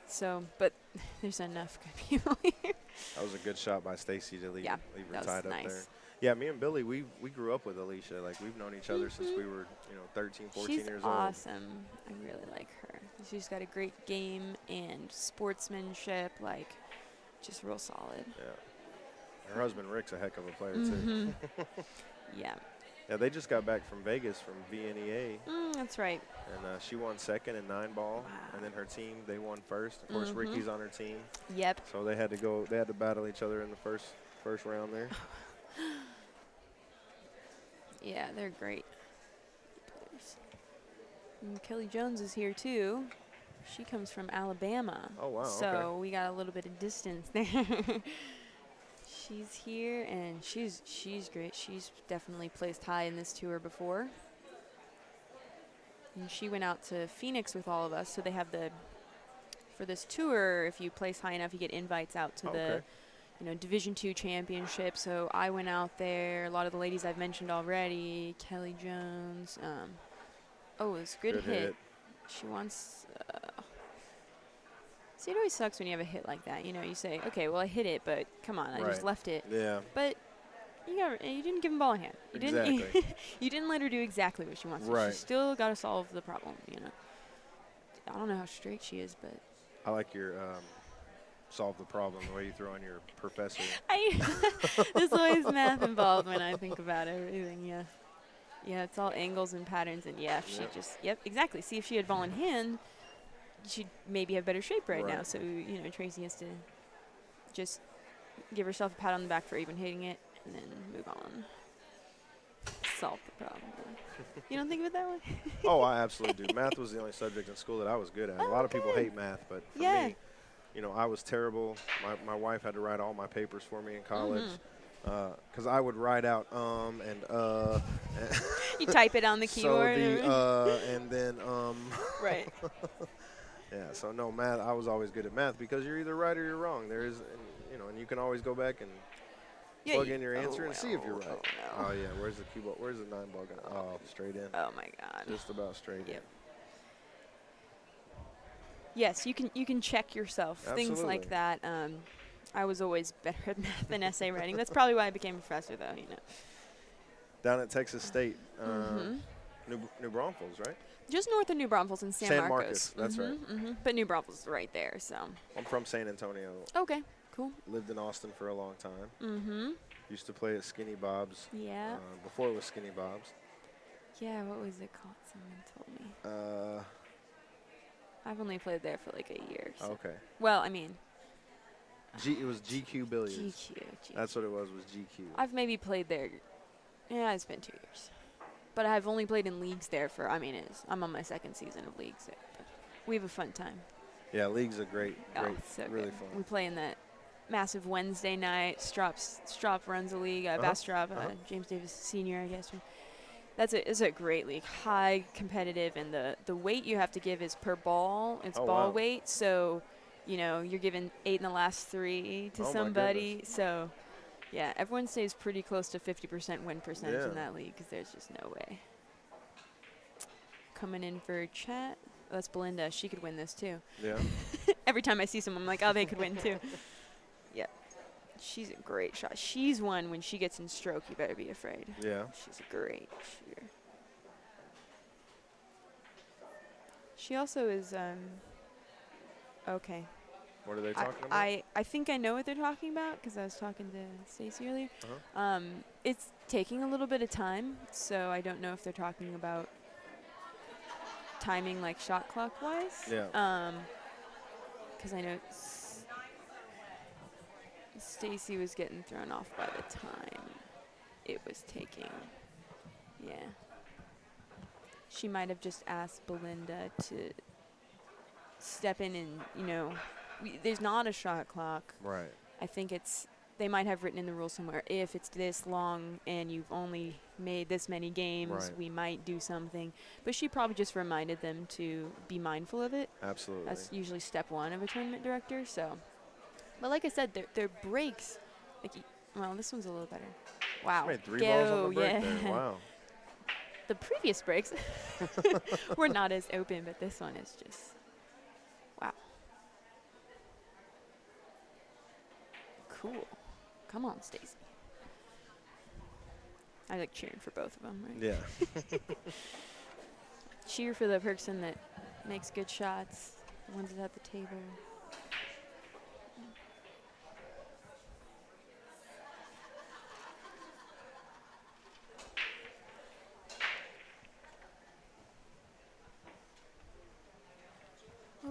[SPEAKER 4] So, but there's enough good people here.
[SPEAKER 1] That was a good shot by Stacy to leave,
[SPEAKER 4] Yeah,
[SPEAKER 1] leave her
[SPEAKER 4] that was
[SPEAKER 1] tied up
[SPEAKER 4] nice.
[SPEAKER 1] there. Yeah, me and Billy, we grew up with Alicia. Like, we've known each other since we were, 13, 14
[SPEAKER 4] She's
[SPEAKER 1] years
[SPEAKER 4] awesome. I really like her. She's got a great game and sportsmanship, like, just real solid.
[SPEAKER 1] old. Yeah. Her husband Rick's a heck of a player, too.
[SPEAKER 4] Mhm. Yeah.
[SPEAKER 1] Yeah, they just got back from Vegas from VNEA,
[SPEAKER 4] That's right.
[SPEAKER 1] and she won second in 9-ball.
[SPEAKER 4] Wow.
[SPEAKER 1] And then her team, they won first. Of course, Ricky's on her team.
[SPEAKER 4] Yep.
[SPEAKER 1] So they had to battle each other in the first round there.
[SPEAKER 4] Yeah, they're great players. And Kelly Jones is here too. She comes from Alabama.
[SPEAKER 1] Oh, wow,
[SPEAKER 4] So
[SPEAKER 1] okay.
[SPEAKER 4] we got a little bit of distance there. She's here, and she's great. She's definitely placed high in this tour before. And she went out to Phoenix with all of us. So they have for this tour, if you place high enough, you get invites out to
[SPEAKER 1] Okay.
[SPEAKER 4] the Division II championship. So I went out there. A lot of the ladies I've mentioned already. Kelly Jones. It was a good hit. She wants. See, it always sucks when you have a hit like that. You know, you say, okay, well, I hit it, but come on, I just
[SPEAKER 1] Right.
[SPEAKER 4] left it.
[SPEAKER 1] Yeah.
[SPEAKER 4] But you didn't give him ball in hand. You didn't.
[SPEAKER 1] Exactly.
[SPEAKER 4] You didn't let her do exactly what she wants. to.
[SPEAKER 1] Right.
[SPEAKER 4] She still got to solve the problem. You know. I don't know how straight she is, but
[SPEAKER 1] I like your solve the problem the way you throw in your professor.
[SPEAKER 4] there's always math involved when I think about everything. Yeah. Yeah, it's all angles and patterns, and yeah, if she
[SPEAKER 1] Yep.
[SPEAKER 4] just exactly. See, if she had ball in hand, she'd maybe have better shape right now.
[SPEAKER 1] Right.
[SPEAKER 4] So Tracy has to just give herself a pat on the back for even hitting it, and then move on. Solve the problem. You don't think of it that way?
[SPEAKER 1] Oh, I absolutely do. Math was the only subject in school that I was good at. A lot of people hate math, but for
[SPEAKER 4] Yeah.
[SPEAKER 1] me, I was terrible. My wife had to write all my papers for me in college because I would write out and
[SPEAKER 4] You type it on the keyboard.
[SPEAKER 1] So and then
[SPEAKER 4] Right.
[SPEAKER 1] yeah. So no math. I was always good at math because you're either right or you're wrong. There is, and you can always go back and plug in your answer and see if you're right.
[SPEAKER 4] Oh, no.
[SPEAKER 1] Oh yeah. Where's the cue ball? Where's the 9-ball gun? Oh, straight in.
[SPEAKER 4] Oh my God.
[SPEAKER 1] Just about straight in.
[SPEAKER 4] Yep. Yes, you can check yourself. Things like
[SPEAKER 1] Absolutely.
[SPEAKER 4] that. I was always better at math than essay writing. That's probably why I became a professor, though.
[SPEAKER 1] Down at Texas State,
[SPEAKER 4] Mhm.
[SPEAKER 1] New Braunfels, right?
[SPEAKER 4] Just north of New Braunfels in San Marcos.
[SPEAKER 1] Marcos, that's right.
[SPEAKER 4] But New Braunfels is right there, so.
[SPEAKER 1] I'm from San Antonio.
[SPEAKER 4] Okay, cool.
[SPEAKER 1] Lived in Austin for a long time.
[SPEAKER 4] Mm-hmm.
[SPEAKER 1] Used to play at Skinny Bob's.
[SPEAKER 4] Yeah.
[SPEAKER 1] Before it was Skinny Bob's.
[SPEAKER 4] Yeah, what was it called? Someone told me. I've only played there for like a year. So.
[SPEAKER 1] Okay.
[SPEAKER 4] Well, I mean.
[SPEAKER 1] It was GQ Billiards.
[SPEAKER 4] GQ.
[SPEAKER 1] That's what it was GQ.
[SPEAKER 4] I've maybe played there. Yeah, it's been 2 years. But I've only played in leagues there for, I'm on my second season of leagues there. But we have a fun time.
[SPEAKER 1] Yeah, league's a great,
[SPEAKER 4] So
[SPEAKER 1] really
[SPEAKER 4] good.
[SPEAKER 1] fun.
[SPEAKER 4] We play in that massive Wednesday night. Strop runs a league. Bastrop, James Davis Sr., I guess. It's a great league. High competitive, and the weight you have to give is per ball. It's ball weight. So, you're giving 8 in the last 3 to somebody. So, yeah, everyone stays pretty close to 50% win percentage in that league because there's just no way. Coming in for chat. Oh, that's Belinda. She could win this too.
[SPEAKER 1] Yeah.
[SPEAKER 4] Every time I see someone, I'm like, oh, they could win too. Yeah. She's a great shot. She's one when she gets in stroke, you better be afraid.
[SPEAKER 1] Yeah.
[SPEAKER 4] She's a great shooter. She also is, okay.
[SPEAKER 1] What are they talking about?
[SPEAKER 4] I think I know what they're talking about because I was talking to Stacey earlier. It's taking a little bit of time, so I don't know if they're talking about timing like shot clock wise.
[SPEAKER 1] Yeah.
[SPEAKER 4] Because I know Stacey was getting thrown off by the time it was taking. Yeah. She might have just asked Belinda to step in and, there's not a shot clock.
[SPEAKER 1] Right.
[SPEAKER 4] I think they might have written in the rules somewhere, if it's this long and you've only made this many games, we might do something. But she probably just reminded them to be mindful of it.
[SPEAKER 1] Absolutely.
[SPEAKER 4] That's usually step one of a tournament director. So, but like I said, their breaks, well, this one's a little better. Wow.
[SPEAKER 1] She made 3 balls on the break there. Wow.
[SPEAKER 4] The previous breaks were not as open, but this one is just, wow. Cool. Come on, Stacey. I like cheering for both of them, right?
[SPEAKER 1] Yeah.
[SPEAKER 4] Cheer for the person that makes good shots, the ones at the table.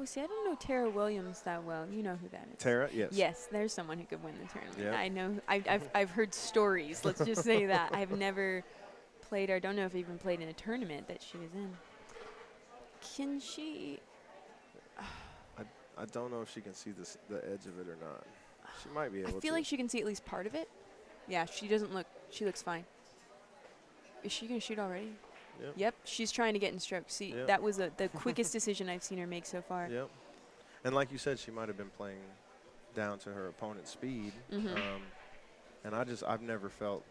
[SPEAKER 4] Oh, see, I don't know Tara Williams that well. You know who that is.
[SPEAKER 1] Tara, yes.
[SPEAKER 4] Yes, there's someone who could win the tournament.
[SPEAKER 1] Yeah.
[SPEAKER 4] I know. I've heard stories. Let's just say that. I've never played, or don't know if I even played in a tournament that she was in. Can she?
[SPEAKER 1] I don't know if she can see the edge of it or not. She might be able to.
[SPEAKER 4] I feel like she can see at least part of it. Yeah, she doesn't look. She looks fine. Is she gonna shoot already?
[SPEAKER 1] Yep.
[SPEAKER 4] Yep. She's trying to get in stroke. See, that was the quickest decision I've seen her make so far.
[SPEAKER 1] Yep. And like you said, she might have been playing down to her opponent's speed. And I've never felt.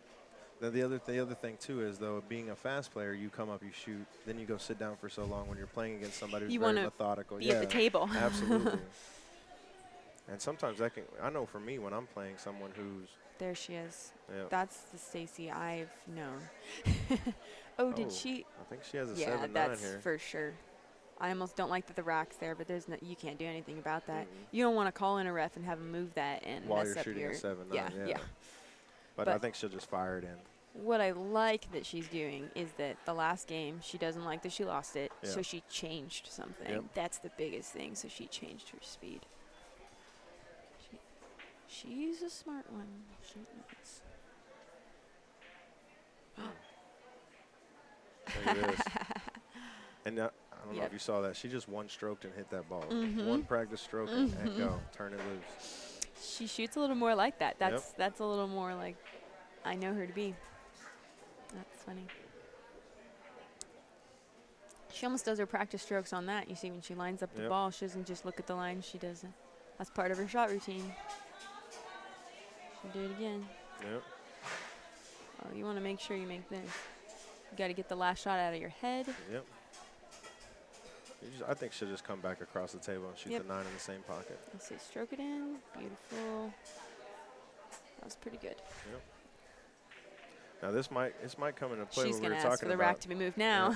[SPEAKER 1] The other thing too is, though, being a fast player, you come up, you shoot, then you go sit down for so long when you're playing against somebody who's
[SPEAKER 4] You
[SPEAKER 1] very
[SPEAKER 4] wanna
[SPEAKER 1] methodical.
[SPEAKER 4] be at the table.
[SPEAKER 1] Absolutely. And sometimes that can, I know for me when I'm playing someone who's,
[SPEAKER 4] There she is.
[SPEAKER 1] yeah.
[SPEAKER 4] That's the Stacy I've known. Oh, did she?
[SPEAKER 1] I think she has a
[SPEAKER 4] Yeah,
[SPEAKER 1] 7-9
[SPEAKER 4] that's
[SPEAKER 1] here.
[SPEAKER 4] for sure. I almost don't like that the rack's there, but there's no, you can't do anything about that.
[SPEAKER 1] Mm-mm.
[SPEAKER 4] You don't want to call in a ref and have him move that and
[SPEAKER 1] While
[SPEAKER 4] mess
[SPEAKER 1] you're
[SPEAKER 4] up
[SPEAKER 1] shooting
[SPEAKER 4] your
[SPEAKER 1] a 7-9,
[SPEAKER 4] yeah.
[SPEAKER 1] But I
[SPEAKER 4] But-
[SPEAKER 1] think she'll just fire it in.
[SPEAKER 4] What I like that she's doing is that the last game she doesn't like that she lost it,
[SPEAKER 1] Yeah.
[SPEAKER 4] so she changed something.
[SPEAKER 1] Yep.
[SPEAKER 4] That's the biggest thing. So she changed her speed. She's a smart one. She is.
[SPEAKER 1] Look at this. And I don't know
[SPEAKER 4] Yep.
[SPEAKER 1] if you saw that. She just one stroked and hit that ball.
[SPEAKER 4] Mhm.
[SPEAKER 1] One practice stroke and
[SPEAKER 4] Mhm.
[SPEAKER 1] go. Turn it loose.
[SPEAKER 4] She shoots a little more like that. That's a little more like I know her to be. That's funny. She almost does her practice strokes on that. You see when she lines up the
[SPEAKER 1] Yep.
[SPEAKER 4] ball, she doesn't just look at the line. She does it. That's part of her shot routine. She'll do it again.
[SPEAKER 1] Yep.
[SPEAKER 4] Oh, you want to make sure you make this. You got to get the last shot out of your head.
[SPEAKER 1] Yep. I think she'll just come back across the table and shoot
[SPEAKER 4] Yep.
[SPEAKER 1] the 9 in the same pocket.
[SPEAKER 4] Let's see, stroke it in. Beautiful. That was pretty good.
[SPEAKER 1] Yep. Now this might come into play
[SPEAKER 4] She's
[SPEAKER 1] when we
[SPEAKER 4] gonna
[SPEAKER 1] were
[SPEAKER 4] ask
[SPEAKER 1] talking
[SPEAKER 4] for the
[SPEAKER 1] about.
[SPEAKER 4] rack to be moved now,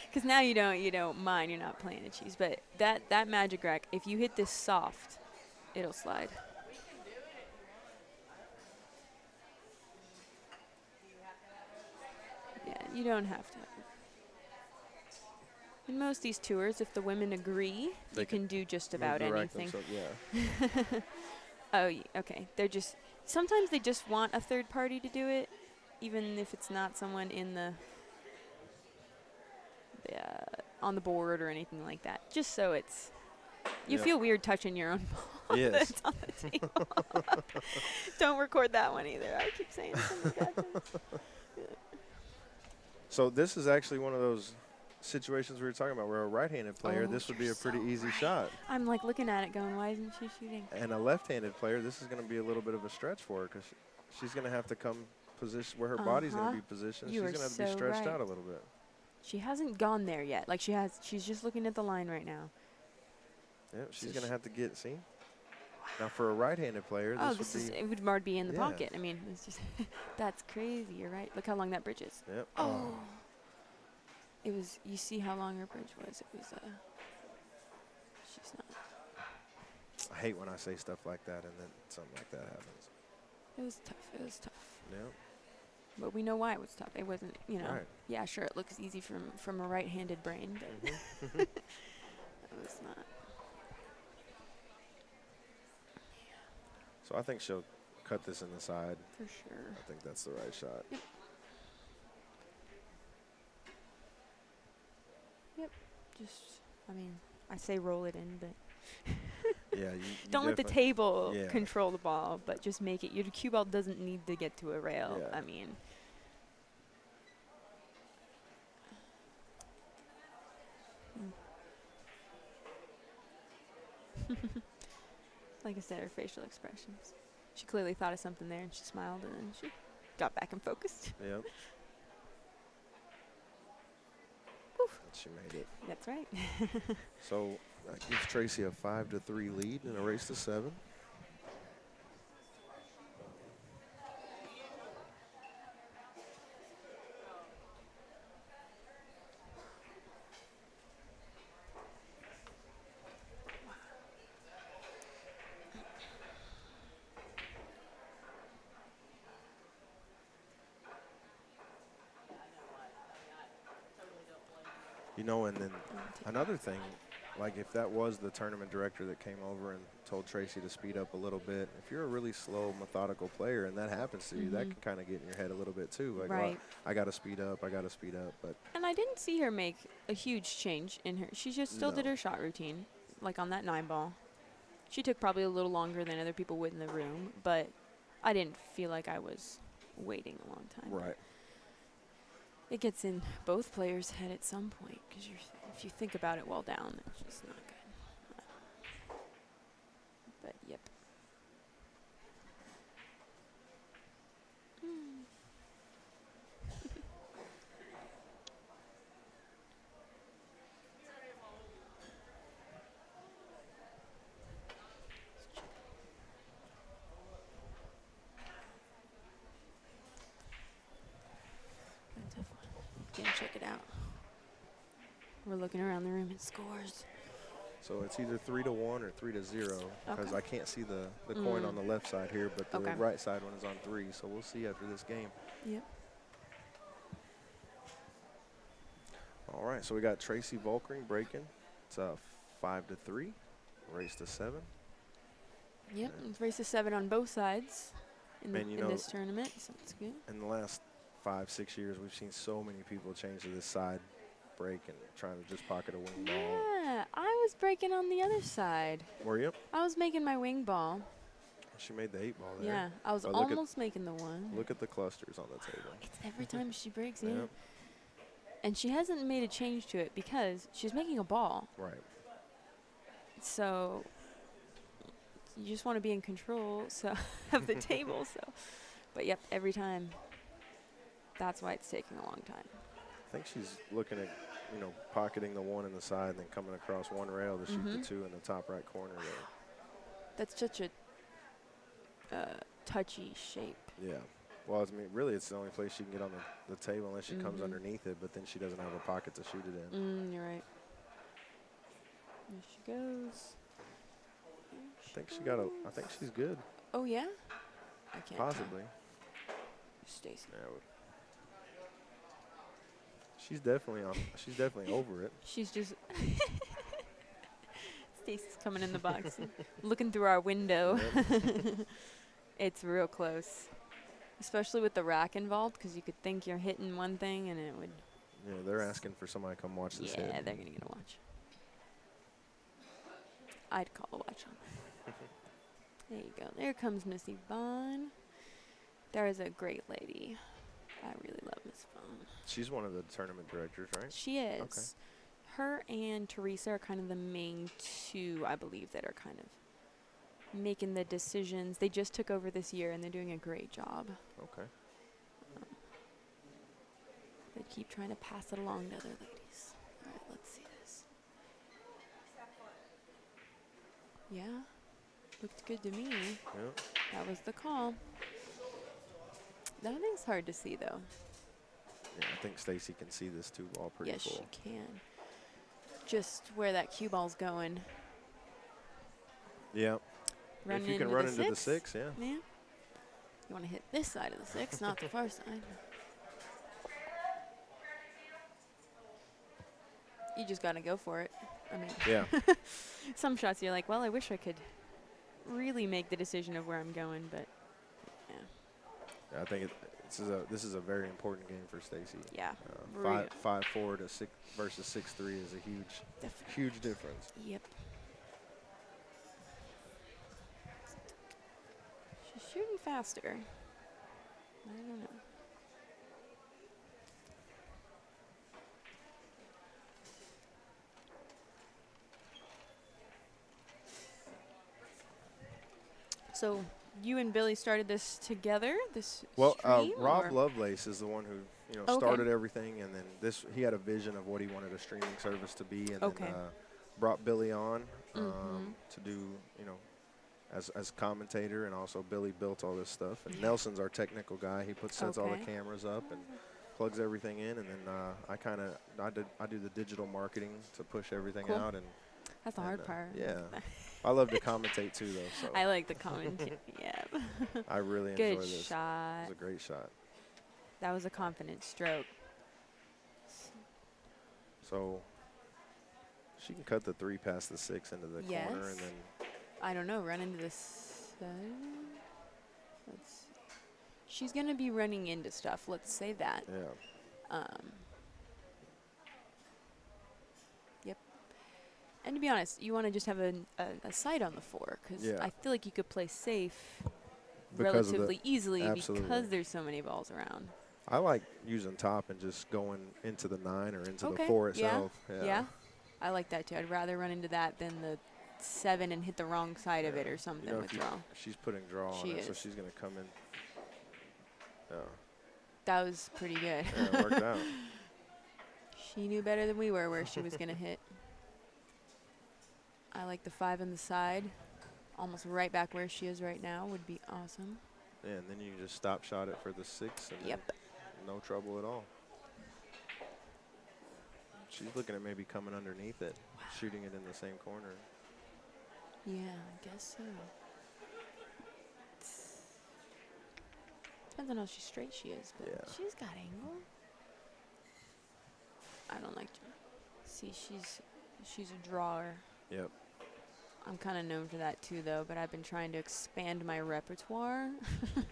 [SPEAKER 4] because now you don't mind. You're not playing the cheese. But that magic rack, if you hit this soft, it'll slide. Yeah, you don't have to. In most of these tours, if the women agree,
[SPEAKER 1] They
[SPEAKER 4] you can do just
[SPEAKER 1] move
[SPEAKER 4] about
[SPEAKER 1] the rack
[SPEAKER 4] anything.
[SPEAKER 1] themselves, yeah.
[SPEAKER 4] Oh, okay. They're just sometimes they just want a third party to do it, even if it's not someone in the on the board or anything like that. Just so it's you
[SPEAKER 1] Yep.
[SPEAKER 4] feel weird touching your own ball
[SPEAKER 1] Yes.
[SPEAKER 4] that's on the table. Don't record that one either. I keep saying something bad things.
[SPEAKER 1] So this is actually one of those situations we were talking about where a right-handed player,
[SPEAKER 4] Oh,
[SPEAKER 1] this would be
[SPEAKER 4] you're
[SPEAKER 1] a pretty
[SPEAKER 4] so
[SPEAKER 1] easy
[SPEAKER 4] right.
[SPEAKER 1] shot.
[SPEAKER 4] I'm like looking at it going, why isn't she shooting?
[SPEAKER 1] And a left-handed player, this is going to be a little bit of a stretch for her because she's going to have to come position where her body's going
[SPEAKER 4] Uh-huh.
[SPEAKER 1] to be positioned.
[SPEAKER 4] You
[SPEAKER 1] She's
[SPEAKER 4] are
[SPEAKER 1] going to have to be
[SPEAKER 4] so
[SPEAKER 1] stretched
[SPEAKER 4] right.
[SPEAKER 1] out a little bit.
[SPEAKER 4] She hasn't gone there yet. Like she's just looking at the line right now.
[SPEAKER 1] Yeah, she's
[SPEAKER 4] So
[SPEAKER 1] going to have to get, see? Now for a right-handed player,
[SPEAKER 4] Oh,
[SPEAKER 1] this would be,
[SPEAKER 4] it would already be in the
[SPEAKER 1] Yeah.
[SPEAKER 4] pocket. I mean, it's just that's crazy. You're right. Look how long that bridge is.
[SPEAKER 1] yep.
[SPEAKER 4] Oh. It was. You see how long her bridge was. It was. She's not.
[SPEAKER 1] I hate when I say stuff like that and then something like that happens.
[SPEAKER 4] It was tough. It was tough.
[SPEAKER 1] Yep.
[SPEAKER 4] But we know why it was tough. It wasn't. You know.
[SPEAKER 1] Right.
[SPEAKER 4] Yeah, sure. It looks easy from a right-handed brain, but
[SPEAKER 1] Mhm.
[SPEAKER 4] it was not.
[SPEAKER 1] So I think she'll cut this in the side.
[SPEAKER 4] For sure.
[SPEAKER 1] I think that's the right shot.
[SPEAKER 4] Just. I mean, I say roll it in, but
[SPEAKER 1] Yeah, you
[SPEAKER 4] don't let the
[SPEAKER 1] definitely-
[SPEAKER 4] table
[SPEAKER 1] Yeah.
[SPEAKER 4] control the ball. But just make it. Your cue ball doesn't need to get to a rail.
[SPEAKER 1] Yeah.
[SPEAKER 4] I mean. Like I said, her facial expressions. She clearly thought of something there, and she smiled, and then she got back and focused.
[SPEAKER 1] Yep.
[SPEAKER 4] Oof.
[SPEAKER 1] And she made it.
[SPEAKER 4] That's right.
[SPEAKER 1] So that gives Tracy a 5-3 lead in a race to 7. You know, and then another thing, like if that was the tournament director that came over and told Tracy to speed up a little bit, if you're a really slow, methodical player and that happens to you, that
[SPEAKER 4] Mhm.
[SPEAKER 1] can kind of get in your head a little bit too. Like, well,
[SPEAKER 4] Right.
[SPEAKER 1] I got to speed up, I got to speed up. But
[SPEAKER 4] And I didn't see her make a huge change in her. She just still did
[SPEAKER 1] No.
[SPEAKER 4] her shot routine, like on that 9 ball. She took probably a little longer than other people would in the room, but I didn't feel like I was waiting a long time.
[SPEAKER 1] right.
[SPEAKER 4] It gets in both players' head at some point because if you think about it while down, it's just not good. But yep. Let's check looking around the room at scores.
[SPEAKER 1] So it's either 3-1 or 3-0 because
[SPEAKER 4] Okay.
[SPEAKER 1] I can't see the coin on the left side here, but the
[SPEAKER 4] Okay.
[SPEAKER 1] right side one is on 3. So we'll see after this game.
[SPEAKER 4] Yep.
[SPEAKER 1] All right, so we got Tracy Volkring breaking. It's 5-3, race to 7.
[SPEAKER 4] Yep. It's race to 7 on both sides in,
[SPEAKER 1] Man, you
[SPEAKER 4] in
[SPEAKER 1] know,
[SPEAKER 4] this tournament, so that's good.
[SPEAKER 1] In the last 5-6 years, we've seen so many people change to this side break and trying to just pocket a wing ball.
[SPEAKER 4] Yeah, I was breaking on the other side.
[SPEAKER 1] Were you?
[SPEAKER 4] I was making my wing ball.
[SPEAKER 1] She made the 8 ball there.
[SPEAKER 4] Yeah, I was
[SPEAKER 1] But look at-
[SPEAKER 4] almost making the 1.
[SPEAKER 1] Look at the clusters on the table.
[SPEAKER 4] It's every time she breaks, yeah.
[SPEAKER 1] Yep.
[SPEAKER 4] And she hasn't made a change to it because she's making a ball.
[SPEAKER 1] Right.
[SPEAKER 4] So you just want to be in control of the table. So, but yep, every time. That's why it's taking a long time.
[SPEAKER 1] I think she's looking at, pocketing the 1 in the side and then coming across one rail to shoot the 2 in the top right corner there.
[SPEAKER 4] That's such a touchy shape.
[SPEAKER 1] Yeah. Well, really, it's the only place she can get on the table unless she comes underneath it, but then she doesn't have a pocket to shoot it in.
[SPEAKER 4] You're right. There she goes.
[SPEAKER 1] I think she's good.
[SPEAKER 4] Oh, yeah? I can't
[SPEAKER 1] Possibly.
[SPEAKER 4] tell. Stacy.
[SPEAKER 1] Yeah, she's definitely over it.
[SPEAKER 4] She's just... Stacy's coming in the box, looking through our window.
[SPEAKER 1] Yep.
[SPEAKER 4] It's real close. Especially with the rack involved, because you could think you're hitting one thing and it would...
[SPEAKER 1] Yeah, they're asking for somebody to come watch this hit.
[SPEAKER 4] Yeah, they're going to get a watch. I'd call a watch on. There you go. There comes Miss Yvonne. There is a great lady. I really love Miss Yvonne.
[SPEAKER 1] She's one of the tournament directors, right?
[SPEAKER 4] She is.
[SPEAKER 1] Okay.
[SPEAKER 4] Her and Teresa are kind of the main 2, I believe, that are kind of making the decisions. They just took over this year, and they're doing a great job.
[SPEAKER 1] Okay.
[SPEAKER 4] They keep trying to pass it along to other ladies. All right, let's see this. Yeah, looked good to me.
[SPEAKER 1] Yep.
[SPEAKER 4] That was the call. That thing's hard to see, though.
[SPEAKER 1] Yeah, I think Stacy can see this 2 ball pretty
[SPEAKER 4] Yes,
[SPEAKER 1] full.
[SPEAKER 4] she can. Just where that cue ball's going.
[SPEAKER 1] Yeah.
[SPEAKER 4] Running
[SPEAKER 1] If you can
[SPEAKER 4] into
[SPEAKER 1] run
[SPEAKER 4] the
[SPEAKER 1] into the
[SPEAKER 4] 6.
[SPEAKER 1] 6, yeah.
[SPEAKER 4] Yeah. You want to hit this side of the 6, not the far side. You just got to go for it. I mean,
[SPEAKER 1] Yeah.
[SPEAKER 4] some shots you're like, well, I wish I could really make the decision of where I'm going, but yeah.
[SPEAKER 1] Yeah, I think this is a very important game for Stacy.
[SPEAKER 4] Yeah.
[SPEAKER 1] 5-4 to 6 versus 6-3 is a huge difference.
[SPEAKER 4] Yep. She's shooting faster. I don't know. So you and Billy started this together, this
[SPEAKER 1] Well,
[SPEAKER 4] stream?
[SPEAKER 1] Rob
[SPEAKER 4] or?
[SPEAKER 1] Lovelace is the one who
[SPEAKER 4] Okay.
[SPEAKER 1] started everything, and then he had a vision of what he wanted a streaming service to be, and
[SPEAKER 4] Okay.
[SPEAKER 1] then brought Billy on
[SPEAKER 4] Mhm.
[SPEAKER 1] to do as commentator, and also Billy built all this stuff. And Nelson's our technical guy. He sets all the
[SPEAKER 4] Okay.
[SPEAKER 1] cameras up and plugs everything in, and then I do the digital marketing to push everything
[SPEAKER 4] Cool.
[SPEAKER 1] out. And
[SPEAKER 4] That's the hard part.
[SPEAKER 1] yeah, I love to commentate too, though. So
[SPEAKER 4] I like the comment. Yeah.
[SPEAKER 1] I really enjoy
[SPEAKER 4] Good
[SPEAKER 1] this.
[SPEAKER 4] shot.
[SPEAKER 1] It was a great shot.
[SPEAKER 4] That was a confident stroke.
[SPEAKER 1] So she can cut the 3 past the 6 into the corner, and
[SPEAKER 4] Yes.
[SPEAKER 1] then
[SPEAKER 4] I don't know. Run into this. Let's see. She's gonna be running into stuff. Let's say that.
[SPEAKER 1] yeah,
[SPEAKER 4] Yep. And to be honest, you want to just have a sight on the 4 because
[SPEAKER 1] Yeah.
[SPEAKER 4] I feel like you could play safe
[SPEAKER 1] Because of the-
[SPEAKER 4] relatively easily
[SPEAKER 1] absolutely.
[SPEAKER 4] because there's so many balls around.
[SPEAKER 1] I like using top and just going into the 9 or into the
[SPEAKER 4] Okay,
[SPEAKER 1] 4
[SPEAKER 4] yeah,
[SPEAKER 1] itself.
[SPEAKER 4] Yeah, I like that too. I'd rather run into that than the 7 and hit the wrong side of it or something with draw.
[SPEAKER 1] She's putting draw
[SPEAKER 4] She
[SPEAKER 1] on it, so
[SPEAKER 4] is.
[SPEAKER 1] she's going to come in. Yeah,
[SPEAKER 4] That was pretty good.
[SPEAKER 1] yeah, it worked out.
[SPEAKER 4] She knew better than we were where she was going to hit. I like the 5 on the side. Almost right back where she is right now would be awesome.
[SPEAKER 1] Yeah, and then you just stop shot it for the 6, and
[SPEAKER 4] Yep.
[SPEAKER 1] then no trouble at all. She's looking at maybe coming underneath it, shooting it in the same corner.
[SPEAKER 4] Yeah, I guess so. Depends on how straight she is, but
[SPEAKER 1] Yeah.
[SPEAKER 4] she's got angle. I don't like to see. She's a drawer.
[SPEAKER 1] Yep.
[SPEAKER 4] I'm kind of known for that too, though. But I've been trying to expand my repertoire.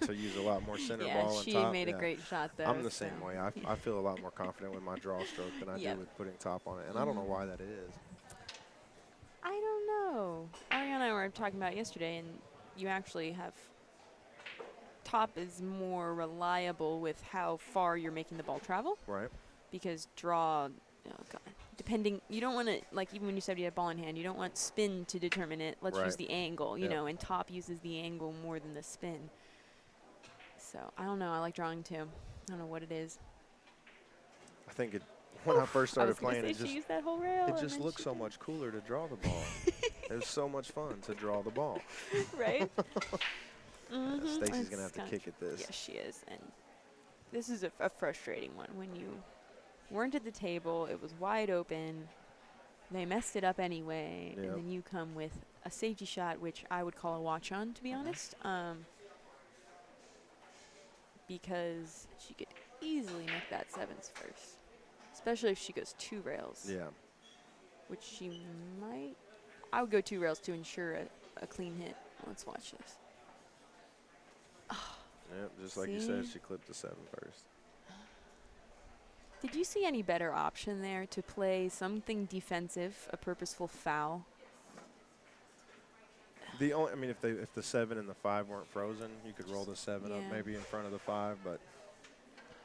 [SPEAKER 1] To use a lot more center
[SPEAKER 4] Yeah,
[SPEAKER 1] ball and
[SPEAKER 4] she
[SPEAKER 1] top.
[SPEAKER 4] made a
[SPEAKER 1] yeah.
[SPEAKER 4] great shot though.
[SPEAKER 1] I'm the
[SPEAKER 4] so.
[SPEAKER 1] same way. I feel a lot more confident with my draw stroke than I
[SPEAKER 4] Yep.
[SPEAKER 1] do with putting top on it, and I don't know why that is.
[SPEAKER 4] I don't know. Ariana and I were talking about it yesterday, and you actually have top is more reliable with how far you're making the ball travel.
[SPEAKER 1] Right.
[SPEAKER 4] Because draw, oh god, depending, you don't want to, like even when you said you had ball in hand, you don't want spin to determine it. Let's use
[SPEAKER 1] Right.
[SPEAKER 4] the angle, you
[SPEAKER 1] Yep.
[SPEAKER 4] know, and top uses the angle more than the spin. So I don't know. I like drawing too. I don't know what it is.
[SPEAKER 1] I think it when I first started
[SPEAKER 4] I was gonna
[SPEAKER 1] playing,
[SPEAKER 4] say
[SPEAKER 1] it
[SPEAKER 4] she
[SPEAKER 1] just
[SPEAKER 4] used that whole rail.
[SPEAKER 1] it
[SPEAKER 4] and
[SPEAKER 1] just
[SPEAKER 4] then
[SPEAKER 1] looked
[SPEAKER 4] she
[SPEAKER 1] so
[SPEAKER 4] did.
[SPEAKER 1] much cooler to draw the ball. It was so much fun to draw the ball.
[SPEAKER 4] Right? Mm-hmm.
[SPEAKER 1] Stacy's gonna have to kick at this.
[SPEAKER 4] Yeah, she is, and this is a frustrating one. When you weren't at the table, it was wide open. They messed it up anyway,
[SPEAKER 1] Yep.
[SPEAKER 4] and then you come with a safety shot, which I would call a watch on, to be honest, because she could easily make that sevens first, especially if she goes 2 rails,
[SPEAKER 1] Yeah.
[SPEAKER 4] which she might. I would go 2 rails to ensure a clean hit. Let's watch this.
[SPEAKER 1] Yep. Just like you said,
[SPEAKER 4] See?
[SPEAKER 1] she clipped the 7 first.
[SPEAKER 4] Did you see any better option there to play something defensive, a purposeful foul?
[SPEAKER 1] The only, I mean, if the 7 and the 5 weren't frozen, you could roll the 7 up
[SPEAKER 4] Yeah.
[SPEAKER 1] maybe in front of the 5. But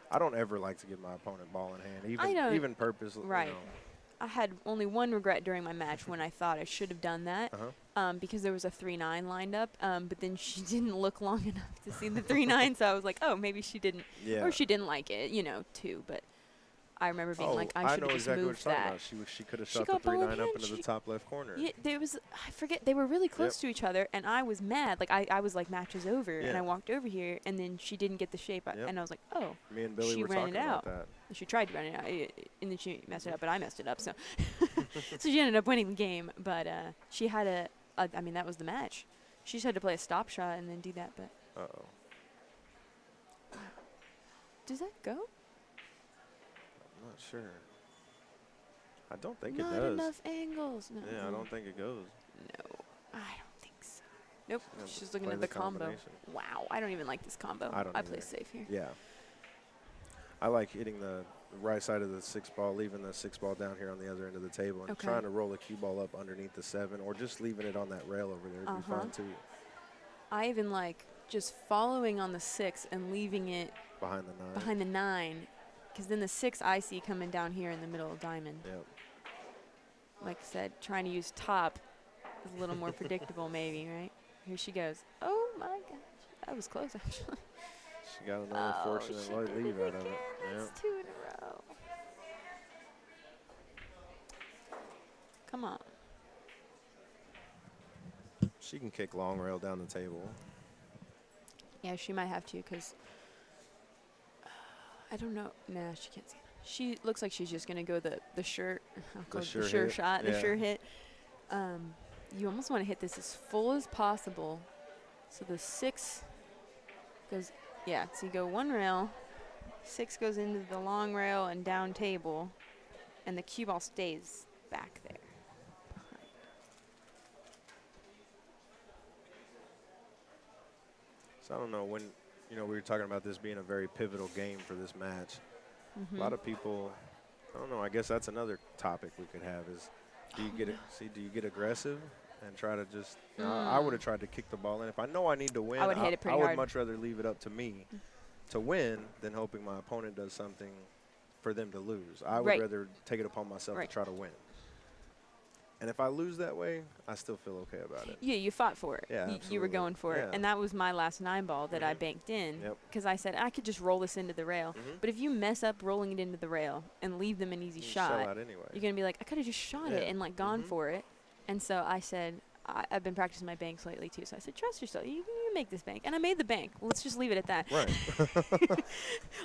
[SPEAKER 1] I don't ever like to give my opponent ball in hand,
[SPEAKER 4] I don't-
[SPEAKER 1] even purposely.
[SPEAKER 4] right.
[SPEAKER 1] You know.
[SPEAKER 4] I had only one regret during my match when I thought I should have done that, because there was a 3-9 lined up, but then she didn't look long enough to see the 3-9, so I was like, oh, maybe she didn't,
[SPEAKER 1] Yeah.
[SPEAKER 4] or she didn't like it, you know, too. But I remember being like, I
[SPEAKER 1] I
[SPEAKER 4] should
[SPEAKER 1] know
[SPEAKER 4] have just
[SPEAKER 1] exactly what
[SPEAKER 4] moved
[SPEAKER 1] you're talking
[SPEAKER 4] that.
[SPEAKER 1] about. She could have
[SPEAKER 4] She
[SPEAKER 1] shot the
[SPEAKER 4] got ball in
[SPEAKER 1] 3-9 up
[SPEAKER 4] hand.
[SPEAKER 1] into the
[SPEAKER 4] She-
[SPEAKER 1] top left corner.
[SPEAKER 4] Yeah, there was, I forget, they were really close
[SPEAKER 1] Yep.
[SPEAKER 4] to each other, and I was mad. Like, I was like, match is over, and
[SPEAKER 1] Yeah.
[SPEAKER 4] I walked over here, and then she didn't get the shape,
[SPEAKER 1] Yep.
[SPEAKER 4] and I was like, oh.
[SPEAKER 1] Me and Billy
[SPEAKER 4] she
[SPEAKER 1] were
[SPEAKER 4] ran
[SPEAKER 1] talking
[SPEAKER 4] it
[SPEAKER 1] about
[SPEAKER 4] out.
[SPEAKER 1] that.
[SPEAKER 4] She tried to run it out, and then she messed it up, but I messed it up, so. So she ended up winning the game, but she had I mean, that was the match. She just had to play a stop shot and then do that, but.
[SPEAKER 1] Uh-oh.
[SPEAKER 4] Does that go?
[SPEAKER 1] I'm not sure. I don't think
[SPEAKER 4] Not
[SPEAKER 1] it does.
[SPEAKER 4] enough angles. No.
[SPEAKER 1] Yeah, I don't think it goes.
[SPEAKER 4] No, I don't think so. Nope,
[SPEAKER 1] Yeah,
[SPEAKER 4] she's
[SPEAKER 1] just
[SPEAKER 4] looking
[SPEAKER 1] play
[SPEAKER 4] at
[SPEAKER 1] the
[SPEAKER 4] the combo.
[SPEAKER 1] combination.
[SPEAKER 4] Wow, I don't even like this combo.
[SPEAKER 1] I don't
[SPEAKER 4] play
[SPEAKER 1] either.
[SPEAKER 4] safe here.
[SPEAKER 1] Yeah. I like hitting the right side of the 6 ball, leaving the 6 ball down here on the other end of the table, and
[SPEAKER 4] Okay.
[SPEAKER 1] trying to roll a cue ball up underneath the 7, or just leaving it on that rail over there would be fine too,
[SPEAKER 4] I even like just following on the 6 and leaving it
[SPEAKER 1] behind the 9.
[SPEAKER 4] behind the 9, because then the 6 I see coming down here in the middle of diamond.
[SPEAKER 1] Yep.
[SPEAKER 4] Like I said, trying to use top is a little more predictable, maybe, right? Here she goes. Oh my gosh, that was close actually.
[SPEAKER 1] She got another fortunate
[SPEAKER 4] she
[SPEAKER 1] light
[SPEAKER 4] did
[SPEAKER 1] leave
[SPEAKER 4] it
[SPEAKER 1] out of it.
[SPEAKER 4] again.
[SPEAKER 1] Yep.
[SPEAKER 4] That's 2 in a row. Come on.
[SPEAKER 1] She can kick long rail down the table.
[SPEAKER 4] Yeah, she might have to, because I don't know. Nah, she can't see. She looks like she's just gonna go the sure, I'll call it
[SPEAKER 1] sure
[SPEAKER 4] the sure
[SPEAKER 1] hit,
[SPEAKER 4] shot, the
[SPEAKER 1] yeah.
[SPEAKER 4] sure hit. You almost want to hit this as full as possible, so the 6 goes. Yeah, so you go 1 rail, 6 goes into the long rail and down table, and the cue ball stays back there.
[SPEAKER 1] So I don't know when, we were talking about this being a very pivotal game for this match.
[SPEAKER 4] Mm-hmm.
[SPEAKER 1] A lot of people, I don't know, I guess that's another topic we could have is, do you get aggressive and try to just, I would have tried to kick the ball in. If I know I need to win,
[SPEAKER 4] I would hit it pretty
[SPEAKER 1] I would
[SPEAKER 4] hard.
[SPEAKER 1] much rather leave it up to me to win than hoping my opponent does something for them to lose. I would
[SPEAKER 4] Right.
[SPEAKER 1] rather take it upon myself
[SPEAKER 4] Right.
[SPEAKER 1] to try to win. And if I lose that way, I still feel okay about it.
[SPEAKER 4] Yeah, you fought for it.
[SPEAKER 1] Yeah,
[SPEAKER 4] You were
[SPEAKER 1] absolutely.
[SPEAKER 4] going for it.
[SPEAKER 1] Yeah.
[SPEAKER 4] And that was my last 9 ball that I
[SPEAKER 1] Mhm.
[SPEAKER 4] banked in.
[SPEAKER 1] Yep.
[SPEAKER 4] Because I said, I could just roll this into the rail.
[SPEAKER 1] Mhm.
[SPEAKER 4] But if you mess up rolling it into the rail and leave them an easy
[SPEAKER 1] You
[SPEAKER 4] shot,
[SPEAKER 1] sell out anyway.
[SPEAKER 4] you're going to be like, I could have just shot it
[SPEAKER 1] Yeah.
[SPEAKER 4] and like gone
[SPEAKER 1] Mhm.
[SPEAKER 4] for it. And so I said, I've been practicing my banks lately too. So I said, trust yourself. You make this bank. And I made the bank. Let's just leave it at that.
[SPEAKER 1] Right.
[SPEAKER 4] I was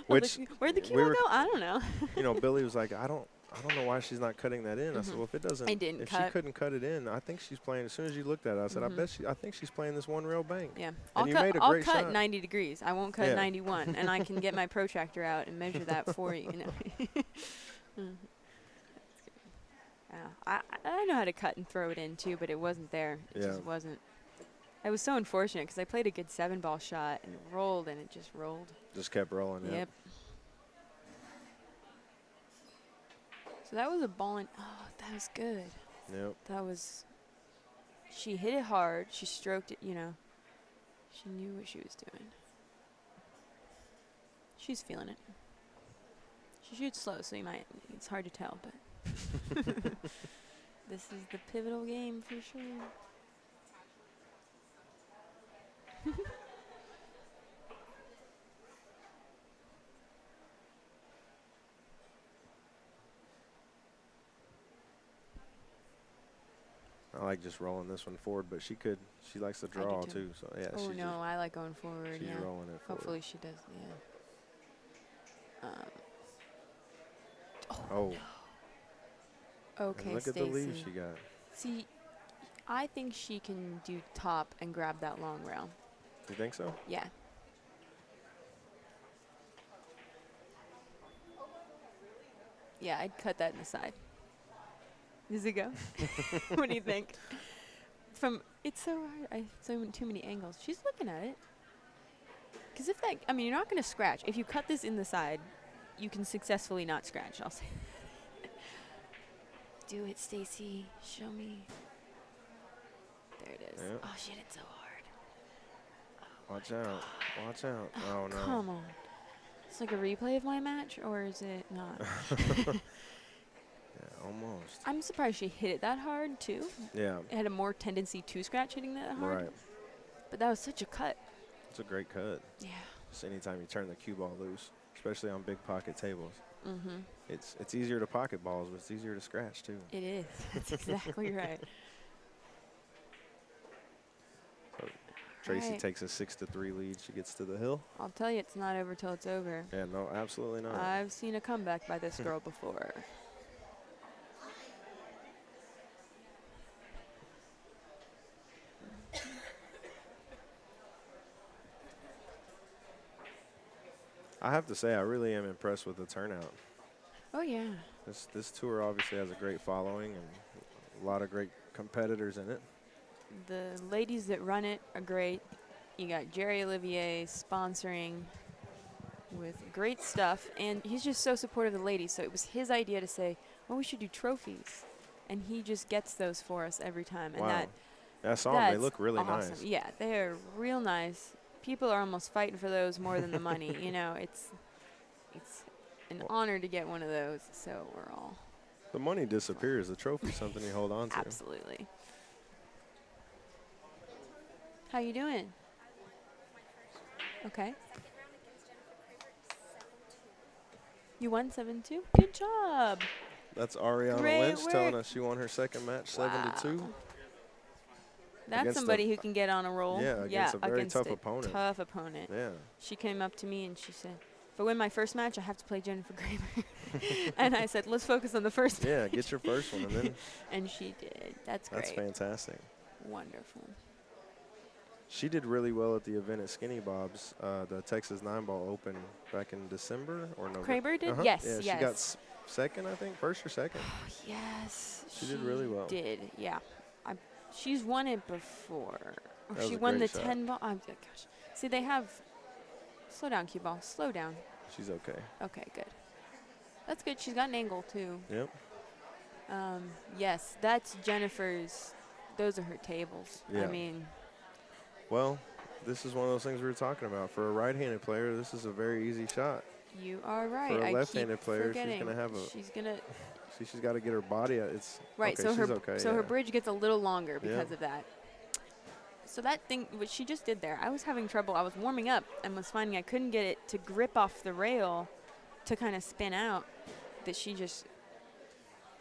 [SPEAKER 1] Which
[SPEAKER 4] like, where'd the cue
[SPEAKER 1] we
[SPEAKER 4] ball
[SPEAKER 1] were-
[SPEAKER 4] go? I don't know.
[SPEAKER 1] Billy was like, I don't I don't know why she's not cutting that in. I said, well, if it doesn't,
[SPEAKER 4] I didn't
[SPEAKER 1] if
[SPEAKER 4] cut.
[SPEAKER 1] she couldn't cut it in, I think she's playing. As soon as you looked at it, I said, I think she's playing this one rail bank.
[SPEAKER 4] Yeah,
[SPEAKER 1] And you made a great
[SPEAKER 4] I'll cut
[SPEAKER 1] shot.
[SPEAKER 4] 90 degrees. I won't cut
[SPEAKER 1] Yeah.
[SPEAKER 4] 91, and I can get my protractor out and measure that for you. You know. Yeah, I know how to cut and throw it in too, but it wasn't there. It just wasn't. It was so unfortunate because I played a good 7-ball shot and it rolled, and it just rolled.
[SPEAKER 1] Just kept rolling.
[SPEAKER 4] Yep. So that was a ball and that was good.
[SPEAKER 1] Yep.
[SPEAKER 4] That was. She hit it hard. She stroked it. You know. She knew what she was doing. She's feeling it. She shoots slow, so it's hard to tell, but this is the pivotal game for sure.
[SPEAKER 1] I like just rolling this one forward, but she likes to draw too. So yeah.
[SPEAKER 4] Oh no, I like going forward.
[SPEAKER 1] She's
[SPEAKER 4] yeah.
[SPEAKER 1] rolling it forward.
[SPEAKER 4] Hopefully she does. Yeah.
[SPEAKER 1] Oh.
[SPEAKER 4] No. Okay,
[SPEAKER 1] And look
[SPEAKER 4] Stacey.
[SPEAKER 1] at the lead she got.
[SPEAKER 4] See, I think she can do top and grab that long rail.
[SPEAKER 1] You think so?
[SPEAKER 4] Yeah. Yeah, I'd cut that in the side. Does it go? What do you think? It's so hard. Too many angles. She's looking at it. Because you're not going to scratch. If you cut this in the side, you can successfully not scratch. I'll say. Do it, Stacey. Show me. There it is.
[SPEAKER 1] Yep.
[SPEAKER 4] Oh, she hit it so hard.
[SPEAKER 1] Watch out. Watch out. Oh, no.
[SPEAKER 4] Come on. It's like a replay of my match, or is it not?
[SPEAKER 1] Yeah, almost.
[SPEAKER 4] I'm surprised she hit it that hard, too.
[SPEAKER 1] Yeah.
[SPEAKER 4] It had a more tendency to scratch hitting that hard.
[SPEAKER 1] Right.
[SPEAKER 4] But that was such a cut.
[SPEAKER 1] It's a great cut.
[SPEAKER 4] Yeah.
[SPEAKER 1] Just anytime you turn the cue ball loose, especially on big pocket tables.
[SPEAKER 4] Mm-hmm.
[SPEAKER 1] It's easier to pocket balls, but it's easier to scratch, too.
[SPEAKER 4] It is. That's exactly right.
[SPEAKER 1] So Tracy
[SPEAKER 4] Right.
[SPEAKER 1] takes a 6-3 lead. She gets to the hill.
[SPEAKER 4] I'll tell you, it's not over till it's over.
[SPEAKER 1] Yeah, no, absolutely not.
[SPEAKER 4] I've seen a comeback by this girl before.
[SPEAKER 1] I have to say, I really am impressed with the turnout.
[SPEAKER 4] Oh, yeah.
[SPEAKER 1] This tour obviously has a great following and a lot of great competitors in it.
[SPEAKER 4] The ladies that run it are great. You got Jerry Olivier sponsoring with great stuff. And he's just so supportive of the ladies. So it was his idea to say, well, we should do trophies. And he just gets those for us every time. And
[SPEAKER 1] Wow. I saw them. They
[SPEAKER 4] that's
[SPEAKER 1] look really
[SPEAKER 4] awesome.
[SPEAKER 1] nice.
[SPEAKER 4] Yeah, they're real nice. People are almost fighting for those more than the money. You know, it's an honor to get one of those. So we're all
[SPEAKER 1] The money disappears. The trophy's something you hold on to.
[SPEAKER 4] absolutely. How you doing? Okay. You won 7-2. Good job.
[SPEAKER 1] That's Ariana
[SPEAKER 4] Great
[SPEAKER 1] Lynch telling
[SPEAKER 4] work.
[SPEAKER 1] us she won her second match 7-2.
[SPEAKER 4] That's
[SPEAKER 1] Against
[SPEAKER 4] somebody who can get on a roll.
[SPEAKER 1] Yeah, against a very tough opponent.
[SPEAKER 4] Tough opponent.
[SPEAKER 1] Yeah.
[SPEAKER 4] She came up to me and she said, if I win my first match, I have to play Jennifer Kramer. And I said, let's focus on the first
[SPEAKER 1] Yeah,
[SPEAKER 4] match.
[SPEAKER 1] get your first one. And then
[SPEAKER 4] And she did. That's great.
[SPEAKER 1] that's fantastic.
[SPEAKER 4] Wonderful.
[SPEAKER 1] She did really well at the event at Skinny Bob's, the Texas 9-Ball Open back in December or November.
[SPEAKER 4] Kramer did?
[SPEAKER 1] Uh-huh.
[SPEAKER 4] Yes,
[SPEAKER 1] Yeah,
[SPEAKER 4] yes.
[SPEAKER 1] she got second, I think, first or second.
[SPEAKER 4] Yes.
[SPEAKER 1] She did really well.
[SPEAKER 4] Did, yeah. She's won it before. Or
[SPEAKER 1] That was
[SPEAKER 4] she
[SPEAKER 1] a
[SPEAKER 4] won the
[SPEAKER 1] great shot.
[SPEAKER 4] 10 ball. Oh, gosh. See, they have. Slow down, cue ball. Slow down.
[SPEAKER 1] She's okay.
[SPEAKER 4] Okay, good. That's good. She's got an angle, too.
[SPEAKER 1] Yep.
[SPEAKER 4] Yes, that's Jennifer's. Those are her tables.
[SPEAKER 1] Yeah.
[SPEAKER 4] I mean,
[SPEAKER 1] Well, this is one of those things we were talking about. For a right-handed player, this is a very easy shot.
[SPEAKER 4] you are right.
[SPEAKER 1] For a
[SPEAKER 4] I
[SPEAKER 1] left-handed
[SPEAKER 4] keep
[SPEAKER 1] player,
[SPEAKER 4] forgetting.
[SPEAKER 1] she's going to have a.
[SPEAKER 4] She's gonna.
[SPEAKER 1] See, she's got to get her body. It's
[SPEAKER 4] Right.
[SPEAKER 1] Okay,
[SPEAKER 4] so
[SPEAKER 1] she's
[SPEAKER 4] her
[SPEAKER 1] okay,
[SPEAKER 4] so
[SPEAKER 1] yeah.
[SPEAKER 4] her bridge gets a little longer because
[SPEAKER 1] Yeah.
[SPEAKER 4] of that. So that thing, what she just did there, I was having trouble. I was warming up and was finding I couldn't get it to grip off the rail to kind of spin out. That she just,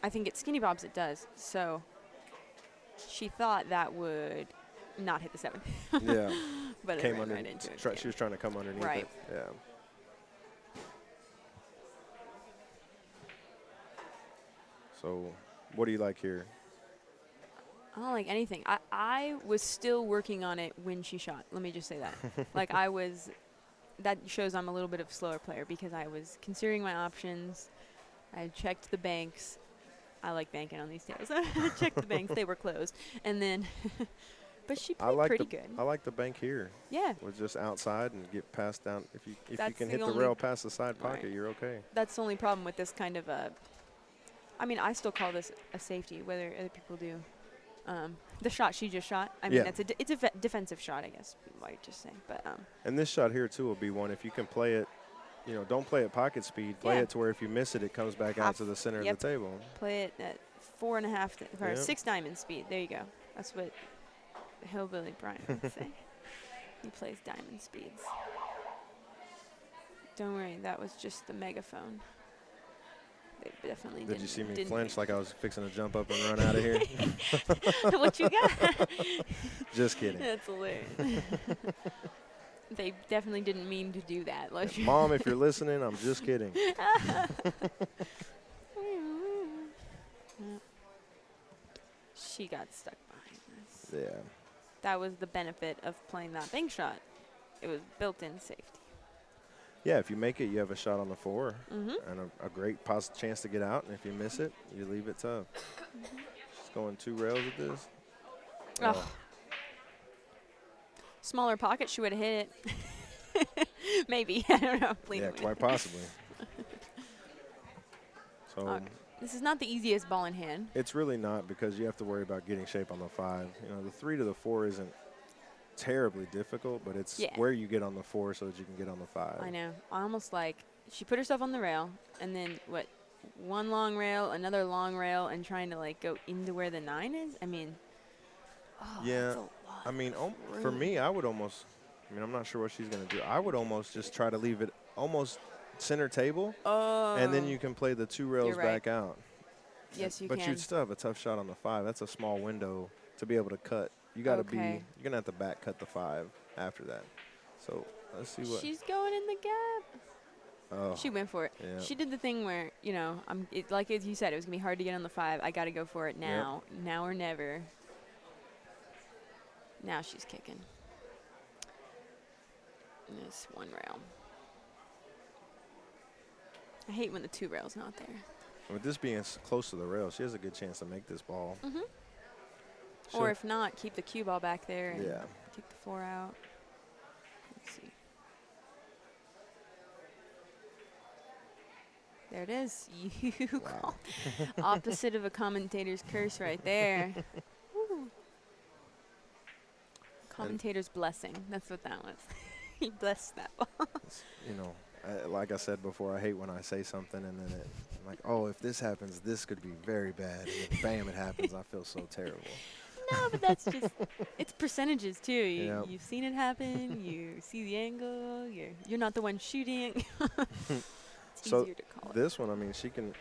[SPEAKER 4] I think at Skinny Bob's it does. So she thought that would not hit the 7.
[SPEAKER 1] Yeah.
[SPEAKER 4] But it
[SPEAKER 1] Came
[SPEAKER 4] ran
[SPEAKER 1] under.
[SPEAKER 4] right into it.
[SPEAKER 1] She was trying to come underneath
[SPEAKER 4] Right.
[SPEAKER 1] it. Yeah. So what do you like here?
[SPEAKER 4] I don't like anything. I was still working on it when she shot. Let me just say that. Like I was, that shows I'm a little bit of a slower player because I was considering my options. I had checked the banks. I like banking on these tables. I checked the banks. They were closed. And then, but she played pretty good.
[SPEAKER 1] I like the bank here.
[SPEAKER 4] Yeah.
[SPEAKER 1] Was just outside and get passed down. If you
[SPEAKER 4] That's
[SPEAKER 1] can
[SPEAKER 4] the
[SPEAKER 1] hit the
[SPEAKER 4] only-
[SPEAKER 1] rail past the side pocket,
[SPEAKER 4] Right.
[SPEAKER 1] you're okay.
[SPEAKER 4] That's the only problem with this kind of a. I mean, I still call this a safety, whether other people do. The shot she just shot. I mean,
[SPEAKER 1] Yeah.
[SPEAKER 4] that's it's a defensive shot, I guess. Might just say, but
[SPEAKER 1] And this shot here too will be one if you can play it. You know, don't play at pocket speed. Play
[SPEAKER 4] Yeah.
[SPEAKER 1] it to where if you miss it, it comes back out
[SPEAKER 4] Half-
[SPEAKER 1] to the center
[SPEAKER 4] yep.
[SPEAKER 1] of the table.
[SPEAKER 4] play it at 4.5 or
[SPEAKER 1] Yep.
[SPEAKER 4] 6 diamond speed. There you go. That's what Hillbilly Brian would say. He plays diamond speeds. Don't worry, that was just the megaphone. They definitely
[SPEAKER 1] Did
[SPEAKER 4] didn't.
[SPEAKER 1] you see me
[SPEAKER 4] didn't
[SPEAKER 1] flinch like I was fixing to jump up and run out of here?
[SPEAKER 4] what you got?
[SPEAKER 1] Just kidding.
[SPEAKER 4] That's hilarious. They definitely didn't mean to do that. Let's
[SPEAKER 1] Mom, if you're listening, I'm just kidding.
[SPEAKER 4] She got stuck behind this.
[SPEAKER 1] Yeah.
[SPEAKER 4] That was the benefit of playing that bank shot. It was built-in safety.
[SPEAKER 1] Yeah, if you make it, you have a shot on the 4
[SPEAKER 4] Mm-hmm.
[SPEAKER 1] and a great chance to get out. And if you miss it, you leave it tough. She's going 2 rails at this.
[SPEAKER 4] Oh. Smaller pocket, she would have hit it. Maybe. I don't know.
[SPEAKER 1] Yeah, quite possibly. So
[SPEAKER 4] This is not the easiest ball in hand.
[SPEAKER 1] it's really not because you have to worry about getting shape on the 5. You know, the 3 to the 4 isn't terribly difficult, but it's
[SPEAKER 4] Yeah.
[SPEAKER 1] where you get on the 4 so that you can get on the 5.
[SPEAKER 4] I know. Almost like she put herself on the rail, and then one long rail, another long rail, and trying to like go into where the 9 is. I mean,
[SPEAKER 1] Yeah.
[SPEAKER 4] that's a lot.
[SPEAKER 1] I mean, for me, I would almost. I mean, I'm not sure what she's going to do. I would almost just try to leave it almost center table, and then you can play the 2 rails
[SPEAKER 4] You're right.
[SPEAKER 1] back out.
[SPEAKER 4] Yes, you
[SPEAKER 1] but
[SPEAKER 4] can.
[SPEAKER 1] you'd still have a tough shot on the 5. That's a small window to be able to cut. You got to be.
[SPEAKER 4] Okay.
[SPEAKER 1] You're gonna have to back cut the 5 after that. So let's see what.
[SPEAKER 4] She's going in the gap.
[SPEAKER 1] Oh,
[SPEAKER 4] She went for it.
[SPEAKER 1] yeah.
[SPEAKER 4] She did the thing where, like as you said, it was going to be hard to get on the 5. I got to go for it now. Now or never. Now she's kicking. And it's 1 rail. I hate when the 2 rail's not there.
[SPEAKER 1] With this being close to the rail, she has a good chance to make this ball.
[SPEAKER 4] Mm-hmm.
[SPEAKER 1] She'll-
[SPEAKER 4] Or if not, keep the cue ball back there and
[SPEAKER 1] Yeah.
[SPEAKER 4] kick the 4 out. Let's see. There it is. You
[SPEAKER 1] Wow.
[SPEAKER 4] called opposite of a commentator's curse right there. Woo. Commentator's blessing. That's what that was. He blessed that ball.
[SPEAKER 1] You know, like I said before, I hate when I say something and then I'm like, oh, if this happens, this could be very bad. And then bam, it happens. I feel so terrible.
[SPEAKER 4] No, but that's just, it's percentages too.
[SPEAKER 1] Yep.
[SPEAKER 4] You've seen it happen. You see the angle. You're not the one shooting. It's
[SPEAKER 1] So
[SPEAKER 4] easier to call it.
[SPEAKER 1] This one, I mean, she can.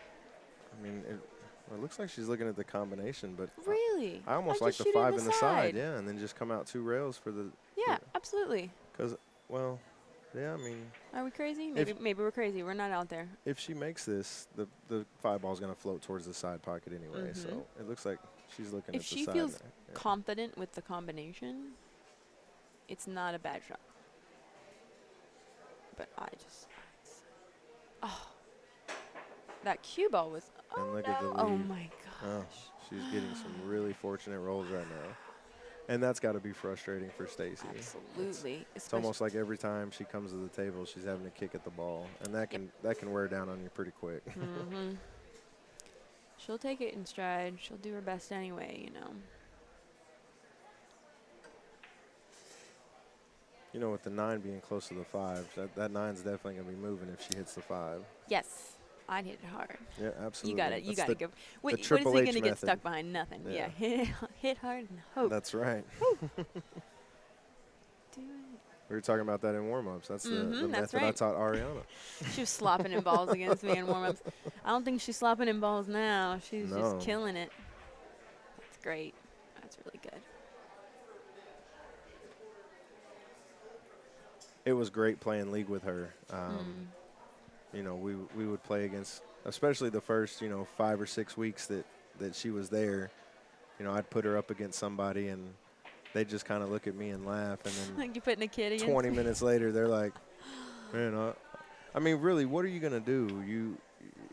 [SPEAKER 1] I mean, it looks like she's looking at the combination, but
[SPEAKER 4] Really?
[SPEAKER 1] I almost
[SPEAKER 4] I'd
[SPEAKER 1] like
[SPEAKER 4] just
[SPEAKER 1] the
[SPEAKER 4] shoot
[SPEAKER 1] 5 in the side, yeah, and then just come out 2 rails for the.
[SPEAKER 4] Yeah, absolutely.
[SPEAKER 1] Because, well, yeah, I mean,
[SPEAKER 4] Are we crazy?
[SPEAKER 1] If-
[SPEAKER 4] Maybe we're crazy. We're not out there.
[SPEAKER 1] if she makes this, the 5 ball's going to float towards the side pocket anyway. So
[SPEAKER 4] Mhm.
[SPEAKER 1] it looks like she's looking
[SPEAKER 4] If
[SPEAKER 1] at the
[SPEAKER 4] she
[SPEAKER 1] side.
[SPEAKER 4] feels
[SPEAKER 1] there. Yeah.
[SPEAKER 4] confident with the combination, it's not a bad shot. But that cue ball was.
[SPEAKER 1] And
[SPEAKER 4] Oh
[SPEAKER 1] look at the
[SPEAKER 4] no! Oh
[SPEAKER 1] lead.
[SPEAKER 4] my
[SPEAKER 1] Oh,
[SPEAKER 4] gosh!
[SPEAKER 1] she's getting some really fortunate rolls right now. And that's got to be frustrating for Stacy.
[SPEAKER 4] Absolutely.
[SPEAKER 1] It's almost like every time she comes to the table, she's having to kick at the ball, and that can wear down on you pretty quick.
[SPEAKER 4] Mm-hmm. She'll take it in stride. She'll do her best anyway, you know.
[SPEAKER 1] You know, with the 9 being close to the 5, that 9's definitely going to be moving if she hits the 5.
[SPEAKER 4] Yes, I'd hit it hard.
[SPEAKER 1] Yeah, absolutely.
[SPEAKER 4] You gotta
[SPEAKER 1] That's
[SPEAKER 4] go. What is
[SPEAKER 1] Triple
[SPEAKER 4] he
[SPEAKER 1] H
[SPEAKER 4] gonna get
[SPEAKER 1] method.
[SPEAKER 4] stuck behind? Nothing.
[SPEAKER 1] Yeah.
[SPEAKER 4] Yeah, hit hard and hope.
[SPEAKER 1] That's right.
[SPEAKER 4] Do it.
[SPEAKER 1] We were talking about that in warm-ups. That's the
[SPEAKER 4] Mhm, that's
[SPEAKER 1] method I
[SPEAKER 4] right.
[SPEAKER 1] taught Ariana.
[SPEAKER 4] She was slopping in balls against me in warm-ups. I don't think she's slopping in balls now. She's
[SPEAKER 1] No.
[SPEAKER 4] just killing it. That's great. That's really good.
[SPEAKER 1] It was great playing league with her.
[SPEAKER 4] Mm.
[SPEAKER 1] You know, we would play against especially the first, 5 or 6 weeks that she was there. I'd put her up against somebody, and they just kind of look at me and laugh, and then
[SPEAKER 4] Like you putting a kid against
[SPEAKER 1] 20
[SPEAKER 4] me.
[SPEAKER 1] minutes later, they're like, man, I mean, really, what are you gonna do?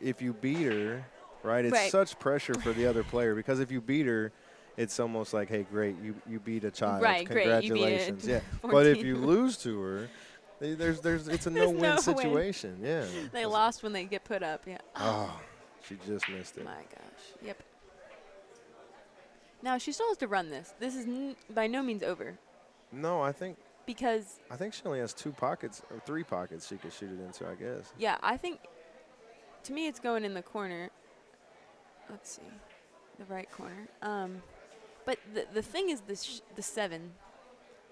[SPEAKER 1] If you beat her, right? It's
[SPEAKER 4] Right.
[SPEAKER 1] such pressure for the other player, because if you beat her, it's almost like, hey, great, you beat a child.
[SPEAKER 4] Right, great, you beat a
[SPEAKER 1] Congratulations. Yeah. But if
[SPEAKER 4] 14.
[SPEAKER 1] you lose to her, there's it's a
[SPEAKER 4] There's
[SPEAKER 1] no-win
[SPEAKER 4] no win.
[SPEAKER 1] situation. Yeah.
[SPEAKER 4] They lost when they get put up. Yeah.
[SPEAKER 1] Oh, she just missed it.
[SPEAKER 4] My gosh. Yep. Now she still has to run this. This is by no means over
[SPEAKER 1] No, I think
[SPEAKER 4] because
[SPEAKER 1] she only has 2 pockets or 3 pockets she could shoot it into, I guess.
[SPEAKER 4] yeah, I think to me it's going in the corner. Let's see, the right corner. But the thing is the 7,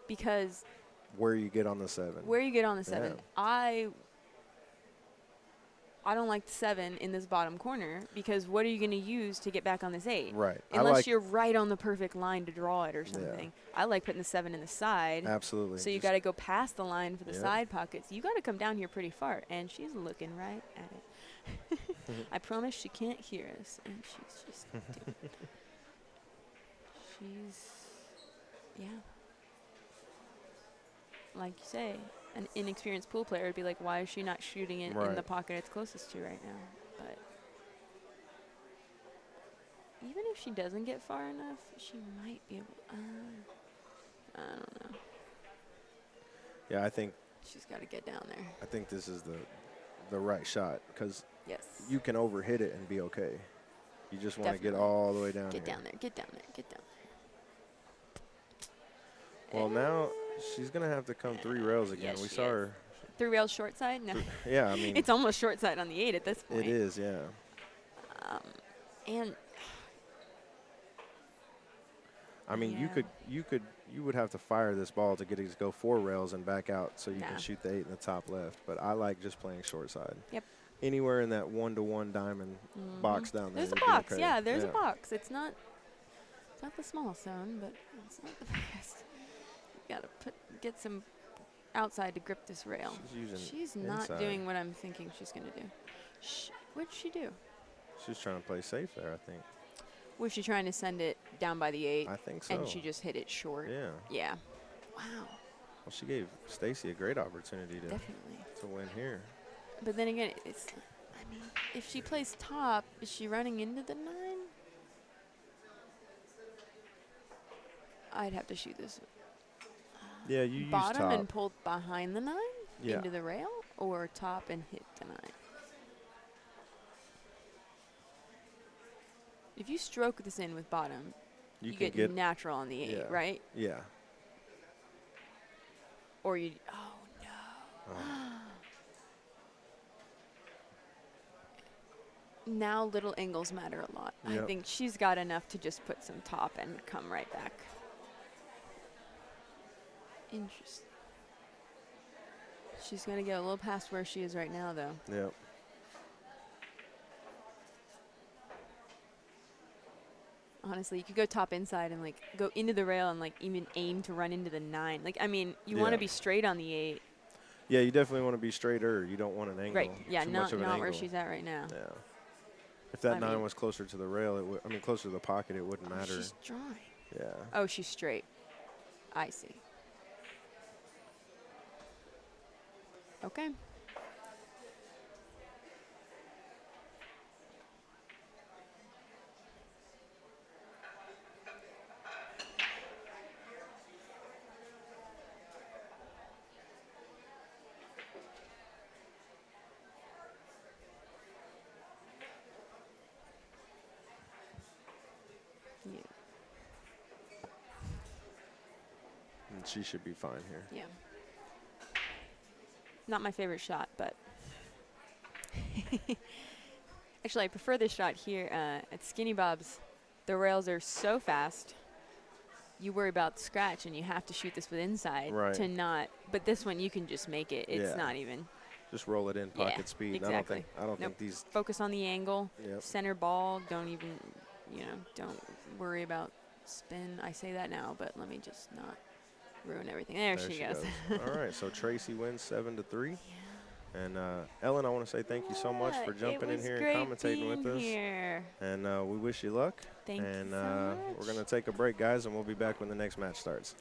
[SPEAKER 4] because
[SPEAKER 1] Where you get on the 7.
[SPEAKER 4] where you get on the 7,
[SPEAKER 1] Yeah.
[SPEAKER 4] I don't like the 7 in this bottom corner, because what are you going to use to get back on this 8?
[SPEAKER 1] Right.
[SPEAKER 4] Unless you're right on the perfect line to draw it or
[SPEAKER 1] Yeah.
[SPEAKER 4] something. I like putting the 7 in the side.
[SPEAKER 1] Absolutely.
[SPEAKER 4] So you
[SPEAKER 1] Just-
[SPEAKER 4] got to go past the line for the
[SPEAKER 1] Yep.
[SPEAKER 4] side pockets. You got to come down here pretty far, and she's looking right at it. I promise she can't hear us, and she's just doing it. Yeah. Like you say, an inexperienced pool player would be like, why is she not shooting it in the
[SPEAKER 1] Right.
[SPEAKER 4] pocket it's closest to right now? But even if she doesn't get far enough, she might be able. I don't know.
[SPEAKER 1] Yeah, I think
[SPEAKER 4] She's got to get down there.
[SPEAKER 1] this is the right shot, because
[SPEAKER 4] Yes.
[SPEAKER 1] you can overhit it and be okay. You just want to get
[SPEAKER 4] Definitely.
[SPEAKER 1] all the way down
[SPEAKER 4] Get
[SPEAKER 1] here.
[SPEAKER 4] down there. Get down there. Get down
[SPEAKER 1] Well, now she's going to have to come 3 rails again.
[SPEAKER 4] Yes,
[SPEAKER 1] We
[SPEAKER 4] she
[SPEAKER 1] saw
[SPEAKER 4] is.
[SPEAKER 1] her.
[SPEAKER 4] there. 3 rails short side? No.
[SPEAKER 1] Yeah, I mean,
[SPEAKER 4] It's almost short side on the 8 at this point.
[SPEAKER 1] it is, yeah.
[SPEAKER 4] And
[SPEAKER 1] I mean,
[SPEAKER 4] Yeah.
[SPEAKER 1] you would have to fire this ball to get it to go 4 rails and back out, so you
[SPEAKER 4] Nah.
[SPEAKER 1] can shoot the 8 in the top left. But I like just playing short side.
[SPEAKER 4] Yep.
[SPEAKER 1] Anywhere in that 1-to-1 diamond box down there.
[SPEAKER 4] there's a
[SPEAKER 1] would be
[SPEAKER 4] box.
[SPEAKER 1] okay.
[SPEAKER 4] Yeah, there's a box. It's not the small zone, but it's not the biggest. You got to get some outside to grip this rail. She's not
[SPEAKER 1] inside.
[SPEAKER 4] doing what I'm thinking she's going to do. What'd she do?
[SPEAKER 1] She's trying to play safe there, I think.
[SPEAKER 4] Was she trying to send it down by the 8?
[SPEAKER 1] I think so.
[SPEAKER 4] And she just hit it short.
[SPEAKER 1] Yeah.
[SPEAKER 4] Yeah. Wow.
[SPEAKER 1] Well, she gave Stacy a great opportunity
[SPEAKER 4] Definitely.
[SPEAKER 1] to win here.
[SPEAKER 4] But then again, I mean, if she plays top, is she running into the 9? I'd have to shoot this
[SPEAKER 1] Yeah, you use
[SPEAKER 4] bottom
[SPEAKER 1] top.
[SPEAKER 4] and pull behind the 9
[SPEAKER 1] Yeah.
[SPEAKER 4] into the rail, or top and hit the 9. If you stroke this in with bottom, you
[SPEAKER 1] can
[SPEAKER 4] get natural on the 8,
[SPEAKER 1] yeah.
[SPEAKER 4] right?
[SPEAKER 1] Yeah.
[SPEAKER 4] Or you, oh no. Now little angles matter a lot. I
[SPEAKER 1] Yep.
[SPEAKER 4] think she's got enough to just put some top and come right back. Interesting. She's going to get a little past where she is right now, though.
[SPEAKER 1] Yep.
[SPEAKER 4] Honestly, you could go top inside and, like, go into the rail and, like, even aim to run into the 9. Like, I mean, you want
[SPEAKER 1] Yeah.
[SPEAKER 4] to be straight on the 8.
[SPEAKER 1] Yeah, you definitely want to be straighter. You don't want an angle.
[SPEAKER 4] Right. Yeah,
[SPEAKER 1] too
[SPEAKER 4] not
[SPEAKER 1] much of an
[SPEAKER 4] where
[SPEAKER 1] angle.
[SPEAKER 4] she's at right now.
[SPEAKER 1] Yeah. If that
[SPEAKER 4] I
[SPEAKER 1] 9
[SPEAKER 4] mean-
[SPEAKER 1] was closer to the rail, closer to the pocket, it wouldn't
[SPEAKER 4] Oh,
[SPEAKER 1] matter.
[SPEAKER 4] she's drawing.
[SPEAKER 1] Yeah.
[SPEAKER 4] Oh, she's straight. I see. Okay. Yeah.
[SPEAKER 1] And she should be fine here.
[SPEAKER 4] Yeah. Not my favorite shot, but actually, I prefer this shot here at Skinny Bob's. The rails are so fast. You worry about the scratch, and you have to shoot this with inside
[SPEAKER 1] Right.
[SPEAKER 4] to not. But this one, you can just make it. It's
[SPEAKER 1] Yeah.
[SPEAKER 4] not even.
[SPEAKER 1] Just roll it in pocket
[SPEAKER 4] Yeah,
[SPEAKER 1] speed.
[SPEAKER 4] exactly.
[SPEAKER 1] I don't
[SPEAKER 4] Nope.
[SPEAKER 1] think these.
[SPEAKER 4] Focus on the angle.
[SPEAKER 1] Yep.
[SPEAKER 4] Center ball. Don't even, don't worry about spin. I say that now, but let me just not ruin everything. There she goes.
[SPEAKER 1] All right, so Tracy wins 7-3. And Ellen, I want to say thank you so much for jumping in here and commentating with us.
[SPEAKER 4] Here.
[SPEAKER 1] And we wish you luck.
[SPEAKER 4] Thank
[SPEAKER 1] and
[SPEAKER 4] you so much.
[SPEAKER 1] we're going to take a break, guys, and we'll be back when the next match starts.